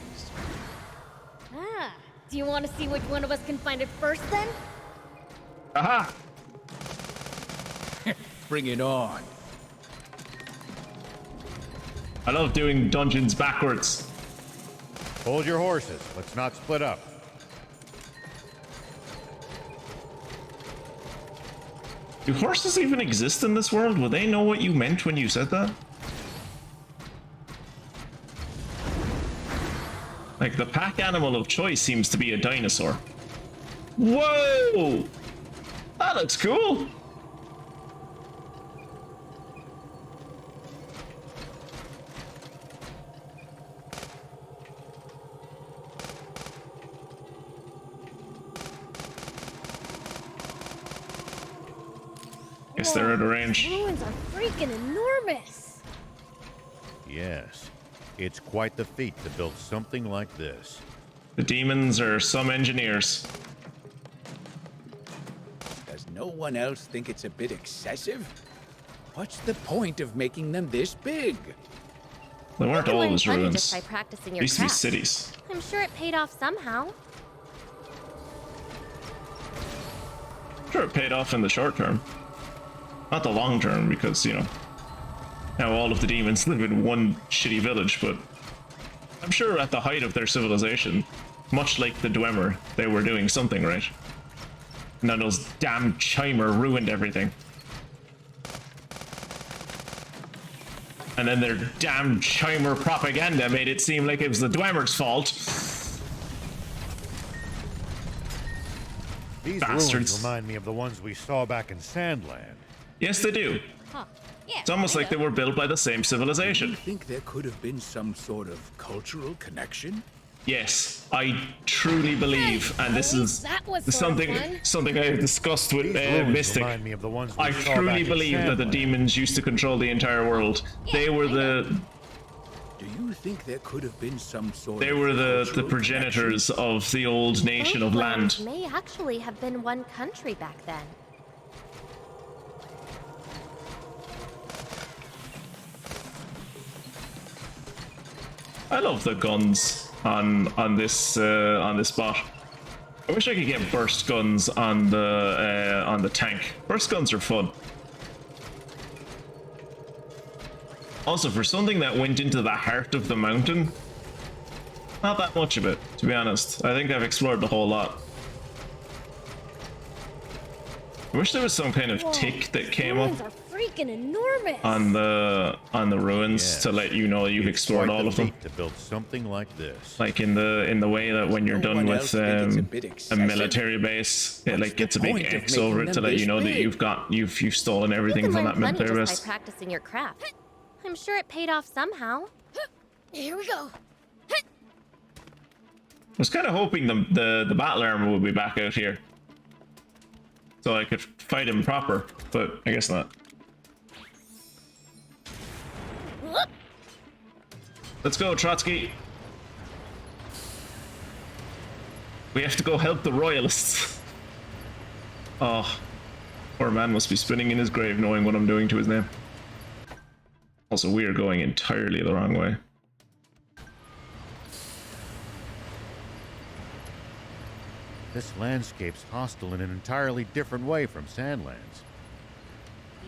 Ah, do you want to see which one of us can find it first then? Aha! Bring it on. I love doing dungeons backwards. Hold your horses. Let's not split up. Do horses even exist in this world? Would they know what you meant when you said that? Like, the pack animal of choice seems to be a dinosaur. Whoa! That looks cool! Guess they're at a range. These ruins are freaking enormous. Yes, it's quite the feat to build something like this. The demons are some engineers. Does no one else think it's a bit excessive? What's the point of making them this big? They weren't always ruins. Just by practicing your Used to be craft. cities. I'm sure it paid off somehow. Sure, it paid off in the short term. Not the long term, because, you know, now all of the demons live in one shitty village, but I'm sure at the height of their civilization, much like the Dwemer, they were doing something right. And then those damn Chimer ruined everything. And then their damn Chimer propaganda made it seem like it was the Dwemer's fault. These Bastards. ruins remind me of the ones we saw back in SandLand. Yes, they do. Huh. Yeah, It's almost like they were built by the same civilization. Do you think there could have been some sort of cultural connection? Yes, I truly believe, and this is that was sort of fun. something I have discussed with Mystic. Remind me of the ones we I saw truly back in believe that the SandLand. demons used to control the entire world. They were the Do you think there could have been some sort they of were the cultural progenitors of the old nation of land. ForestLand may actually have been one country back then. I love the guns on this bot. I wish I could get burst guns on the tank. Burst guns are fun. Also, for something that went into the heart of the mountain, not that much of it, to be honest. I think I've explored the whole lot. I wish there was some kind of tick that came up. Ruins are freaking enormous. On the ruins to let you know you've explored all of them. To build something like this. Like in the way that when you're done with a military base, it like gets a big X over it to let you know that you've stolen everything from that military base. Just by practicing your craft. I'm sure it paid off somehow. Here we go. I was kind of hoping the battle armor would be back out here, so I could fight him proper, but I guess not. Let's go, Trotsky. We have to go help the royalists. Oh, poor man must be spinning in his grave knowing what I'm doing to his name. Also, we are going entirely the wrong way. This landscape's hostile in an entirely different way from SandLand's.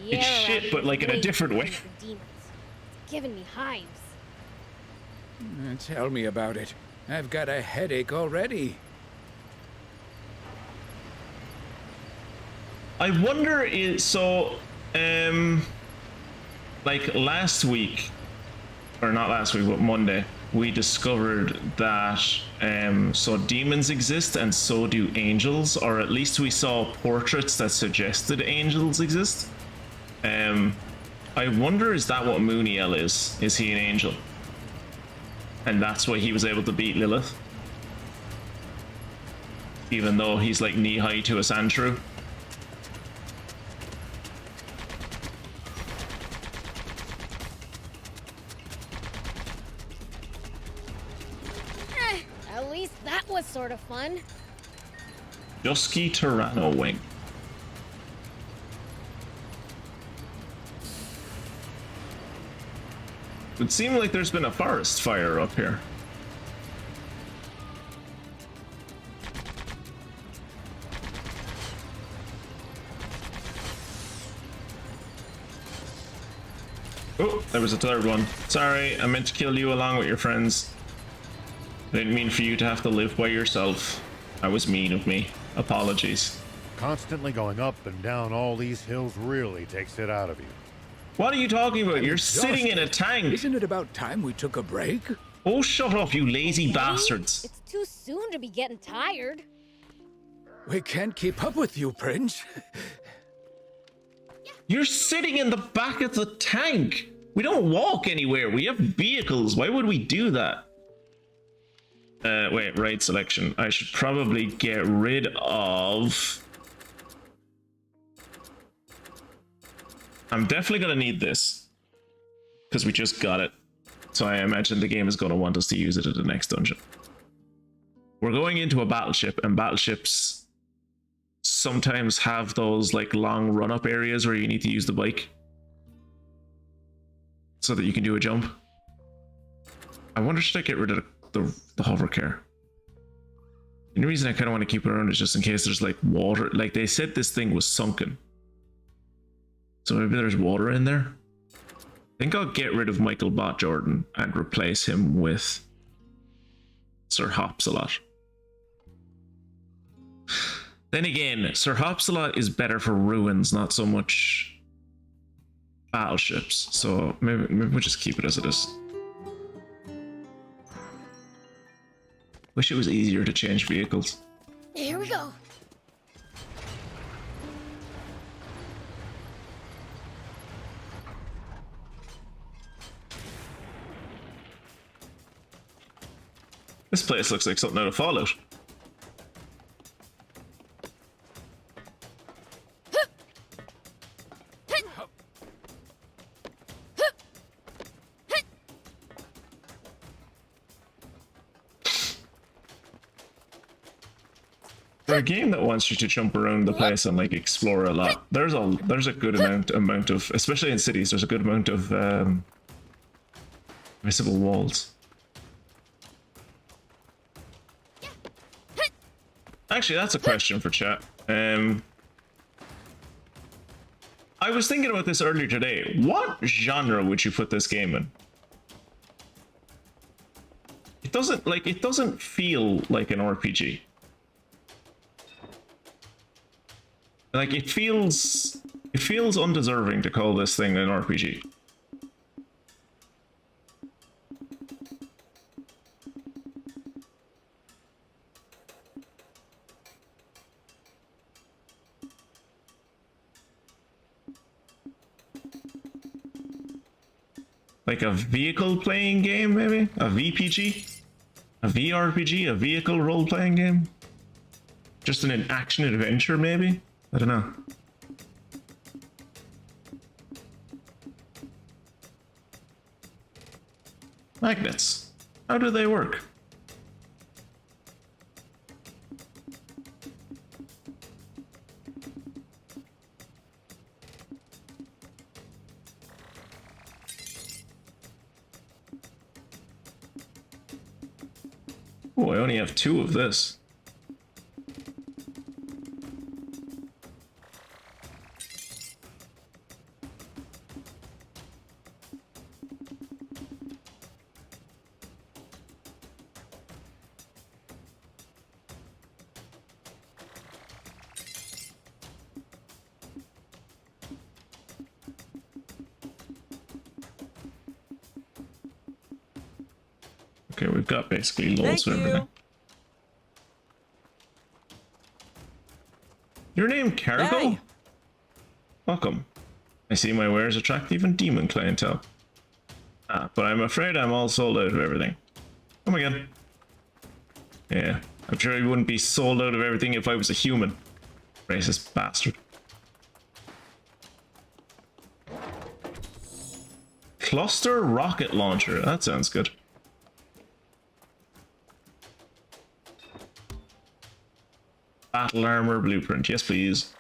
It's shit, but like in a different way. It's giving me hives. Tell me about it. I've got a headache already. I wonder like last week, or not last week, but Monday, we discovered that so demons exist and so do angels, or at least we saw portraits that suggested angels exist. I wonder, is that what Mooniel is? Is he an angel? And that's why he was able to beat Lilith? Even though he's like knee-high to a sand shrew? At least that was sort of fun. Dusky Tyranno Wing. It would seem like there's been a forest fire up here. Oh, there was a third one. Sorry, I meant to kill you along with your friends. I didn't mean for you to have to live by yourself. That was mean of me. Apologies. Constantly going up and down all these hills really takes it out of you. What are you talking about? You're sitting in a tank. Isn't it about time we took a break? Oh, shut up, you lazy bastards. It's too soon to be getting tired. We can't keep up with you, Prince. You're sitting in the back of the tank. We don't walk anywhere. We have vehicles. Why would we do that? Wait, right selection. I should probably get rid of... I'm definitely going to need this, because we just got it. So I imagine the game is going to want us to use it at the next dungeon. We're going into a battleship, and battleships sometimes have those like long run-up areas where you need to use the bike so that you can do a jump. I wonder, should I get rid of the hover car? The only reason I kind of want to keep it around is just in case there's like water. Like they said this thing was sunken. So maybe there's water in there. I think I'll get rid of Michael Bot Jordan and replace him with Sir Hopsalot. Then again, Sir Hopsalot is better for ruins, not so much battleships. So maybe we'll just keep it as it is. Wish it was easier to change vehicles. Here we go. This place looks like something out of Fallout. For a game that wants you to jump around the place and like explore a lot, there's a good amount of, especially in cities, there's a good amount of visible walls. Actually, that's a question for chat. I was thinking about this earlier today. What genre would you put this game in? It doesn't feel like an RPG. Like it feels It feels undeserving to call this thing an RPG. Like a vehicle playing game, maybe? A VPG? A VRPG? A vehicle role playing game? Just an action adventure, maybe? I don't know. Magnets. How do they work? Oh, I only have 2 of this. Okay, we've got basically loads of everything. Your name, Cargo? Hey. Welcome. I see my wares attract even demon clientele. Ah, but I'm afraid I'm all sold out of everything. Come again. Yeah, I'm sure he wouldn't be sold out of everything if I was a human. Racist bastard. Cluster rocket launcher. That sounds good. Battle armor blueprint. Yes, please.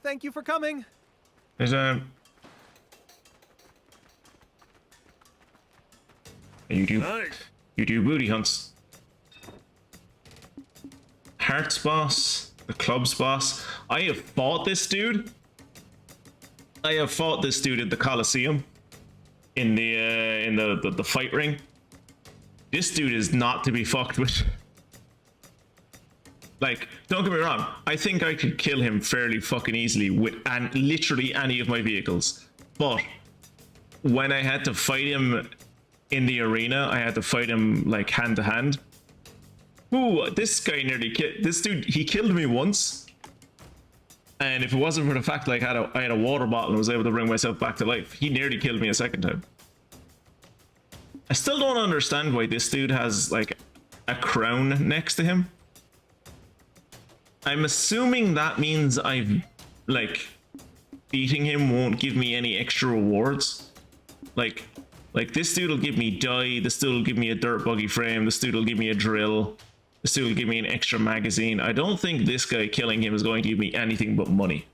Thank you for coming. There's you do booty hunts. Hearts boss, the club's boss. I have fought this dude. I have fought this dude at the Coliseum in the fight ring. This dude is not to be fucked with. Like, don't get me wrong, I think I could kill him fairly fucking easily with literally any of my vehicles. But when I had to fight him in the arena, I had to fight him like hand to hand. Ooh, this guy nearly killed this dude. He killed me once, and if it wasn't for the fact like I had a water bottle and was able to bring myself back to life, he nearly killed me a second time. I still don't understand why this dude has like a crown next to him. I'm assuming that means beating him won't give me any extra rewards. Like this dude will give me dye, this dude will give me a dirt buggy frame, this dude will give me a drill, this dude will give me an extra magazine. I don't think this guy killing him is going to give me anything but money.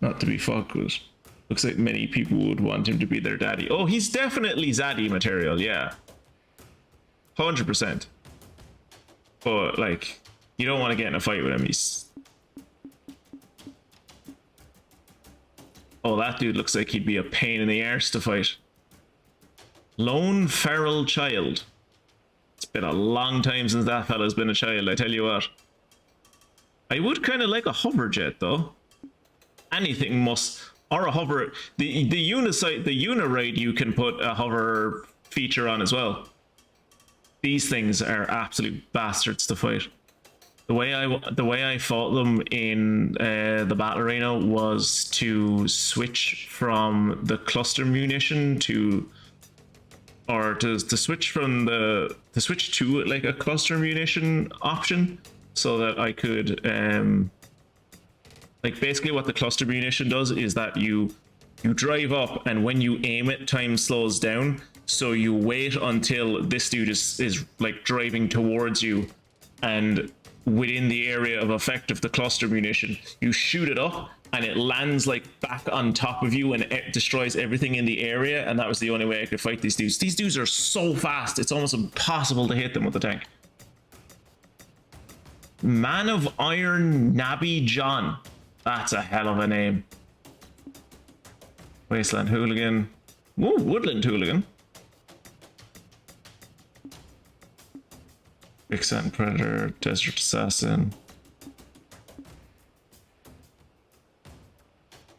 Not to be fucked with. Looks like many people would want him to be their daddy. Oh, he's definitely zaddy material, yeah. 100%. But, like, you don't want to get in a fight with him. Oh, that dude looks like he'd be a pain in the arse to fight. Lone feral child. It's been a long time since that fella's been a child, I tell you what. I would kind of like a hover jet, though. Anything must... Or a hover... The Uniride you can put a hover feature on as well. These things are absolute bastards to fight. The way I fought them in the battle arena was to switch from the cluster munition to switch to like a cluster munition option, so that I could like basically what the cluster munition does is that you drive up, and when you aim it, time slows down. So you wait until this dude is like driving towards you, and within the area of effect of the cluster munition, you shoot it up and it lands like back on top of you and it destroys everything in the area. And that was the only way I could fight these dudes. These dudes are so fast, it's almost impossible to hit them with the tank. Man of Iron Nabi John. That's a hell of a name. Wasteland Hooligan. Ooh, Woodland Hooligan. Quicksand Predator, Desert Assassin.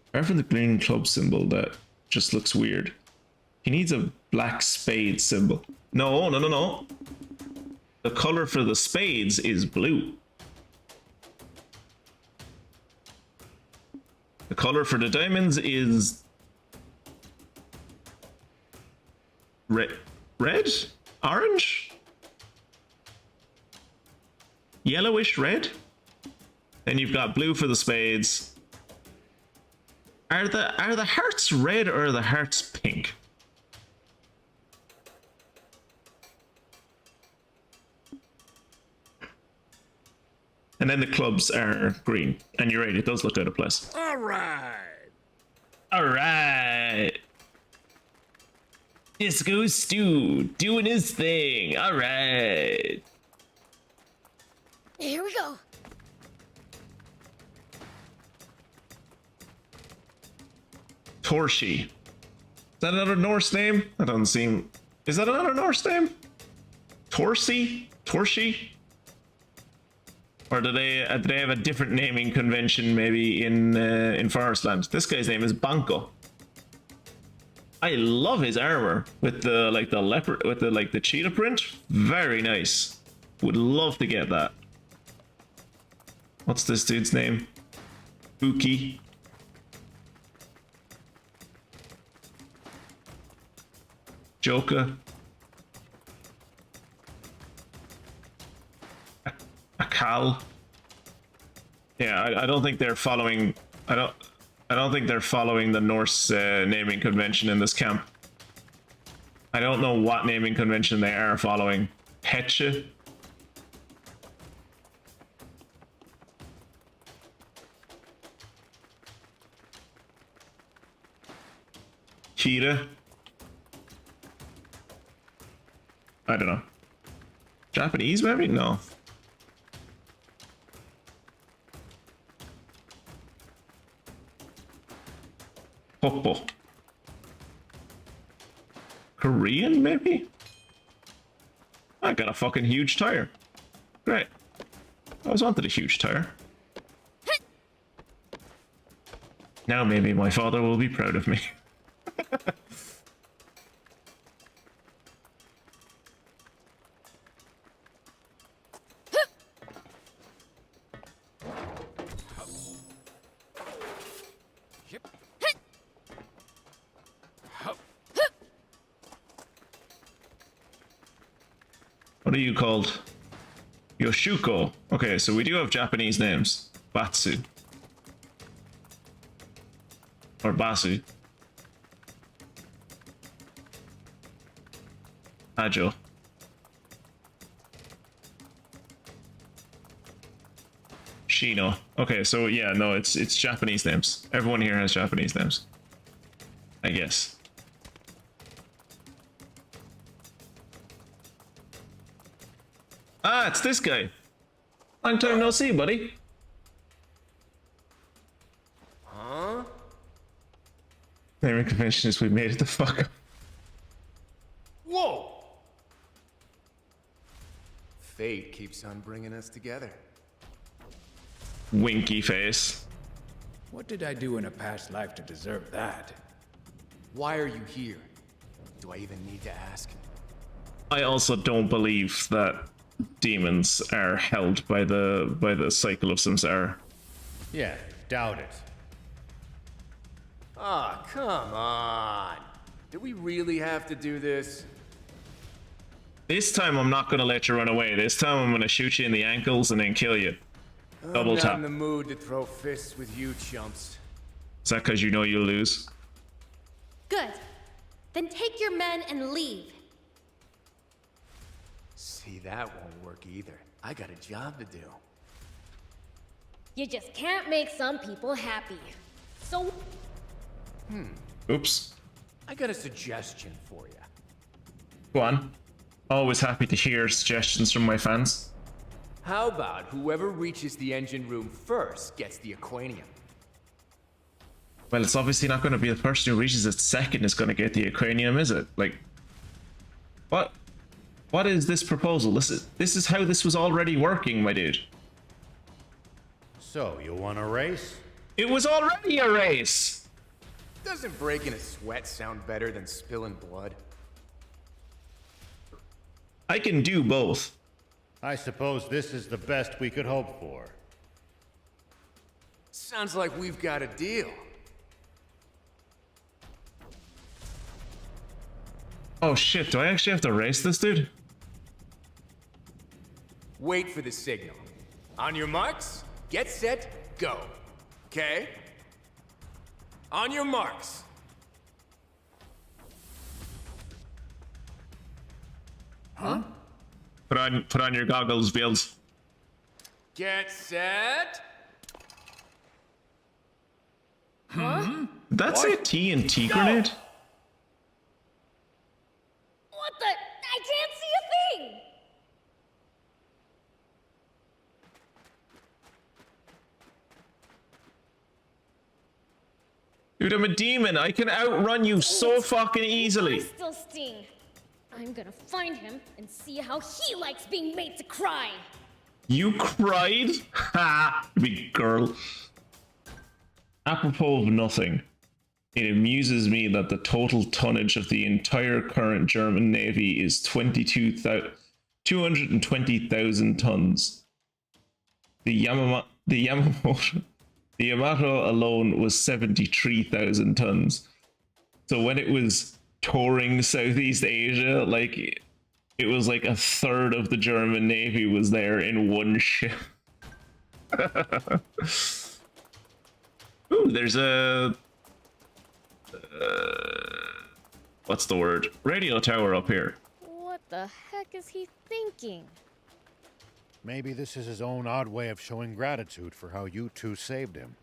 Apart from the green club symbol that just looks weird. He needs a black spade symbol. No, no, no, no. The color for the spades is blue. The color for the diamonds is red, orange, yellowish red. Then you've got blue for the spades. Are the hearts red or are the hearts pink? And then the clubs are green. And you're right, it does look out of place. All right. All right. Disco Stu doing his thing. All right. Here we go. Torshi. Is that another Norse name? That doesn't seem... Is that another Norse name? Torsi? Torshi? Or do they have a different naming convention maybe in ForestLand? This guy's name is Banco. I love his armor with the leopard with the cheetah print. Very nice. Would love to get that. What's this dude's name? Buki. Joker. Akal. Yeah, I don't think they're following. I don't think they're following the Norse naming convention in this camp. I don't know what naming convention they are following. Hetche. Kira. I don't know. Japanese maybe? No. Hoppo. Korean maybe? I got a fucking huge tire. Great. I always wanted a huge tire. Now maybe my father will be proud of me. What are you called? Yoshuko. Okay, so we do have Japanese names. Batsu. Or Basu. Ajo. Shino. Okay, so yeah, no, it's Japanese names. Everyone here has Japanese names. I guess. Ah, it's this guy. Long time no see, buddy. Huh? Naming convention is we made it the fuck up. Whoa! Fate keeps on bringing us together. Winky face. What did I do in a past life to deserve that? Why are you here? Do I even need to ask? I also don't believe that demons are held by the cycle of samsara. Yeah, doubt it. Ah, come on. Do we really have to do this? This time I'm not gonna let you run away. This time I'm gonna shoot you in the ankles and then kill you. Double I'm tap. not in the mood to throw fists with you chumps. Is that because you know you'll lose? Good. Then take your men and leave. See, that won't work either. I got a job to do. You just can't make some people happy. So... Oops. I got a suggestion for you. Go on. Always happy to hear suggestions from my fans. How about whoever reaches the engine room first gets the Aquanium? Well, it's obviously not going to be the person who reaches it second is going to get the Ukrainium, is it? Like, what? What is this proposal? This is how this was already working, my dude. So, you want a race? It was already a race! Doesn't breaking a sweat sound better than spilling blood? I can do both. I suppose this is the best we could hope for. Sounds like we've got a deal. Oh shit, do I actually have to race this dude? Wait for the signal. On your marks, get set, go. Okay? On your marks. Huh? Put on your goggles, Fields. Get set. Huh? That's a TNT grenade? What the? I can't see a thing! Dude, I'm a demon. I can outrun you so fucking easily. I still sting. I'm gonna find him and see how he likes being made to cry. You cried? Ha! Big girl. Apropos of nothing, it amuses me that the total tonnage of the entire current German Navy is 220,000 tons. The Yamato alone was 73,000 tons. So when it was touring Southeast Asia, like, it was like a third of the German Navy was there in one ship. Ooh, there's a... what's the word? Radio tower up here. What the heck is he thinking? Maybe this is his own odd way of showing gratitude for how you two saved him.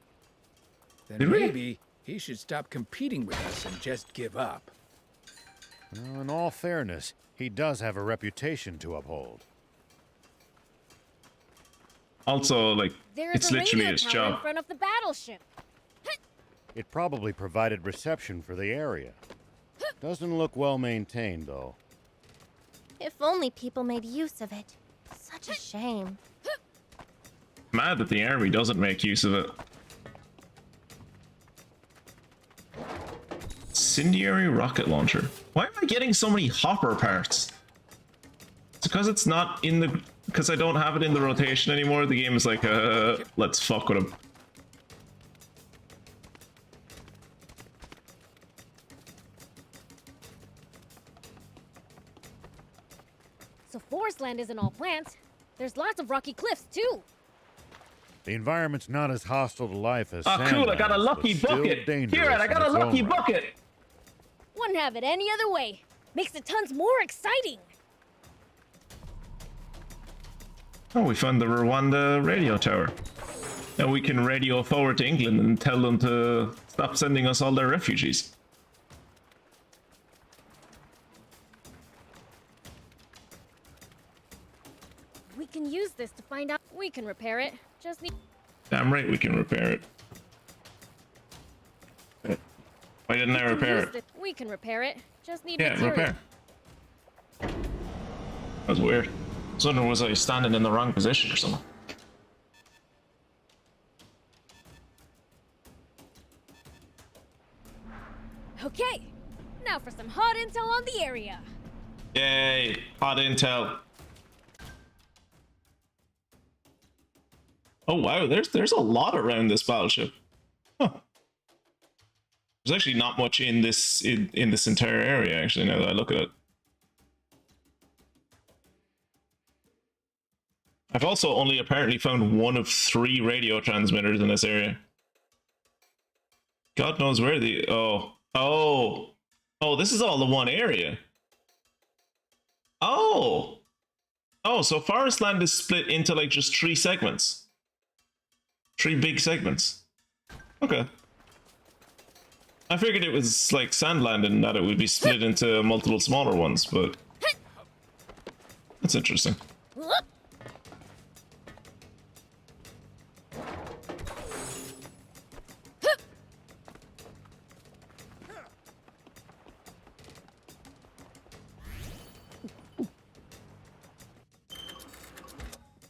Then maybe he should stop competing with us and just give up. Well, in all fairness, he does have a reputation to uphold. Also, like, There's it's a literally radio his tower job. in front of the battleship. It probably provided reception for the area. Doesn't look well maintained, though. If only people made use of it. Such a shame. Mad that the army doesn't make use of it. Incendiary rocket launcher. Why am I getting so many hopper parts? It's because it's not in the... Because I don't have it in the rotation anymore. The game is like, let's fuck with him. So ForestLand isn't all plants. There's lots of rocky cliffs, too. The environment's not as hostile to life as Oh, cool, I got a SandLand, lucky but still bucket. dangerous Here, I in got a its own lucky right. bucket. Wouldn't have it any other way. Makes the tons more exciting. Oh, we found the Rwanda radio tower. Now we can radio forward to England and tell them to stop sending us all their refugees. We can use this to find out. We can repair it. Just need... Damn right we can repair it. Why didn't I repair it? We can repair it. Just need Yeah, material. repair. That was weird. I was wondering, was I standing in the wrong position or something? Okay, now for some hot intel on the area. Yay, hot intel. Oh wow, there's a lot around this battleship. Huh. There's actually not much in this in this entire area, actually, now that I look at it. I've also only apparently found one of 3 radio transmitters in this area. God knows where the... Oh, this is all the one area. Oh, so ForestLand is split into like just 3 segments. 3 big segments. Okay. I figured it was like SandLand and that it would be split into multiple smaller ones, but... That's interesting.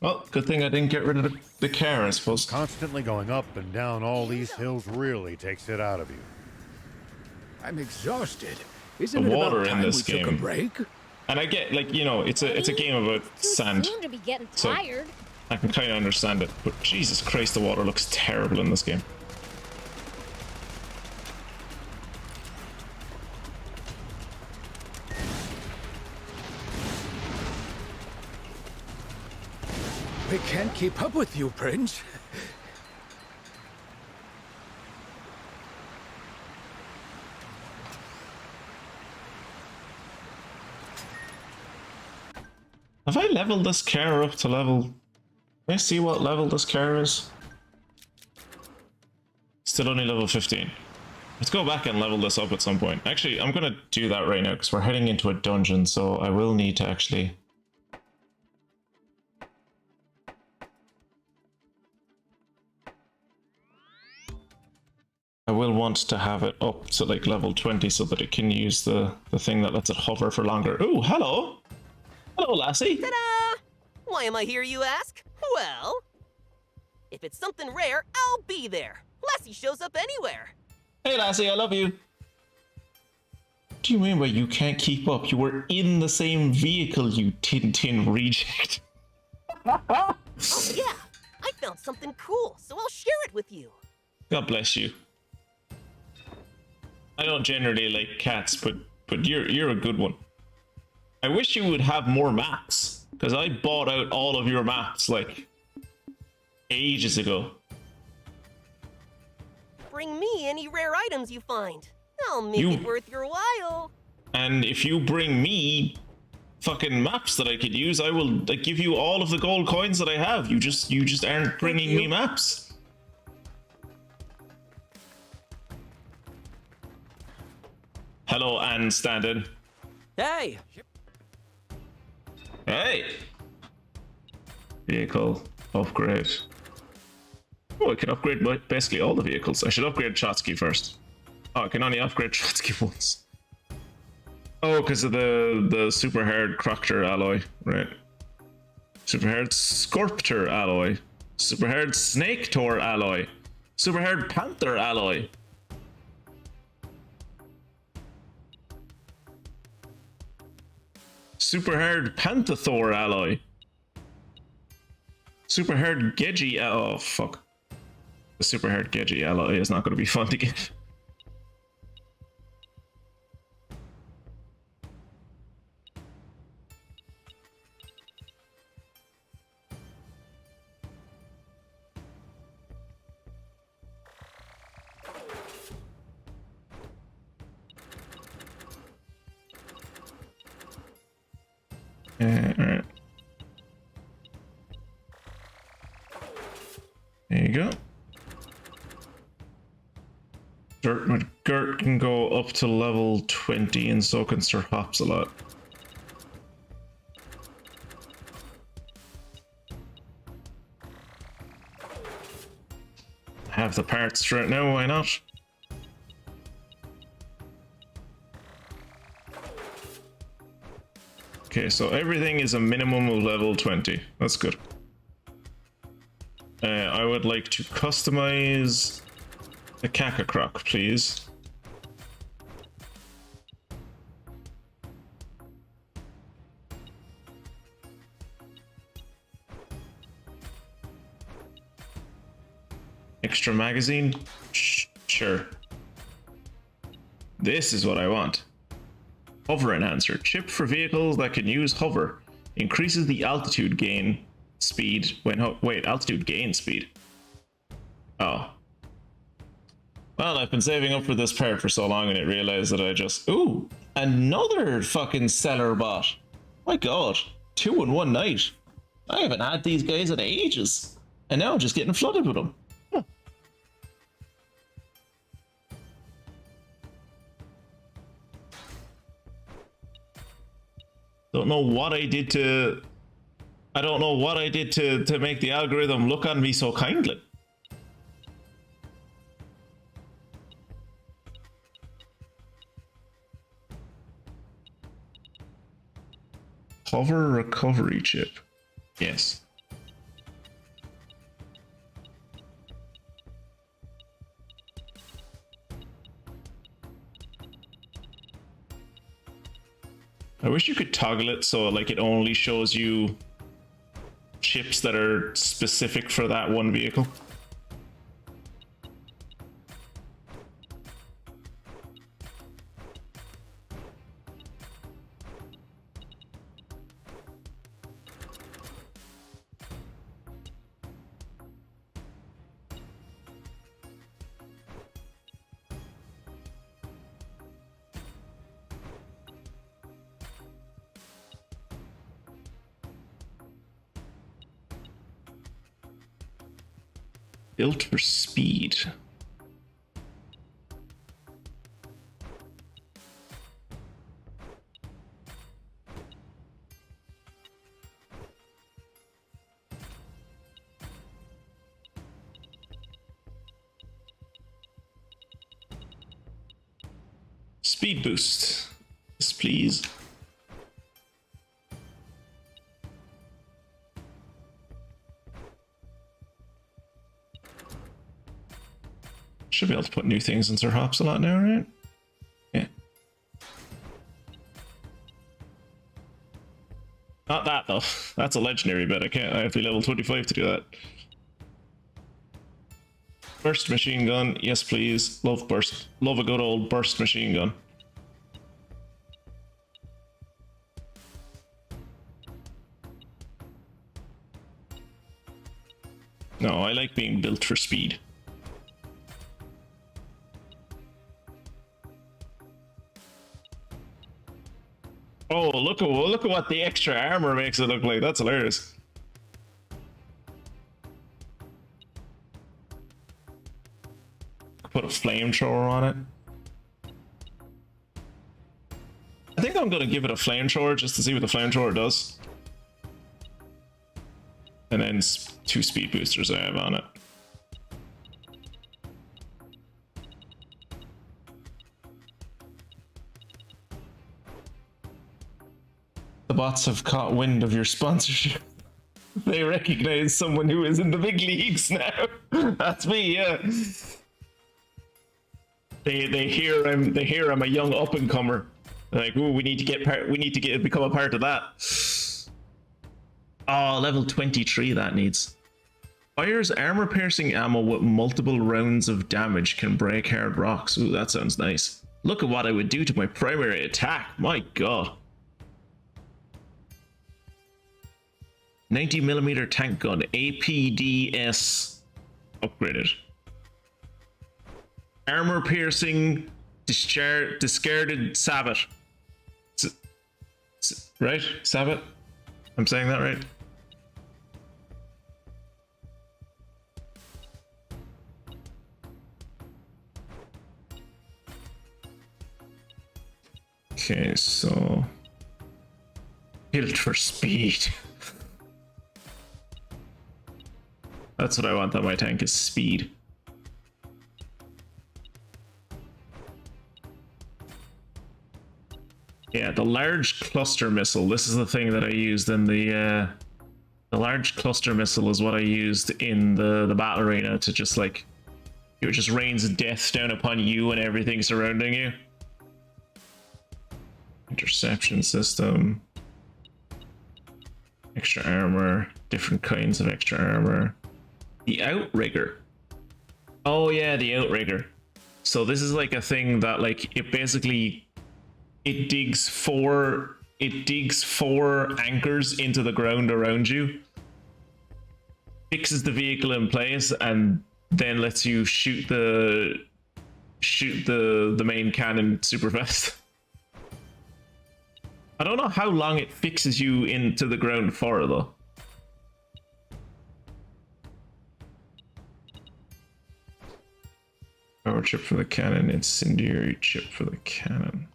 Well, good thing I didn't get rid of the car, I suppose. Constantly going up and down all these hills really takes it out of you. I'm exhausted. Isn't The it water about in time this we took a game. break? And I get, like, you know, it's a game about sand. Soon to be getting So tired. I can kind of understand it, but Jesus Christ, the water looks terrible in this game. We can't keep up with you, Prince. Have I leveled this car up to level... Can I see what level this car is? Still only level 15. Let's go back and level this up at some point. Actually, I'm gonna do that right now because we're heading into a dungeon, so I will need to actually... I will want to have it up to like level 20 so that it can use the thing that lets it hover for longer. Ooh, hello! Hello, lassie! Ta-da! Why am I here, you ask? Well, if it's something rare, I'll be there. Lassie shows up anywhere. Hey, lassie, I love you. What do you mean by you can't keep up? You were in the same vehicle, you Tintin reject. Oh yeah, I found something cool, so I'll share it with you. God bless you. I don't generally like cats, but you're a good one. I wish you would have more maps, because I bought out all of your maps, like, ages ago. Bring me any rare items you find. I'll make it worth your while. And if you bring me fucking maps that I could use, I will give you all of the gold coins that I have. You just aren't bringing me maps. Hello, Anne Standard. Hey! Hey! Vehicle upgrade. Oh, I can upgrade basically all the vehicles. I should upgrade Trotsky first. Oh, I can only upgrade Trotsky once. Oh, because of the super hard Croctor alloy, right? Super hard Scorptor alloy. Super hard Snake Tor alloy. Super hard Panther alloy. Super hard Panthathor alloy. Super hard Gedgy. Oh, fuck. The super hard Gedgy alloy is not going to be fun to get. Alright. There you go. Dirt with Gert can go up to level 20 and so can Sir Hops a lot. Have the parts right now, why not? Okay, so everything is a minimum of level 20. That's good. I would like to customize the Kakakroc, please. Extra magazine? Sure. This is what I want. Hover enhancer. Chip for vehicles that can use hover. Increases the altitude gain speed when wait, altitude gain speed. Oh. Well, I've been saving up for this part for so long and I realized that I just... Ooh! Another fucking seller bot! My god. 2 in one night. I haven't had these guys in ages. And now I'm just getting flooded with them. Huh. Don't know what I did to... I don't know what I did to make the algorithm look on me so kindly. Hover recovery chip. Yes. I wish you could toggle it so like it only shows you ships that are specific for that one vehicle. Built for speed. Speed boost. Yes, please. Should be able to put new things in Sir Hops a lot now, right? Yeah. Not that though. That's a legendary bit. I have to be level 25 to do that. Burst machine gun, yes please. Love burst. Love a good old burst machine gun. No, I like being built for speed. Oh, look at what the extra armor makes it look like. That's hilarious. Put a flamethrower on it. I think I'm gonna give it a flamethrower just to see what the flamethrower does. And then 2 speed boosters I have on it. The bots have caught wind of your sponsorship. They recognize someone who is in the big leagues now. That's me, yeah. They hear I'm a young up and comer. Like, ooh, we need to become a part of that. Oh, level 23 that needs. Fires armor piercing ammo with multiple rounds of damage, can break hard rocks. Ooh, that sounds nice. Look at what I would do to my primary attack. My god. 90mm tank gun, APDS upgraded. Armor piercing, discarded sabot. Right? Sabot? I'm saying that right? Okay, so built for speed. That's what I want on my tank, is speed. Yeah, the large cluster missile. This is the thing that I used in the large cluster missile is what I used in the battle arena to just like, it just rains death down upon you and everything surrounding you. Interception system. Extra armor. Different kinds of extra armor. The outrigger. Oh yeah, the outrigger. So this is like a thing that like it basically it digs four anchors into the ground around you, fixes the vehicle in place, and then lets you shoot the main cannon super fast. I don't know how long it fixes you into the ground for though. Power chip for the cannon, incendiary chip for the cannon.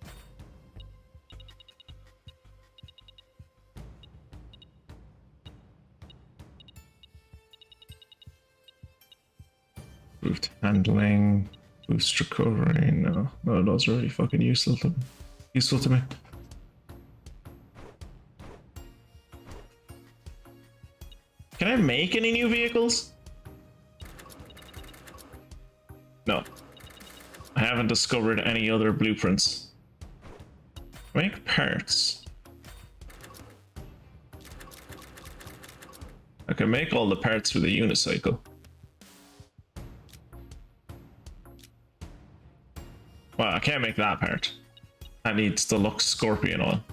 Boost handling, boost recovery. No, those are really fucking useful to me. Can I make any new vehicles? No. I haven't discovered any other blueprints. Make parts. I can make all the parts for the unicycle. Well, I can't make that part. That needs deluxe scorpion oil.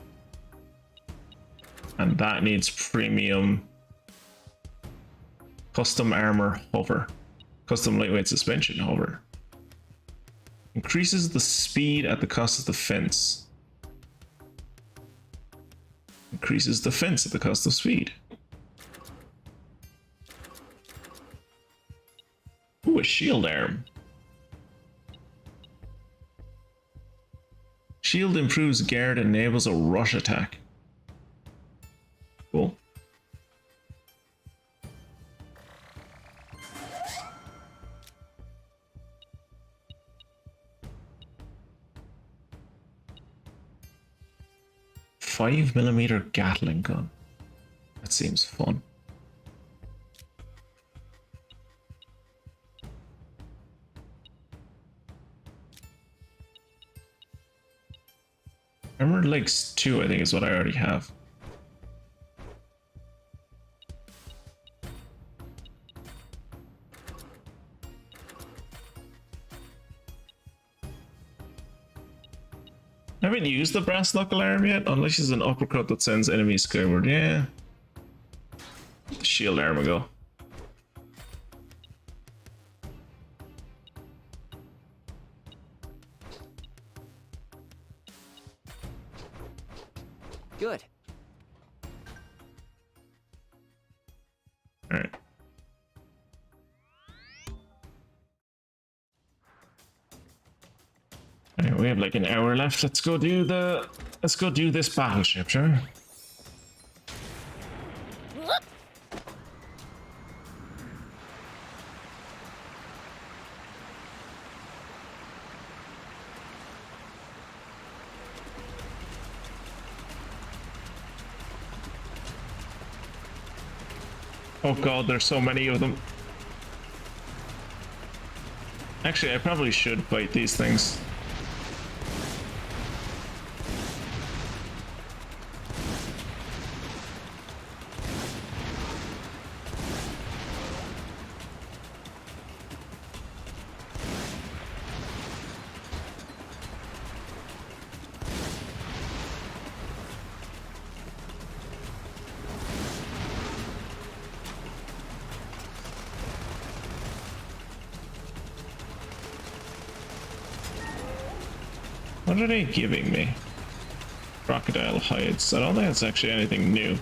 And that needs premium custom armor hover. Custom lightweight suspension hover. Increases the speed at the cost of the fence. Increases defense at the cost of speed. Ooh, a shield arm. Shield improves guard and enables a rush attack. Cool. .5mm Gatling gun. That seems fun. Armored Legs 2, I think, is what I already have. I haven't used the brass knuckle arm yet, unless it's an uppercut that sends enemies skyward. Yeah. The shield arm will go. Good. All right. Alright, we have like an hour left. Let's go do this battleship, shall we? Oh god, there's so many of them. Actually, I probably should fight these things. What are they giving me? Crocodile hides. I don't think that's actually anything new.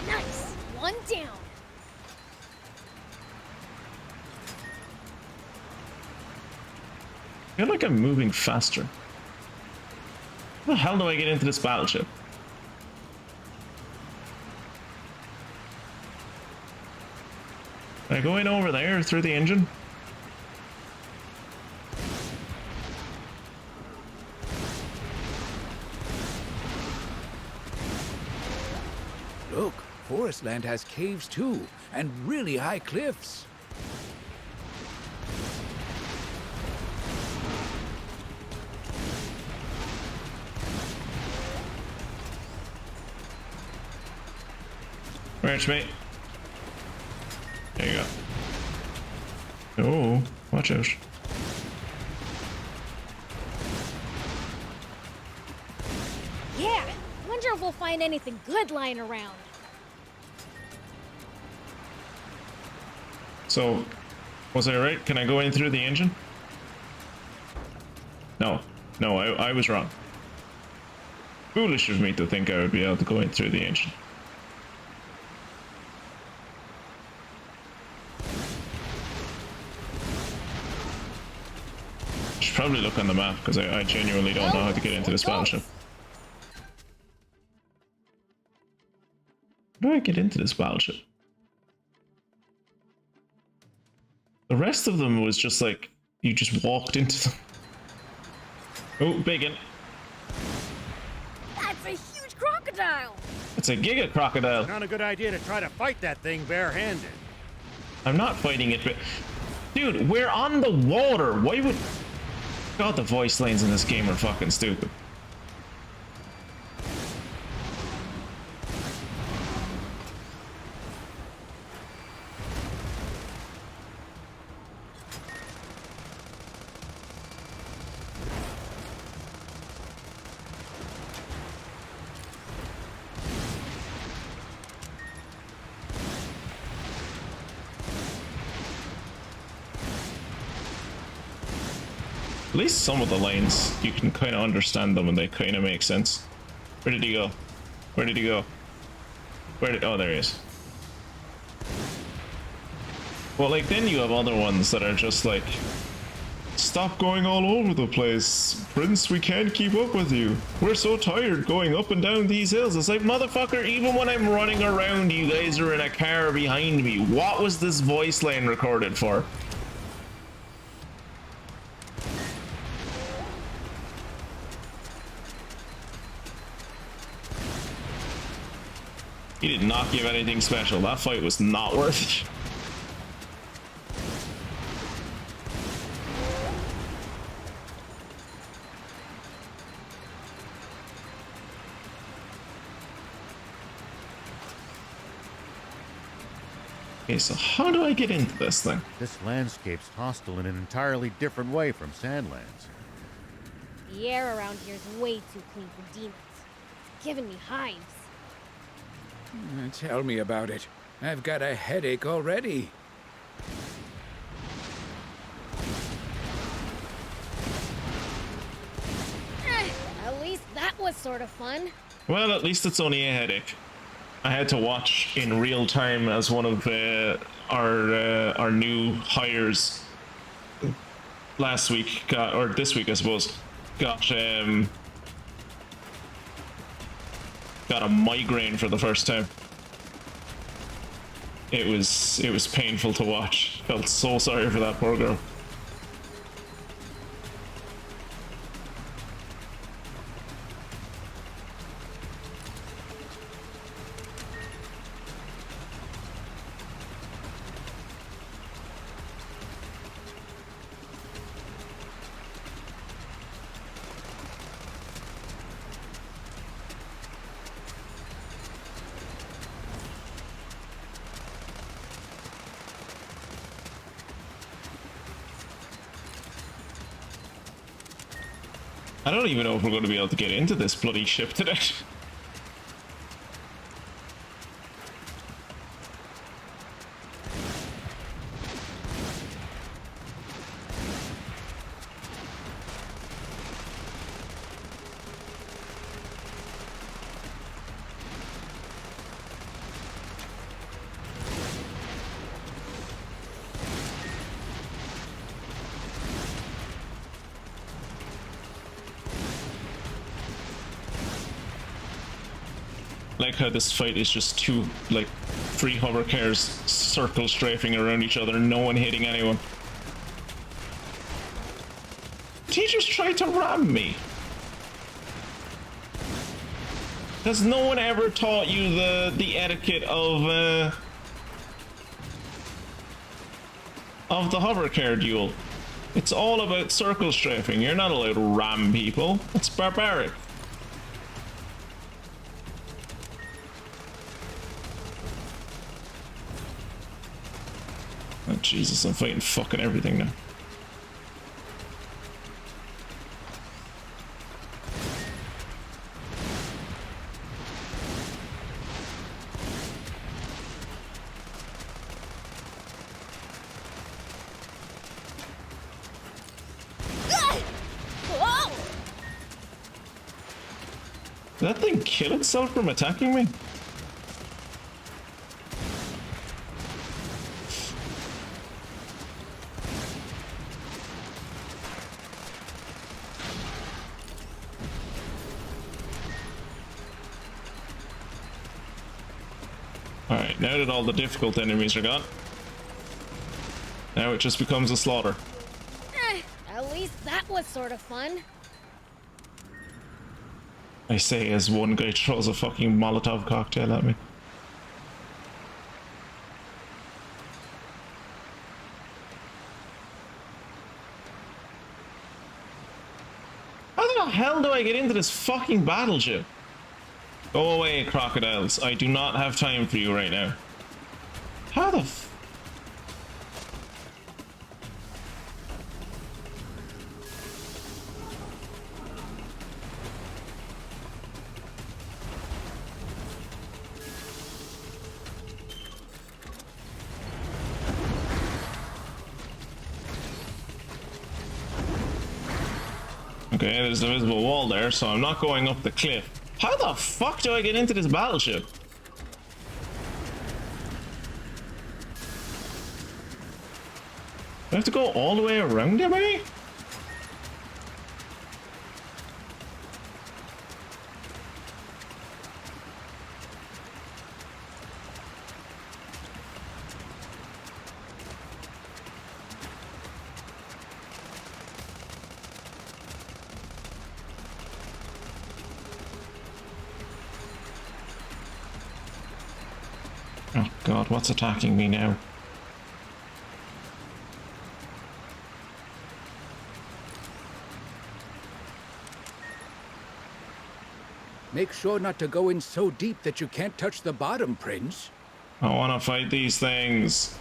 Nice! One down! I feel like I'm moving faster. How the hell do I get into this battleship? Am I going over there through the engine? Look, ForestLand has caves too, and really high cliffs. Where's me? There you go. Oh, watch out. Yeah! Wonder if we'll find anything good lying around. So, was I right? Can I go in through the engine? No. No, I was wrong. Foolish of me to think I would be able to go in through the engine. Should probably look on the map, because I genuinely don't know how to get into this battleship. How do I get into this battleship? The rest of them was just like, you just walked into them. Oh, bacon. That's a huge crocodile! It's a giga crocodile. Not a good idea to try to fight that thing barehanded. I'm not fighting it, but Dude, we're on the water. Why would... God, the voice lanes in this game are fucking stupid. At least some of the lanes, you can kind of understand them and they kind of make sense. Where did he go? Where did he go? Oh, there he is. Well, like, then you have other ones that are just like, stop going all over the place. Prince, we can't keep up with you. We're so tired going up and down these hills. It's like, motherfucker, even when I'm running around, you guys are in a car behind me. What was this voice lane recorded for? He did not give anything special. That fight was not worth it. Okay, so how do I get into this thing? This landscape's hostile in an entirely different way from SandLand's. The air around here is way too clean for demons. It's giving me hives. Tell me about it. I've got a headache already. At least that was sort of fun. Well, at least it's only a headache. I had to watch in real time as one of our new hires last week got, or this week I suppose, got a migraine for the first time. It was painful to watch. Felt so sorry for that poor girl. I don't even know if we're going to be able to get into this bloody ship today. Like how this fight is just two, like, 3 hover cars circle strafing around each other, no one hitting anyone. He just tried to ram me. Has no one ever taught you the etiquette of the hover car duel? It's all about circle strafing. You're not allowed to ram people. It's barbaric. Oh, Jesus, I'm fighting fucking everything now. Did that thing kill itself from attacking me? Alright, now that all the difficult enemies are gone, now it just becomes a slaughter. At least that was sort of fun. I say as one guy throws a fucking Molotov cocktail at me. hell do I get into this fucking battleship? Go away, crocodiles. I do not have time for you right now. How the f... Okay, there's a visible wall there, so I'm not going up the cliff. How the fuck do I get into this battleship? Do I have to go all the way around it, maybe? Oh god, what's attacking me now? Make sure not to go in so deep that you can't touch the bottom, Prince. I want to fight these things.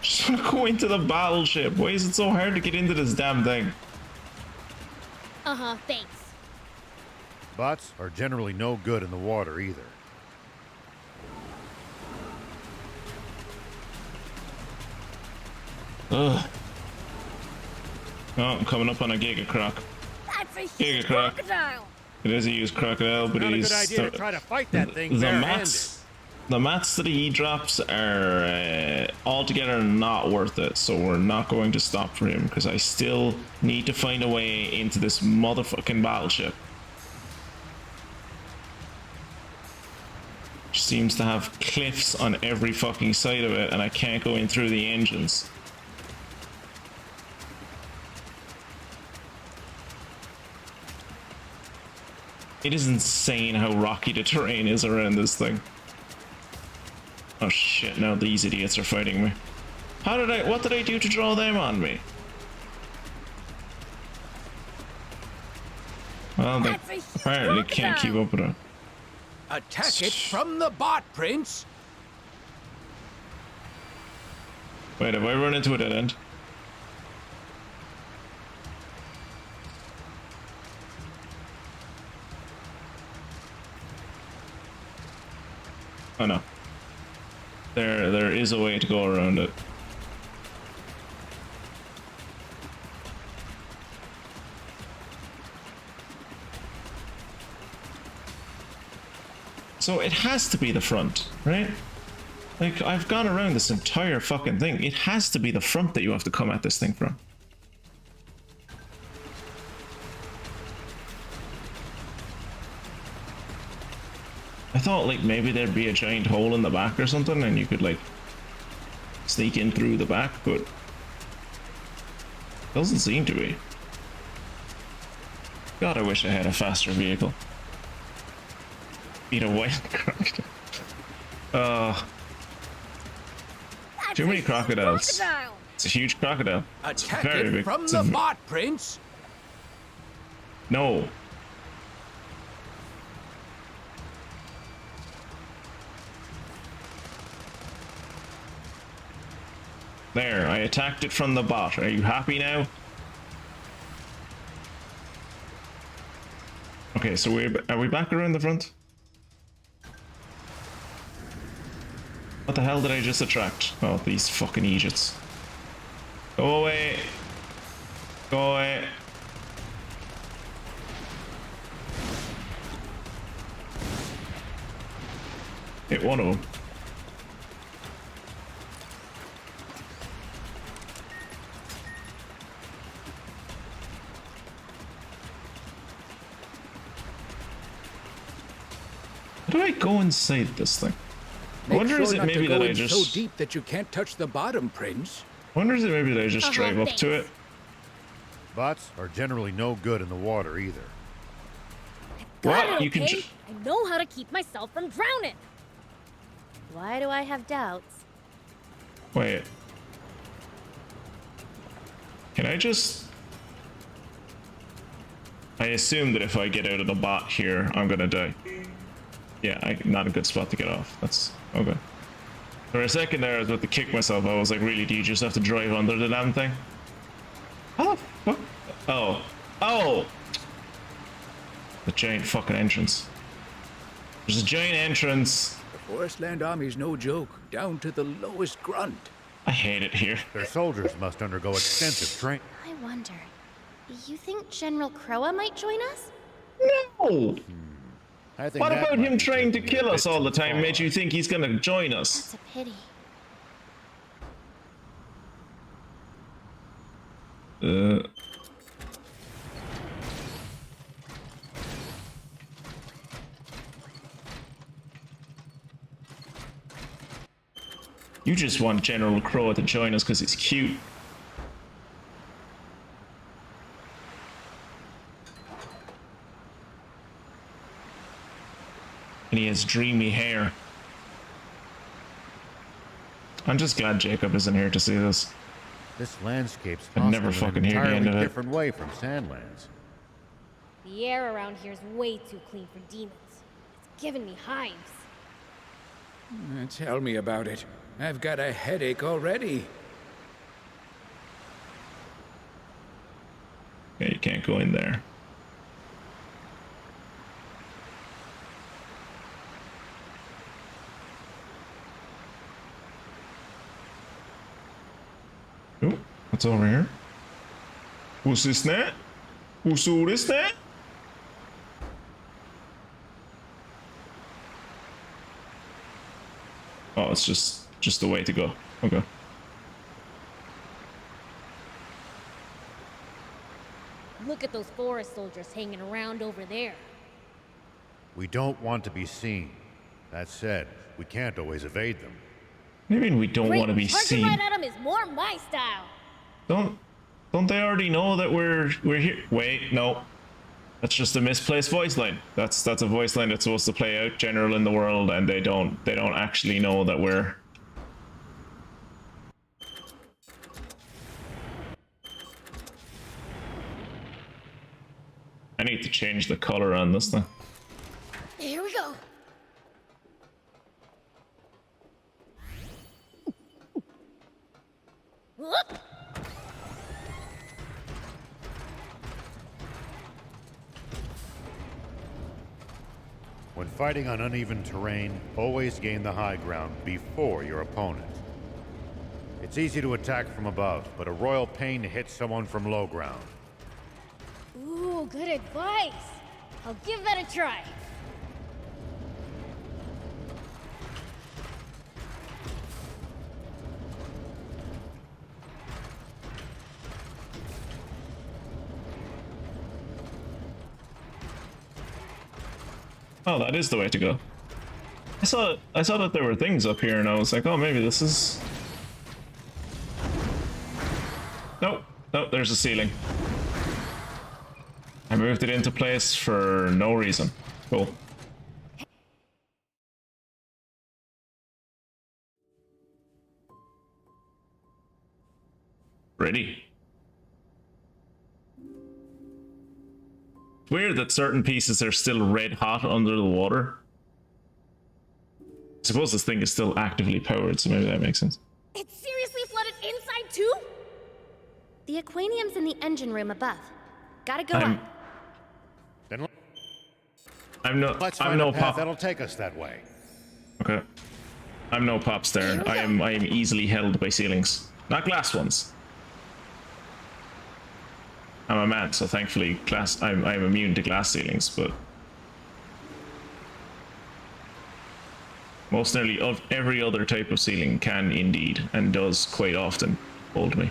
Just want to go into the battleship. Why is it so hard to get into this damn thing? Thanks. Bots are generally no good in the water either. Ugh. Oh, I'm coming up on a Giga Croc. That's a Giga huge Croc. crocodile. It is a used crocodile, but Not a he's... good idea to try to fight that thing The mats that he drops are altogether not worth it, so we're not going to stop for him, because I still need to find a way into this motherfucking battleship. Which seems to have cliffs on every fucking side of it, and I can't go in through the engines. It is insane how rocky the terrain is around this thing. Oh shit, now these idiots are fighting me. What did I do to draw them on me? Well, they apparently can't keep up with it. Attack it from the bot, Prince! Wait, have I run into a dead end? Oh no. There is a way to go around it. So it has to be the front, right? Like, I've gone around this entire fucking thing. It has to be the front that you have to come at this thing from. I thought, like, maybe there'd be a giant hole in the back or something and you could, like, sneak in through the back, but doesn't seem to be. God, I wish I had a faster vehicle. Eat a white crocodile. Too many crocodiles. It's a huge crocodile. It's Attack very it big. from the bot, Prince! No. There, I attacked it from the bot. Are you happy now? Okay, so are we back around the front? What the hell did I just attract? Oh, these fucking Egypts. Go away. Go away. Hit one of them. How do I go inside this thing? I wonder is it maybe that I just... so deep that you can't touch the bottom, Prince. I wonder is it maybe that I just drive up to it? Bots are generally no good in the water either. Got it, you can I know how to keep myself from drowning. Why do I have doubts? Wait. Can I just... I assume that if I get out of the bot here, I'm gonna die. Yeah, not a good spot to get off. That's... okay. For a second there, I was about to kick myself. I was like, really, do you just have to drive under the damn thing? How the fuck? Oh. Oh! The giant fucking entrance. There's a giant entrance. The ForestLand army's no joke, down to the lowest grunt. I hate it here. Their soldiers must undergo extensive training. I wonder, you think General Croa might join us? No! I think What that about might him be trying to taking it a kill us bit all too the time far. made you think he's gonna join us? That's a pity. You just want General Crow to join us because he's cute. And he has dreamy hair. I'm just glad Jacob isn't here to see this. This landscape's I'd never hostile in fucking an hear the end entirely of it. different way from SandLand's. The air around here is way too clean for demons. It's giving me hives. Tell me about it. I've got a headache already. Yeah, you can't go in there. Oh, what's over here? What's this net? What's all this net? Oh, it's just the way to go. Okay. Look at those forest soldiers hanging around over there. We don't want to be seen. That said, we can't always evade them. What do you mean we don't want to be Charging seen? right at 'em is more my style. Don't they already know that we're here? Wait, no. That's just a misplaced voice line. That's a voice line that's supposed to play out general in the world, and they don't actually know that we're... I need to change the color on this thing. Here we go. Whoop. When fighting on uneven terrain, always gain the high ground before your opponent. It's easy to attack from above, but a royal pain to hit someone from low ground. Ooh, good advice. I'll give that a try. Oh, that is the way to go. I saw that there were things up here, and I was like, oh, maybe this is... Nope. Nope, there's a ceiling. I moved it into place for no reason. Cool. Ready. Weird that certain pieces are still red hot under the water. I suppose this thing is still actively powered, so maybe that makes sense. It's seriously flooded inside too? The aquanium's in the engine room above. Gotta go up. Then I'm no path pop. that'll take us that way. Okay. I'm no pops there. I am easily held by ceilings. Not glass ones. I'm a man, so thankfully I'm immune to glass ceilings, but most nearly of every other type of ceiling can indeed, and does quite often, hold me.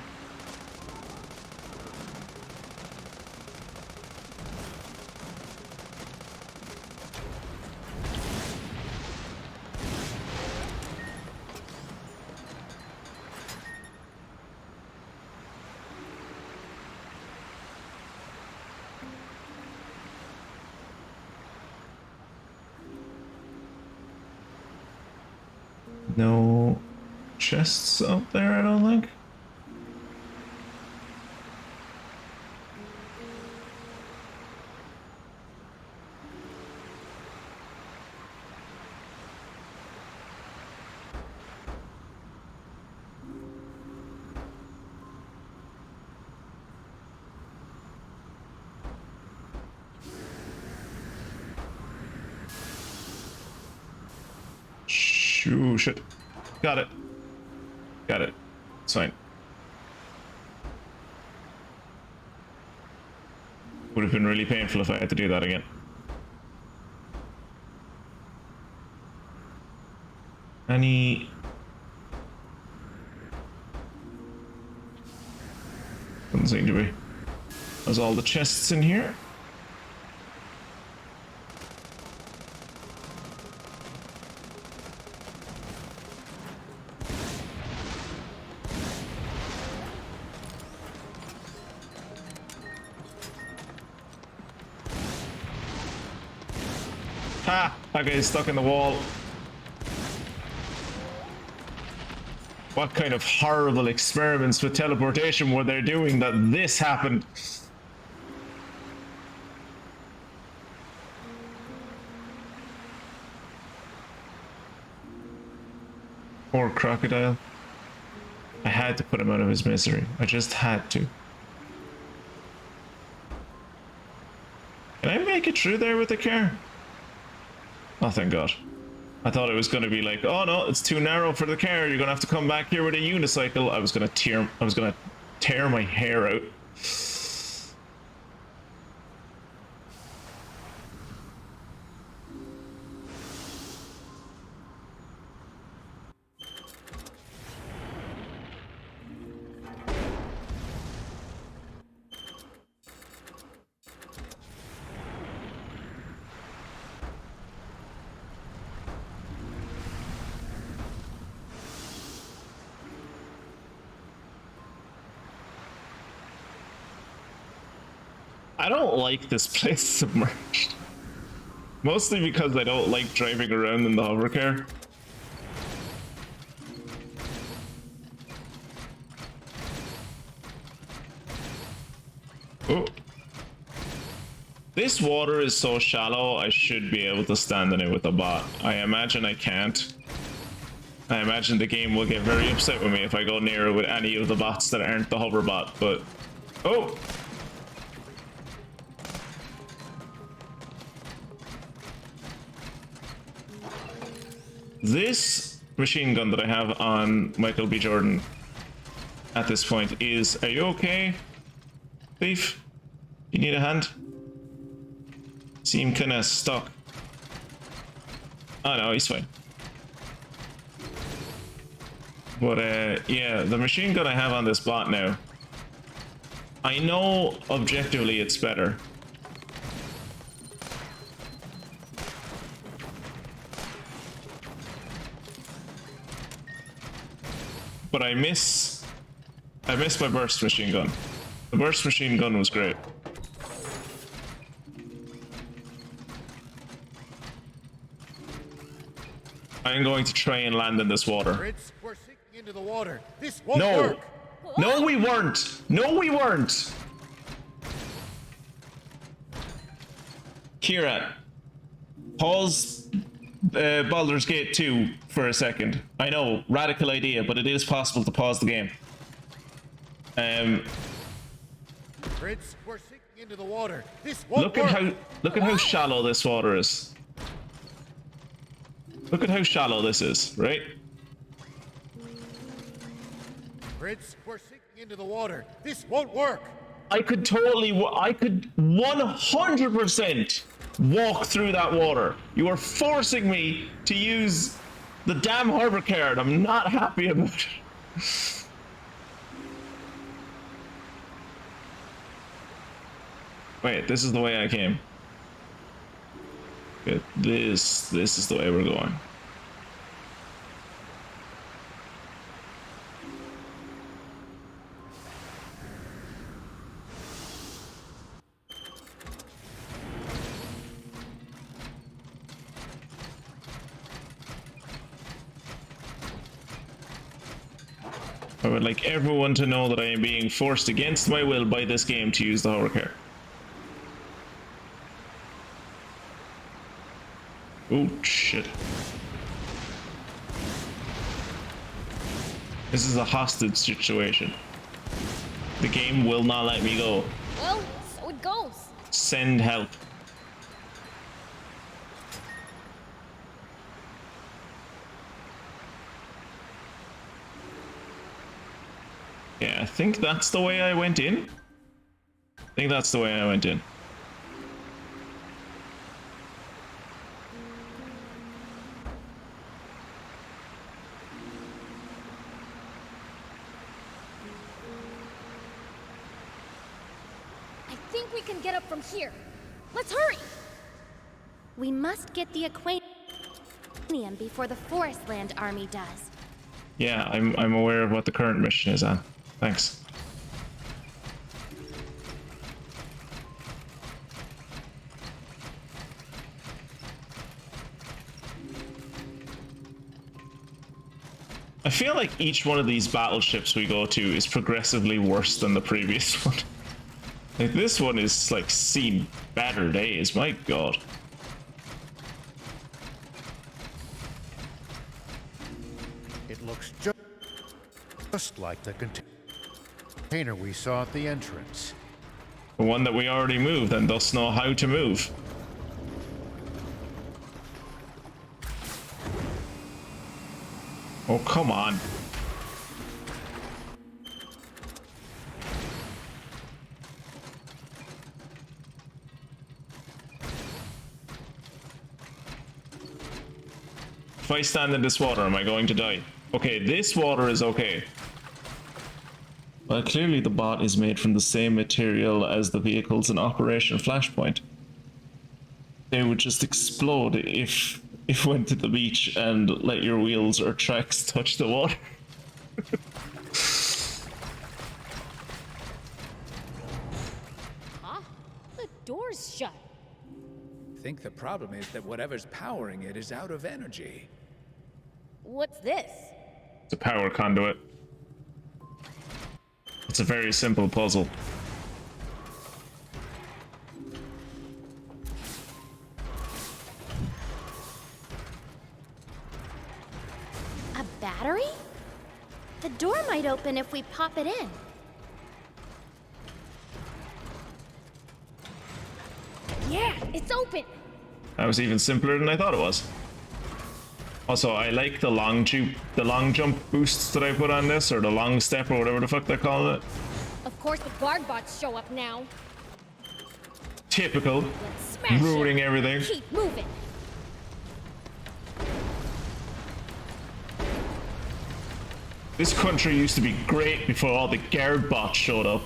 chests up there, I don't think. Shoo, shit. Got it. Got it. It's fine. Would have been really painful if I had to do that again. Any... Doesn't seem to be. There's all the chests in here. Ha! That guy's stuck in the wall. What kind of horrible experiments with teleportation were they doing that this happened? Poor crocodile. I had to put him out of his misery. I just had to. Can I make it through there with the car? Oh, thank God. I thought it was going to be like, oh no, it's too narrow for the car. You're going to have to come back here with a unicycle. I was going to tear my hair out. I don't like this place submerged. Mostly because I don't like driving around in the hover car. Oh. This water is so shallow, I should be able to stand in it with a bot. I imagine I can't. I imagine the game will get very upset with me if I go near it with any of the bots that aren't the hover bot, but... Oh! This machine gun that I have on Michael B. Jordan at this point is... Are you okay, Thief? You need a hand? Seem kinda stuck. Oh no, he's fine. But yeah, the machine gun I have on this bot now, I know objectively it's better. But I miss my burst machine gun. The burst machine gun was great. I'm going to try and land in this water. We're sinking into the water. This won't work. No, we weren't. No, we weren't. Kira, pause Baldur's Gate 2 for a second. I know, radical idea, but it is possible to pause the game. Fritz, we're sinking into the water. This won't work. Look at how shallow this water is. Look at how shallow this is, right? Fritz, we're sinking into the water. This won't work. I could 100% walk through that water. You are forcing me to use the damn harbor card. I'm not happy about it. Wait, this is the way I came. Okay, this is the way we're going. I would like everyone to know that I am being forced against my will by this game to use the Hurricane. Oh shit. This is a hostage situation. The game will not let me go. Well, so it goes. Send help. Yeah, I think that's the way I went in. I think that's the way I went in. I think we can get up from here. Let's hurry! We must get the Aquanium before the ForestLand army does. Yeah, I'm aware of what the current mission is on. Thanks. I feel like each one of these battleships we go to is progressively worse than the previous one. Like this one is like seen better days, my god. It looks just like the container we saw at the entrance. The one that we already moved and thus know how to move. Oh, come on. If I stand in this water, am I going to die? Okay, this water is okay. Well, clearly the bot is made from the same material as the vehicles in Operation Flashpoint. They would just explode if went to the beach and let your wheels or tracks touch the water. Huh? The door's shut. I think the problem is that whatever's powering it is out of energy. What's this? It's a power conduit. It's a very simple puzzle. A battery? The door might open if we pop it in. Yeah, it's open. That was even simpler than I thought it was. Also, I like the long jump boosts that I put on this, or the long step, or whatever the fuck they're calling it. Of course, the guard bots show up now. Typical. Let's smash ruining it. everything. Keep moving. This country used to be great before all the guard bots showed up.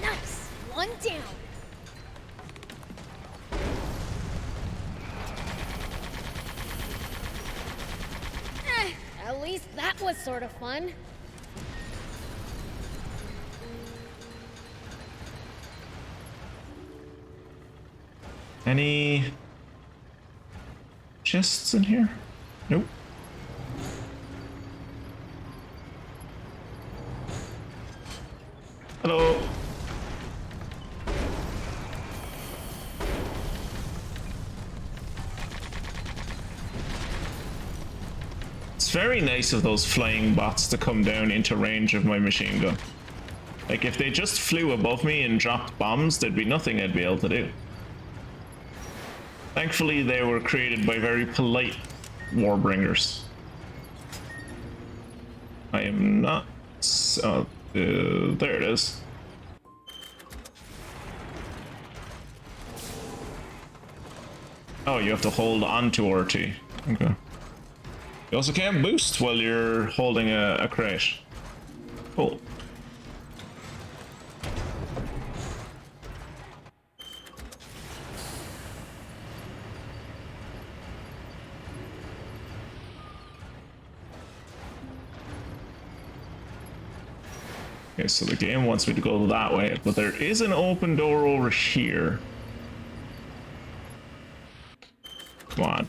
Nice. One down. At least that was sort of fun. Any chests in here? Nope. Hello. It's very nice of those flying bots to come down into range of my machine gun. Like, if they just flew above me and dropped bombs, there'd be nothing I'd be able to do. Thankfully, they were created by very polite warbringers. I am not... there it is. Oh, you have to hold onto RT. Okay. You also can't boost while you're holding a crate. Cool. Okay, so the game wants me to go that way, but there is an open door over here. Come on.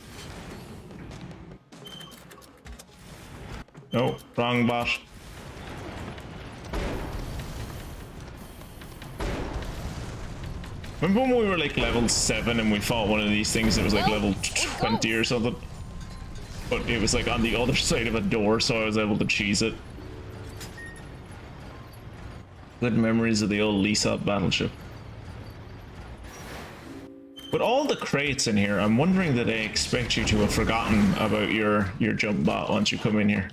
No, wrong bot. Remember when we were like level 7 and we fought one of these things that was like level 20 or something? But it was like on the other side of a door, so I was able to cheese it. Good memories of the old Lisa battleship. But all the crates in here, I'm wondering that they expect you to have forgotten about your jump bot once you come in here.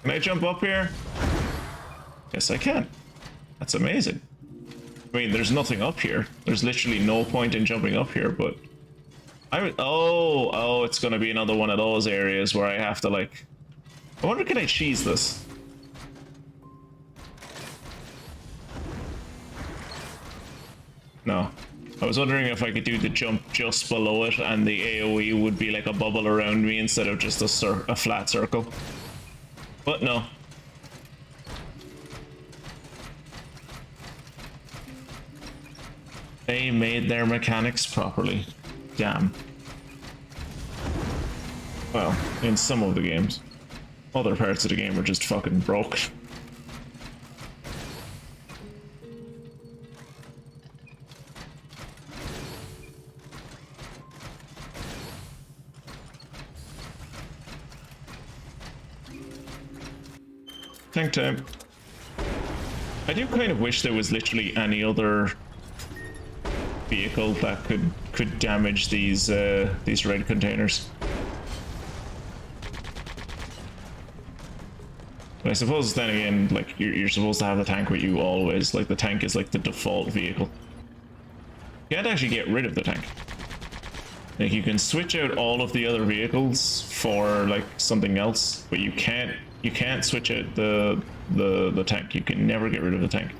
Can I jump up here? Yes, I can. That's amazing. I mean, there's nothing up here. There's literally no point in jumping up here, but... Oh, it's gonna be another one of those areas where I have to, like... I wonder, can I cheese this? No. I was wondering if I could do the jump just below it and the AoE would be like a bubble around me instead of just a flat circle. But no. They made their mechanics properly. Damn. Well, in some of the games. Other parts of the game are just fucking broke. Tank time. I do kind of wish there was literally any other vehicle that could damage these red containers. But I suppose then again, like you're supposed to have the tank with you always. Like the tank is like the default vehicle. You can't actually get rid of the tank. Like you can switch out all of the other vehicles for like something else, but you can't switch out the tank. You can never get rid of the tank.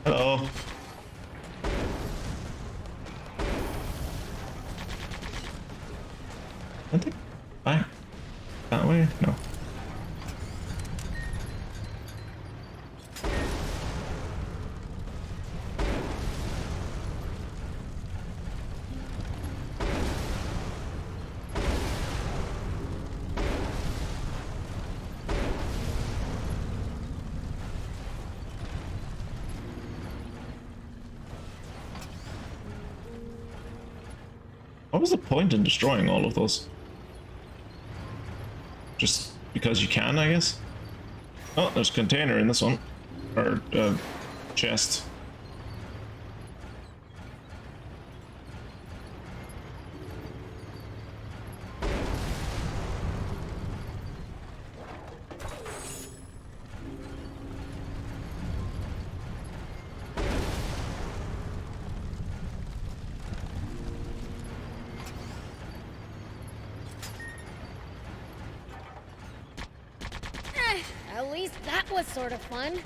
Hello. I think back that way? No. What was the point in destroying all of those? Just because you can, I guess? Oh, there's a container in this one. Or, chest. At least that was sort of fun.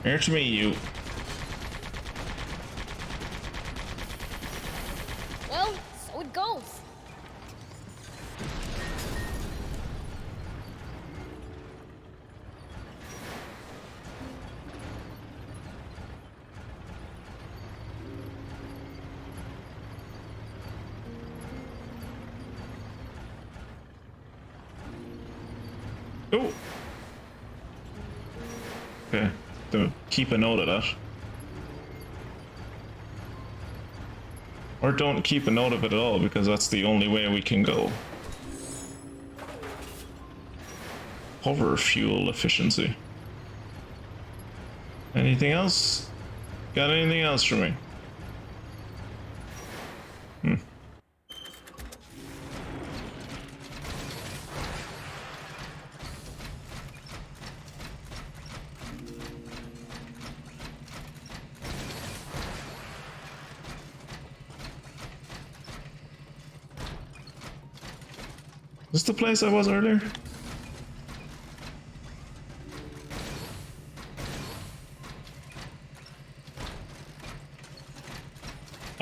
Here to me, you. Well, so it goes. Oh. Okay, to keep a note of that. Or don't keep a note of it at all, because that's the only way we can go. Hover fuel efficiency. Anything else? Got anything else for me? Is this the place I was earlier?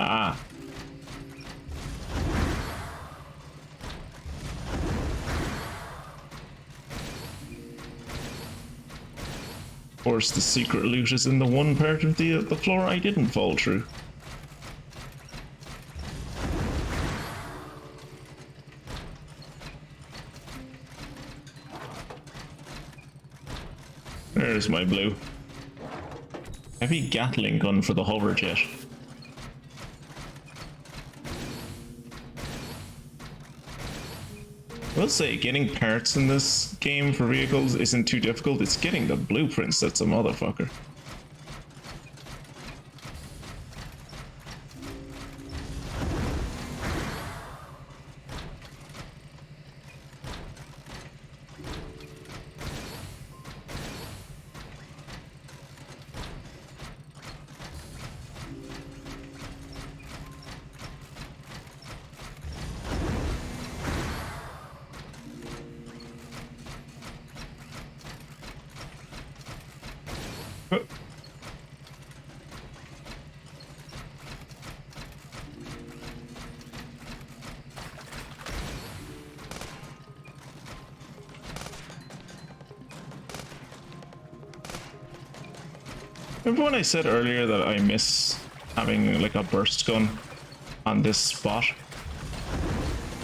Ah. Of course, the secret loot is in the one part of the floor I didn't fall through. There's my blue. Heavy Gatling gun for the hover jet. I will say, getting parts in this game for vehicles isn't too difficult. It's getting the blueprints that's a motherfucker. Remember when I said earlier that I miss having like a burst gun on this spot?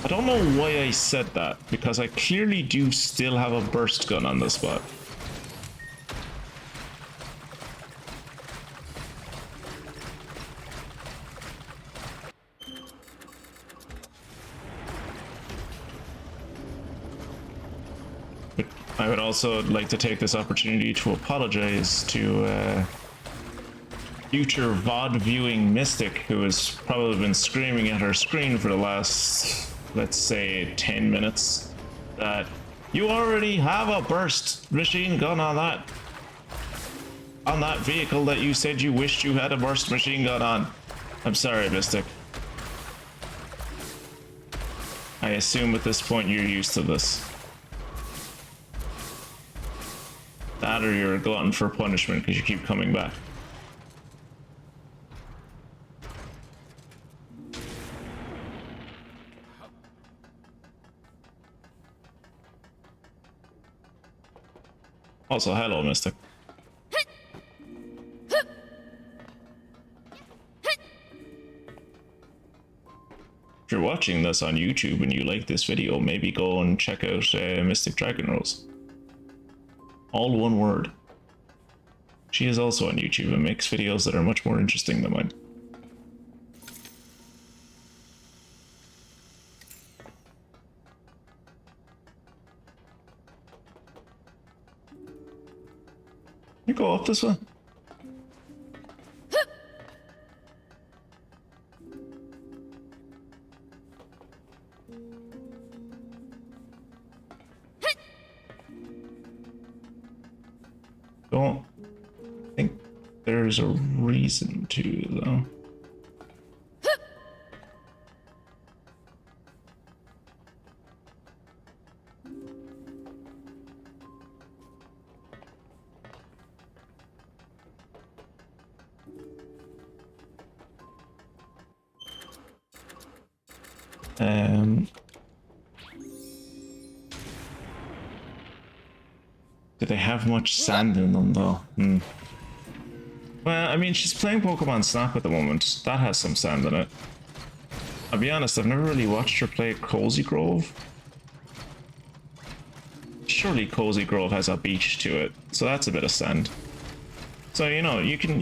I don't know why I said that, because I clearly do still have a burst gun on this spot. But I would also like to take this opportunity to apologize to future VoD viewing Mystic, who has probably been screaming at her screen for the last, let's say, 10 minutes, that you already have a burst machine gun on that vehicle that you said you wished you had a burst machine gun on. I'm sorry, Mystic. I assume at this point you're used to this. That or you're a glutton for punishment because you keep coming back. Also, hello, Mystic. If you're watching this on YouTube and you like this video, maybe go and check out Mystic Dragon Rose. All one word. She is also on YouTube and makes videos that are much more interesting than mine. You go up this way. Don't think there's a reason to, though. Do they have much sand in them, though? Well, I mean, she's playing Pokemon Snap at the moment. That has some sand in it. I'll be honest, I've never really watched her play Cozy Grove. Surely Cozy Grove has a beach to it, so that's a bit of sand. So, you know, you can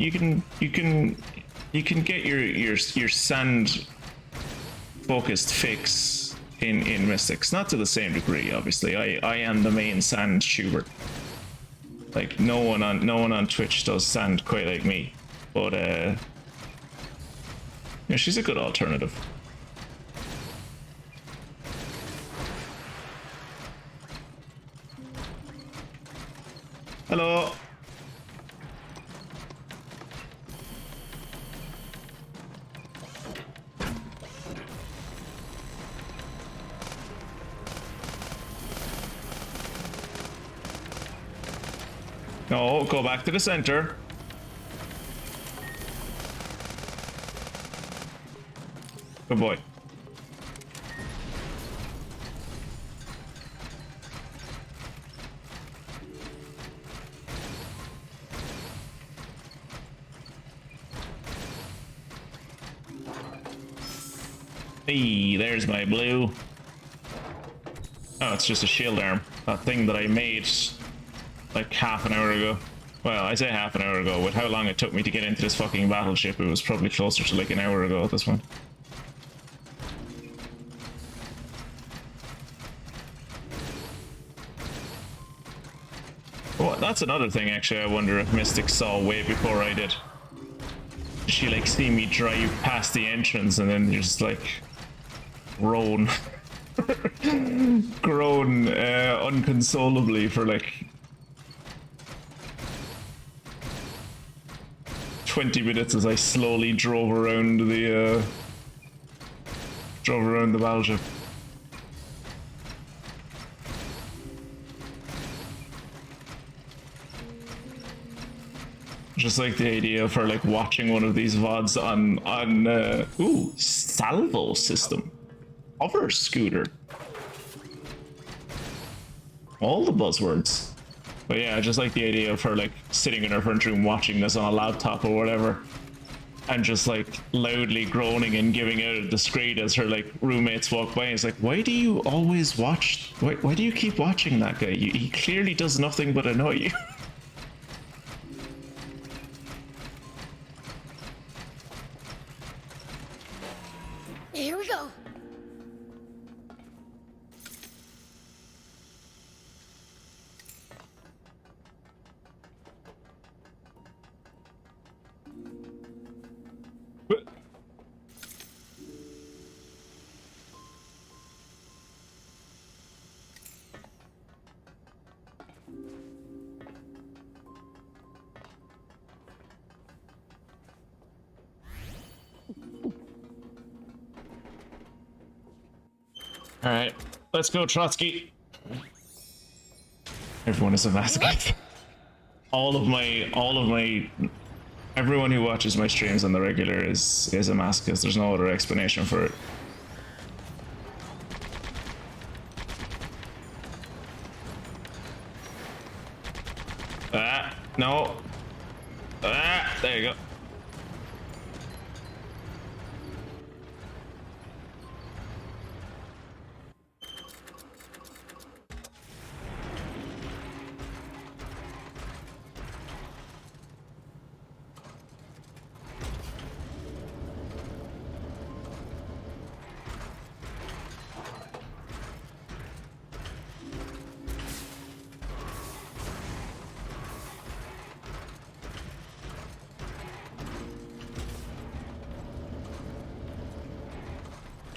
get your sand focused fix in Mystics, not to the same degree, obviously. I am the main sand tuber. Like, no one on Twitch does sand quite like me, but you know, she's a good alternative. Hello. No, go back to the center. Good boy. Hey, there's my blue. Oh, it's just a shield arm. That thing that I made like half an hour ago. Well, I say half an hour ago. With how long it took me to get into this fucking battleship, it was probably closer to like an hour ago at this one. Well, that's another thing, actually. I wonder if Mystic saw way before I did. She like see me drive past the entrance and then just like groan unconsolably for like 20 minutes as I slowly drove around the battleship. Just like the idea of her like watching one of these VoDs on ooh, salvo system. Hover scooter. All the buzzwords. But yeah, just like the idea of her like sitting in her front room watching this on a laptop or whatever. And just like loudly groaning and giving out the screed as her like roommates walk by. It's like, why do you always watch? Why do you keep watching that guy? He clearly does nothing but annoy you. Here we go. All right, let's go, Trotsky. Everyone is a masochist. Everyone who watches my streams on the regular is a masochist. There's no other explanation for it. No. There you go.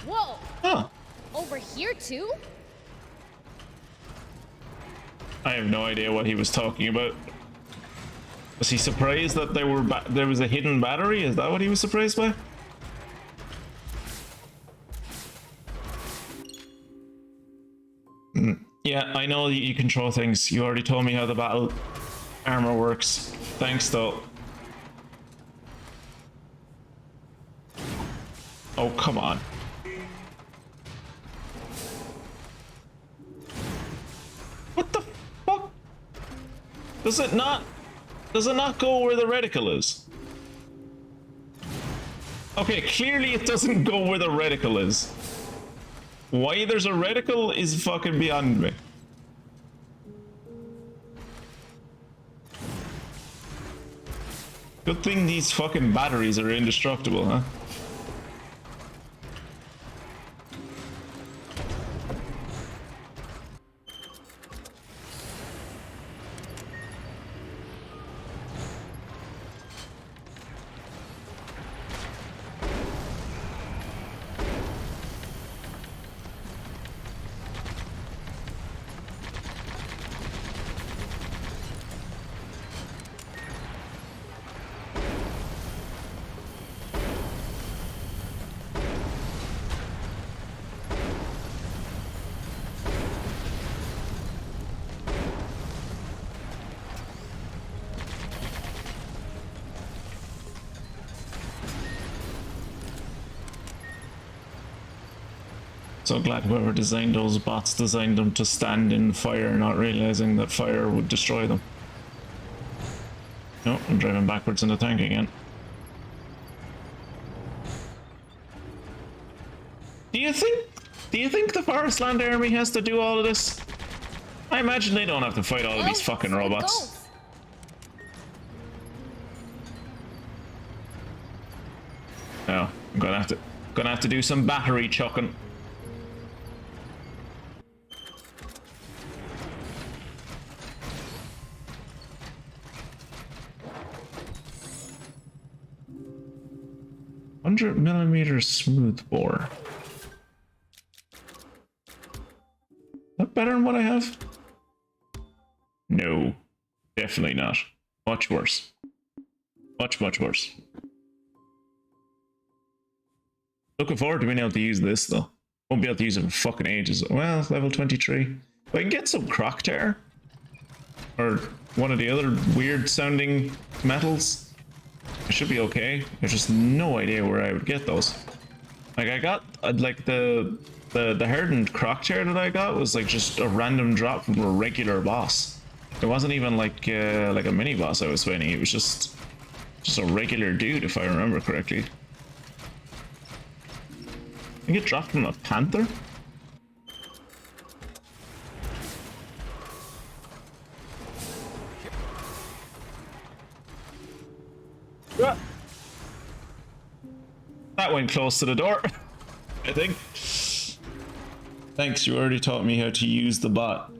Whoa! Huh. Over here too? I have no idea what he was talking about. Was he surprised that there was a hidden battery? Is that what he was surprised by? Yeah, I know you control things. You already told me how the battle armor works. Thanks, though. Oh, come on. What the fuck? Does it not go where the reticle is? Okay, clearly it doesn't go where the reticle is. Why there's a reticle is fucking beyond me. Good thing these fucking batteries are indestructible, huh? So glad whoever designed those bots designed them to stand in fire, not realizing that fire would destroy them. Oh, I'm driving backwards in the tank again. Do you think the ForestLand army has to do all of this? I imagine they don't have to fight all of these fucking robots. No, I'm gonna have to do some battery chucking. $100mm smoothbore. That better than what I have? No, definitely not. Much worse. Much worse. Looking forward to being able to use this though. Won't be able to use it for fucking ages. Well, level 23. But I can get some croc tear. Or one of the other weird sounding metals. I should be okay. There's just no idea where I would get those. Like I got like the hardened croc tear that I got was like just a random drop from a regular boss. It wasn't even like a mini boss I was fighting. It was just a regular dude if I remember correctly. I think it dropped from a panther. That went close to the door, I think. Thanks, you already taught me how to use the bot.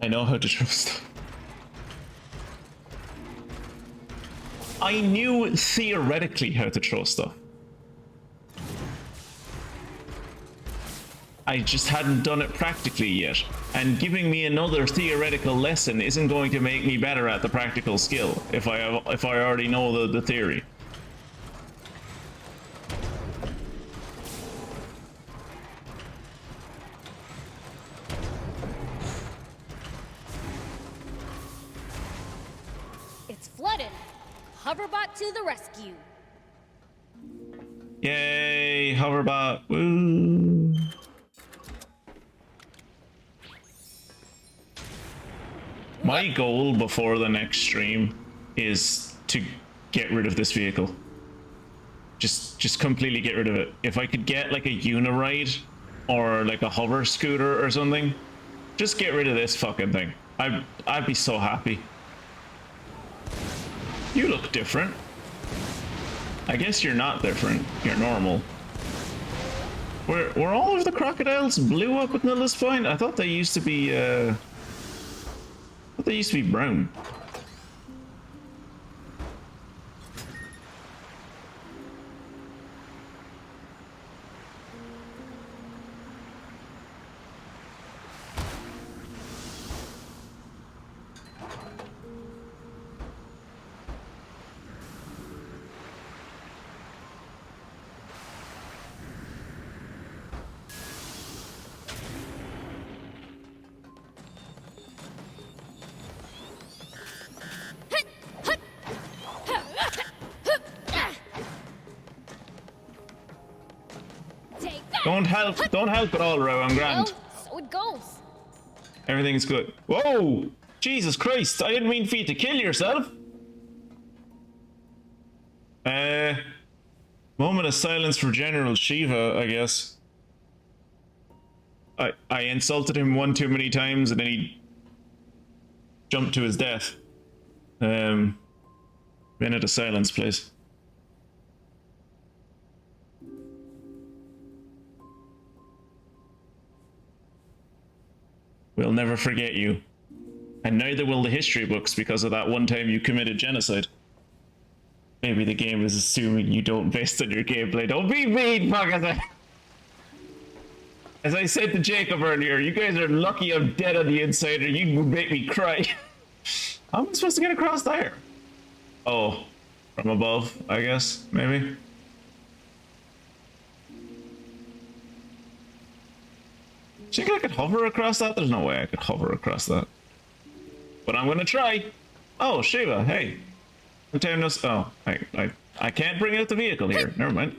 I know how to trust. I knew theoretically how to throw stuff. I just hadn't done it practically yet. And giving me another theoretical lesson isn't going to make me better at the practical skill if I already know the theory. It's flooded. Hoverbot to the rescue. Yay, hoverbot. Woo. My goal before the next stream is to get rid of this vehicle. Just completely get rid of it. If I could get like a Uniride or like a hover scooter or something, just get rid of this fucking thing. I'd be so happy. You look different. I guess you're not different. You're normal. Were all of the crocodiles blue up until this point? I thought they used to be brown. Don't help at all, Ro. I'm grand. So it goes. Everything's good. Whoa! Jesus Christ! I didn't mean for you to kill yourself. Moment of silence for General Shiva, I guess. I insulted him one too many times, and then he jumped to his death. Minute of silence, please. We'll never forget you. And neither will the history books because of that one time you committed genocide. Maybe the game is assuming you don't based on your gameplay. Don't be mean, fuck. As I said to Jacob earlier, you guys are lucky I'm dead on the inside or you would make me cry. How am I supposed to get across there? Oh, from above, I guess, maybe? Do you think I could hover across that? There's no way I could hover across that. But I'm gonna try. Oh, Shiva, hey. Oh, I can't bring out the vehicle here. Never mind.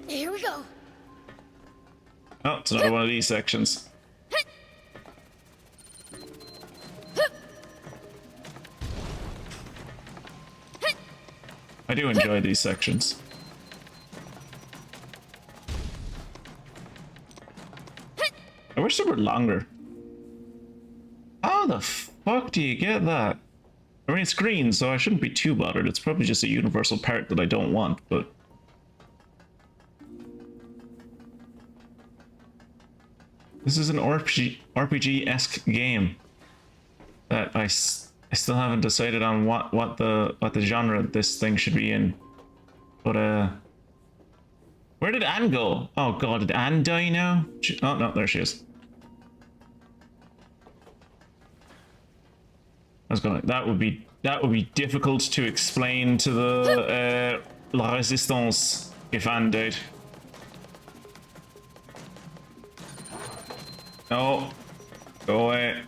Here we go. Oh, it's another one of these sections. I do enjoy these sections. I wish they were longer. How the fuck do you get that? I mean, it's green, so I shouldn't be too bothered. It's probably just a universal part that I don't want, but... This is an RPG-esque game that I still haven't decided on what the genre this thing should be in. But where did Anne go? Oh god, did Anne die now? Oh no, there she is. I was gonna. That would be difficult to explain to the La Résistance if Anne died. No, go away.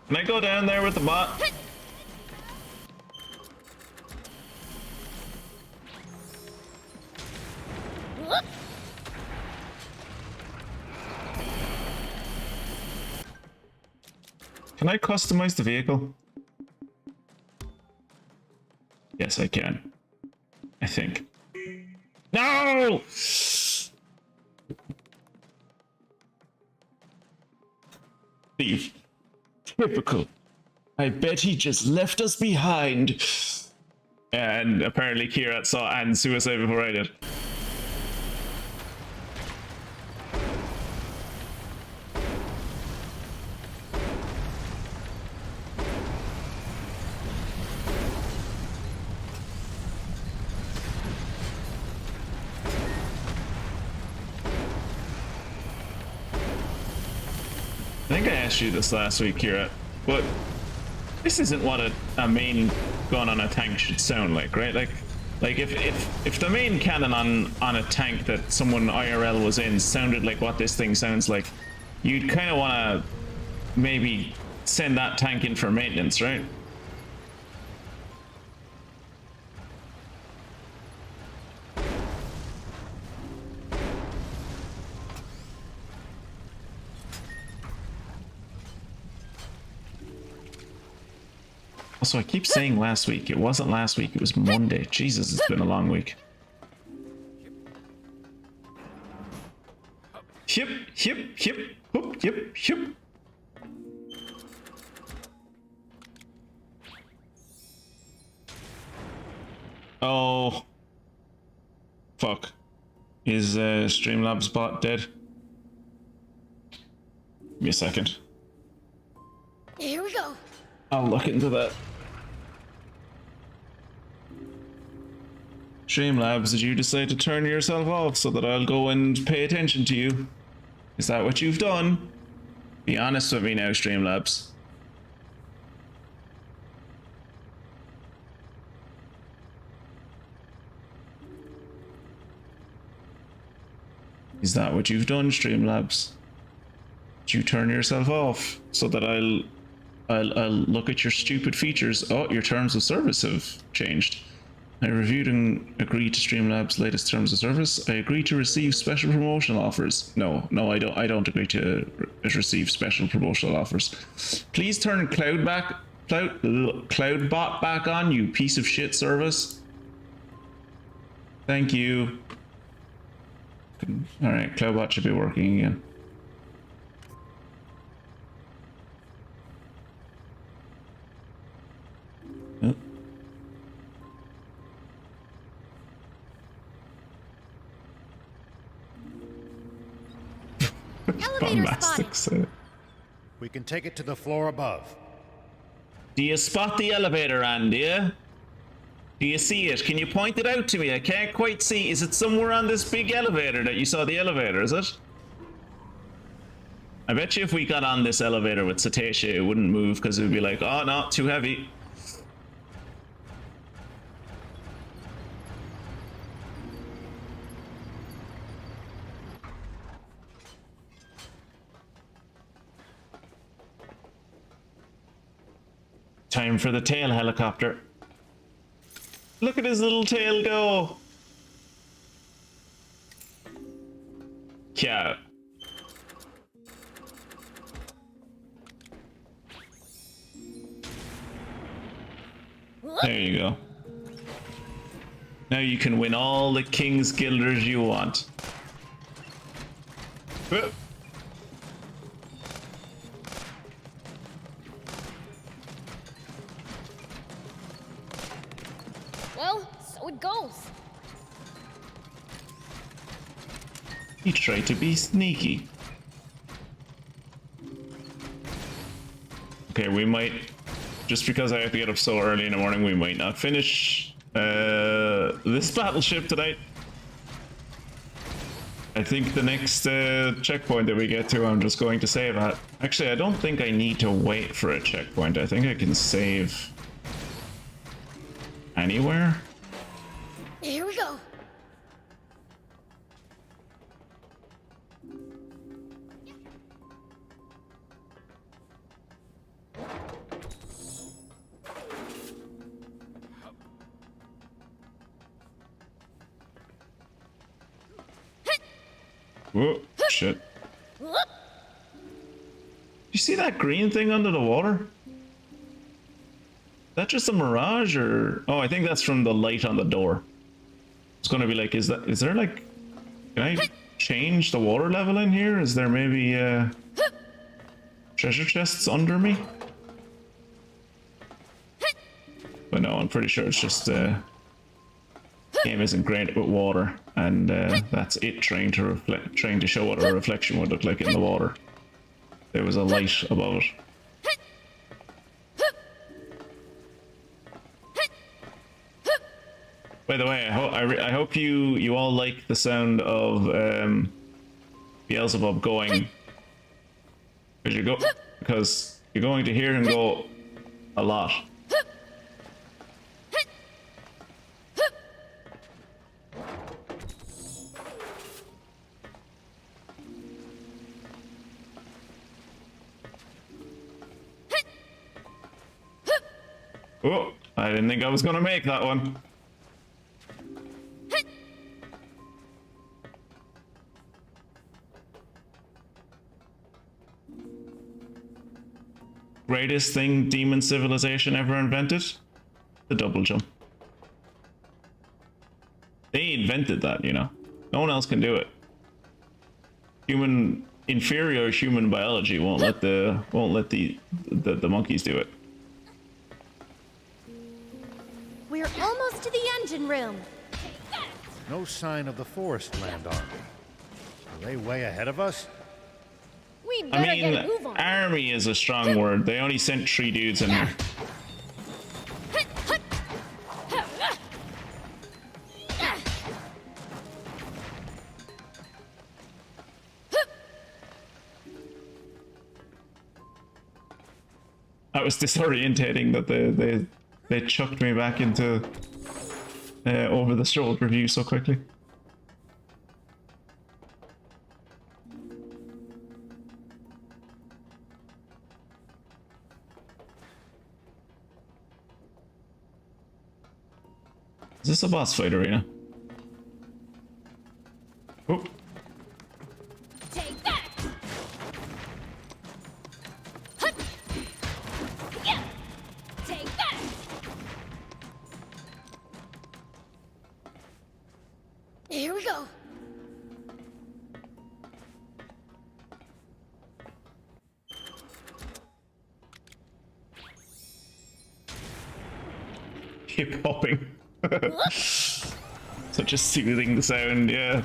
Can I go down there with the bot? Can I customize the vehicle? Yes, I can. I think. No! Thief. Typical. I bet he just left us behind. And apparently Kirat saw Anne's suicide before I did. I think I asked you this last week, Kira, but this isn't what a main gun on a tank should sound like, right? Like if the main cannon on a tank that someone IRL was in sounded like what this thing sounds like, you'd kind of want to maybe send that tank in for maintenance, right? Also, I keep saying last week. It wasn't last week. It was Monday. Jesus, it's been a long week. Hip, hip, hip, hoop, hip, hip. Oh. Fuck. Is Streamlabs bot dead? Give me a second. Here we go. I'll look into that. Streamlabs, did you decide to turn yourself off so that I'll go and pay attention to you? Is that what you've done? Be honest with me now, Streamlabs. Is that what you've done, Streamlabs? Did you turn yourself off so that I'll look at your stupid features? Oh, your terms of service have changed. I reviewed and agreed to Streamlabs' latest terms of service. I agree to receive special promotional offers. No, I don't agree to receive special promotional offers. Please turn Cloudbot back on, you piece of shit service. Thank you. All right, Cloudbot should be working again. Elevator spotted. We can take it to the floor above. Do you spot the elevator, Andy? Do you see it? Can you point it out to me? I can't quite see. Is it somewhere on this big elevator that you saw the elevator, is it? I bet you if we got on this elevator with Cetacea, it wouldn't move because it would be like, oh no, too heavy. Time for the tail helicopter. Look at his little tail go. Yeah. There you go. Now you can win all the King's Guilders you want. Well, so it goes. He tried to be sneaky. Okay, we might, just because I have to get up so early in the morning, we might not finish this battleship tonight. I think the next checkpoint that we get to, I'm just going to save at. Actually, I don't think I need to wait for a checkpoint. I think I can save anywhere. Here we go. Whoa, shit. You see that green thing under the water? Is that just a mirage or... Oh, I think that's from the light on the door. It's gonna be like, is there like... Can I change the water level in here? Is there maybe treasure chests under me? But no, I'm pretty sure it's just game isn't great with water, and that's it trying to show what a reflection would look like in the water. There was a light above it. By the way, I hope you all like the sound of Beelzebub going, because you're going to hear him go a lot. Oh, I didn't think I was gonna make that one. Greatest thing demon civilization ever invented? The double jump. They invented that, you know. No one else can do it. Inferior human biology won't let the monkeys do it. We're almost to the engine room. No sign of the ForestLand army. Are they way ahead of us? We better get a move on. Army is a strong word. They only sent 3 dudes in here. That was disorientating that they chucked me back into over the shoulder view so quickly. Is this a boss fight arena? Oh. Take that. Yeah. Take that. Here we go. Hip hopping. Such a soothing sound, yeah.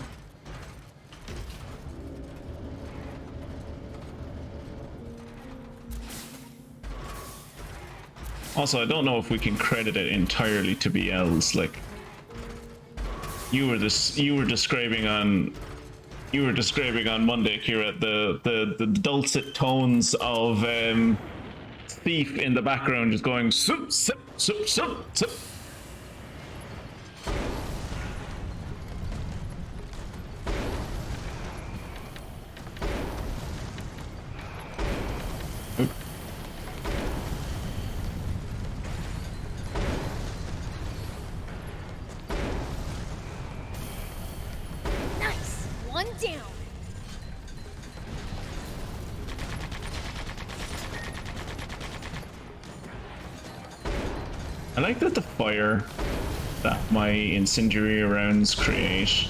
Also, I don't know if we can credit it entirely to BLs. Like, you were describing on Monday, Kira, the dulcet tones of Thief in the background just going sup sup sup sup sup. like that the fire that my incendiary rounds create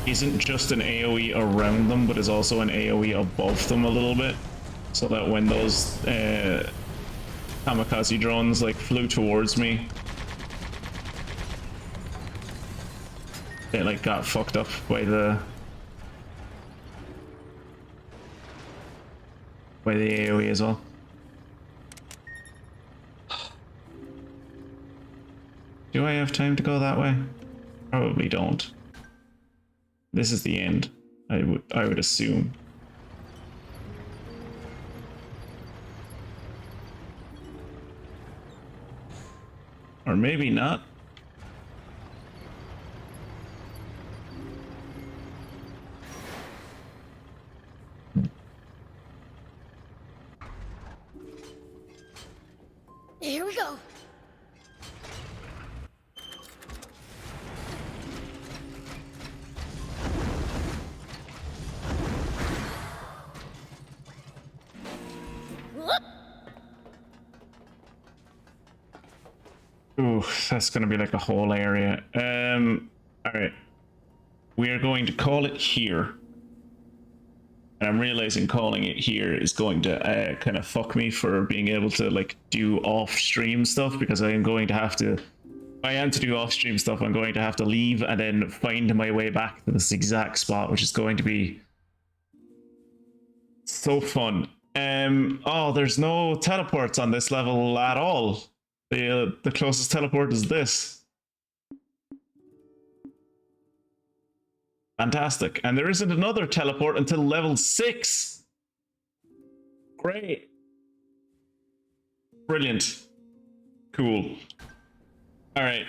isn't just an AoE around them, but is also an AoE above them a little bit, so that when those kamikaze drones like flew towards me, it like got fucked up by the AoE as well. Do I have time to go that way? Probably don't. This is the end, I would assume. Or maybe not. Here we go. Ooh, that's gonna be like a whole area. Alright. We are going to call it here. And I'm realizing calling it here is going to kind of fuck me for being able to like do off-stream stuff, because I am going to have to, if I am to do off-stream stuff, I'm going to have to leave and then find my way back to this exact spot, which is going to be so fun. Oh, there's no teleports on this level at all. The closest teleport is this. Fantastic. And there isn't another teleport until level 6. Great. Brilliant. Cool. All right.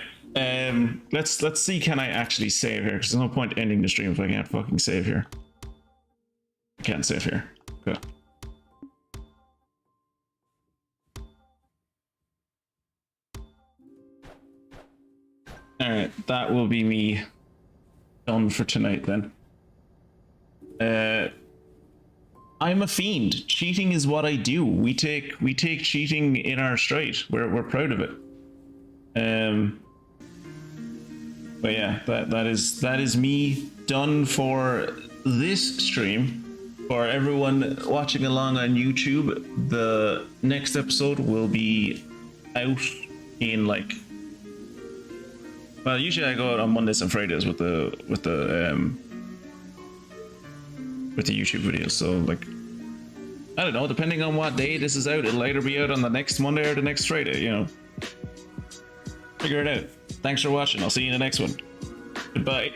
Let's see, can I actually save here? Because there's no point ending the stream if I can't fucking save here. I can't save here. Okay. Alright, that will be me done for tonight then. I'm a fiend. Cheating is what I do. We take cheating in our stride. We're proud of it. But yeah, that is me done for this stream. For everyone watching along on YouTube, the next episode will be out in like, well, usually I go out on Mondays and Fridays with the YouTube videos. So like, I don't know, depending on what day this is out, it'll either be out on the next Monday or the next Friday, you know. Figure it out. Thanks for watching. I'll see you in the next one. Goodbye.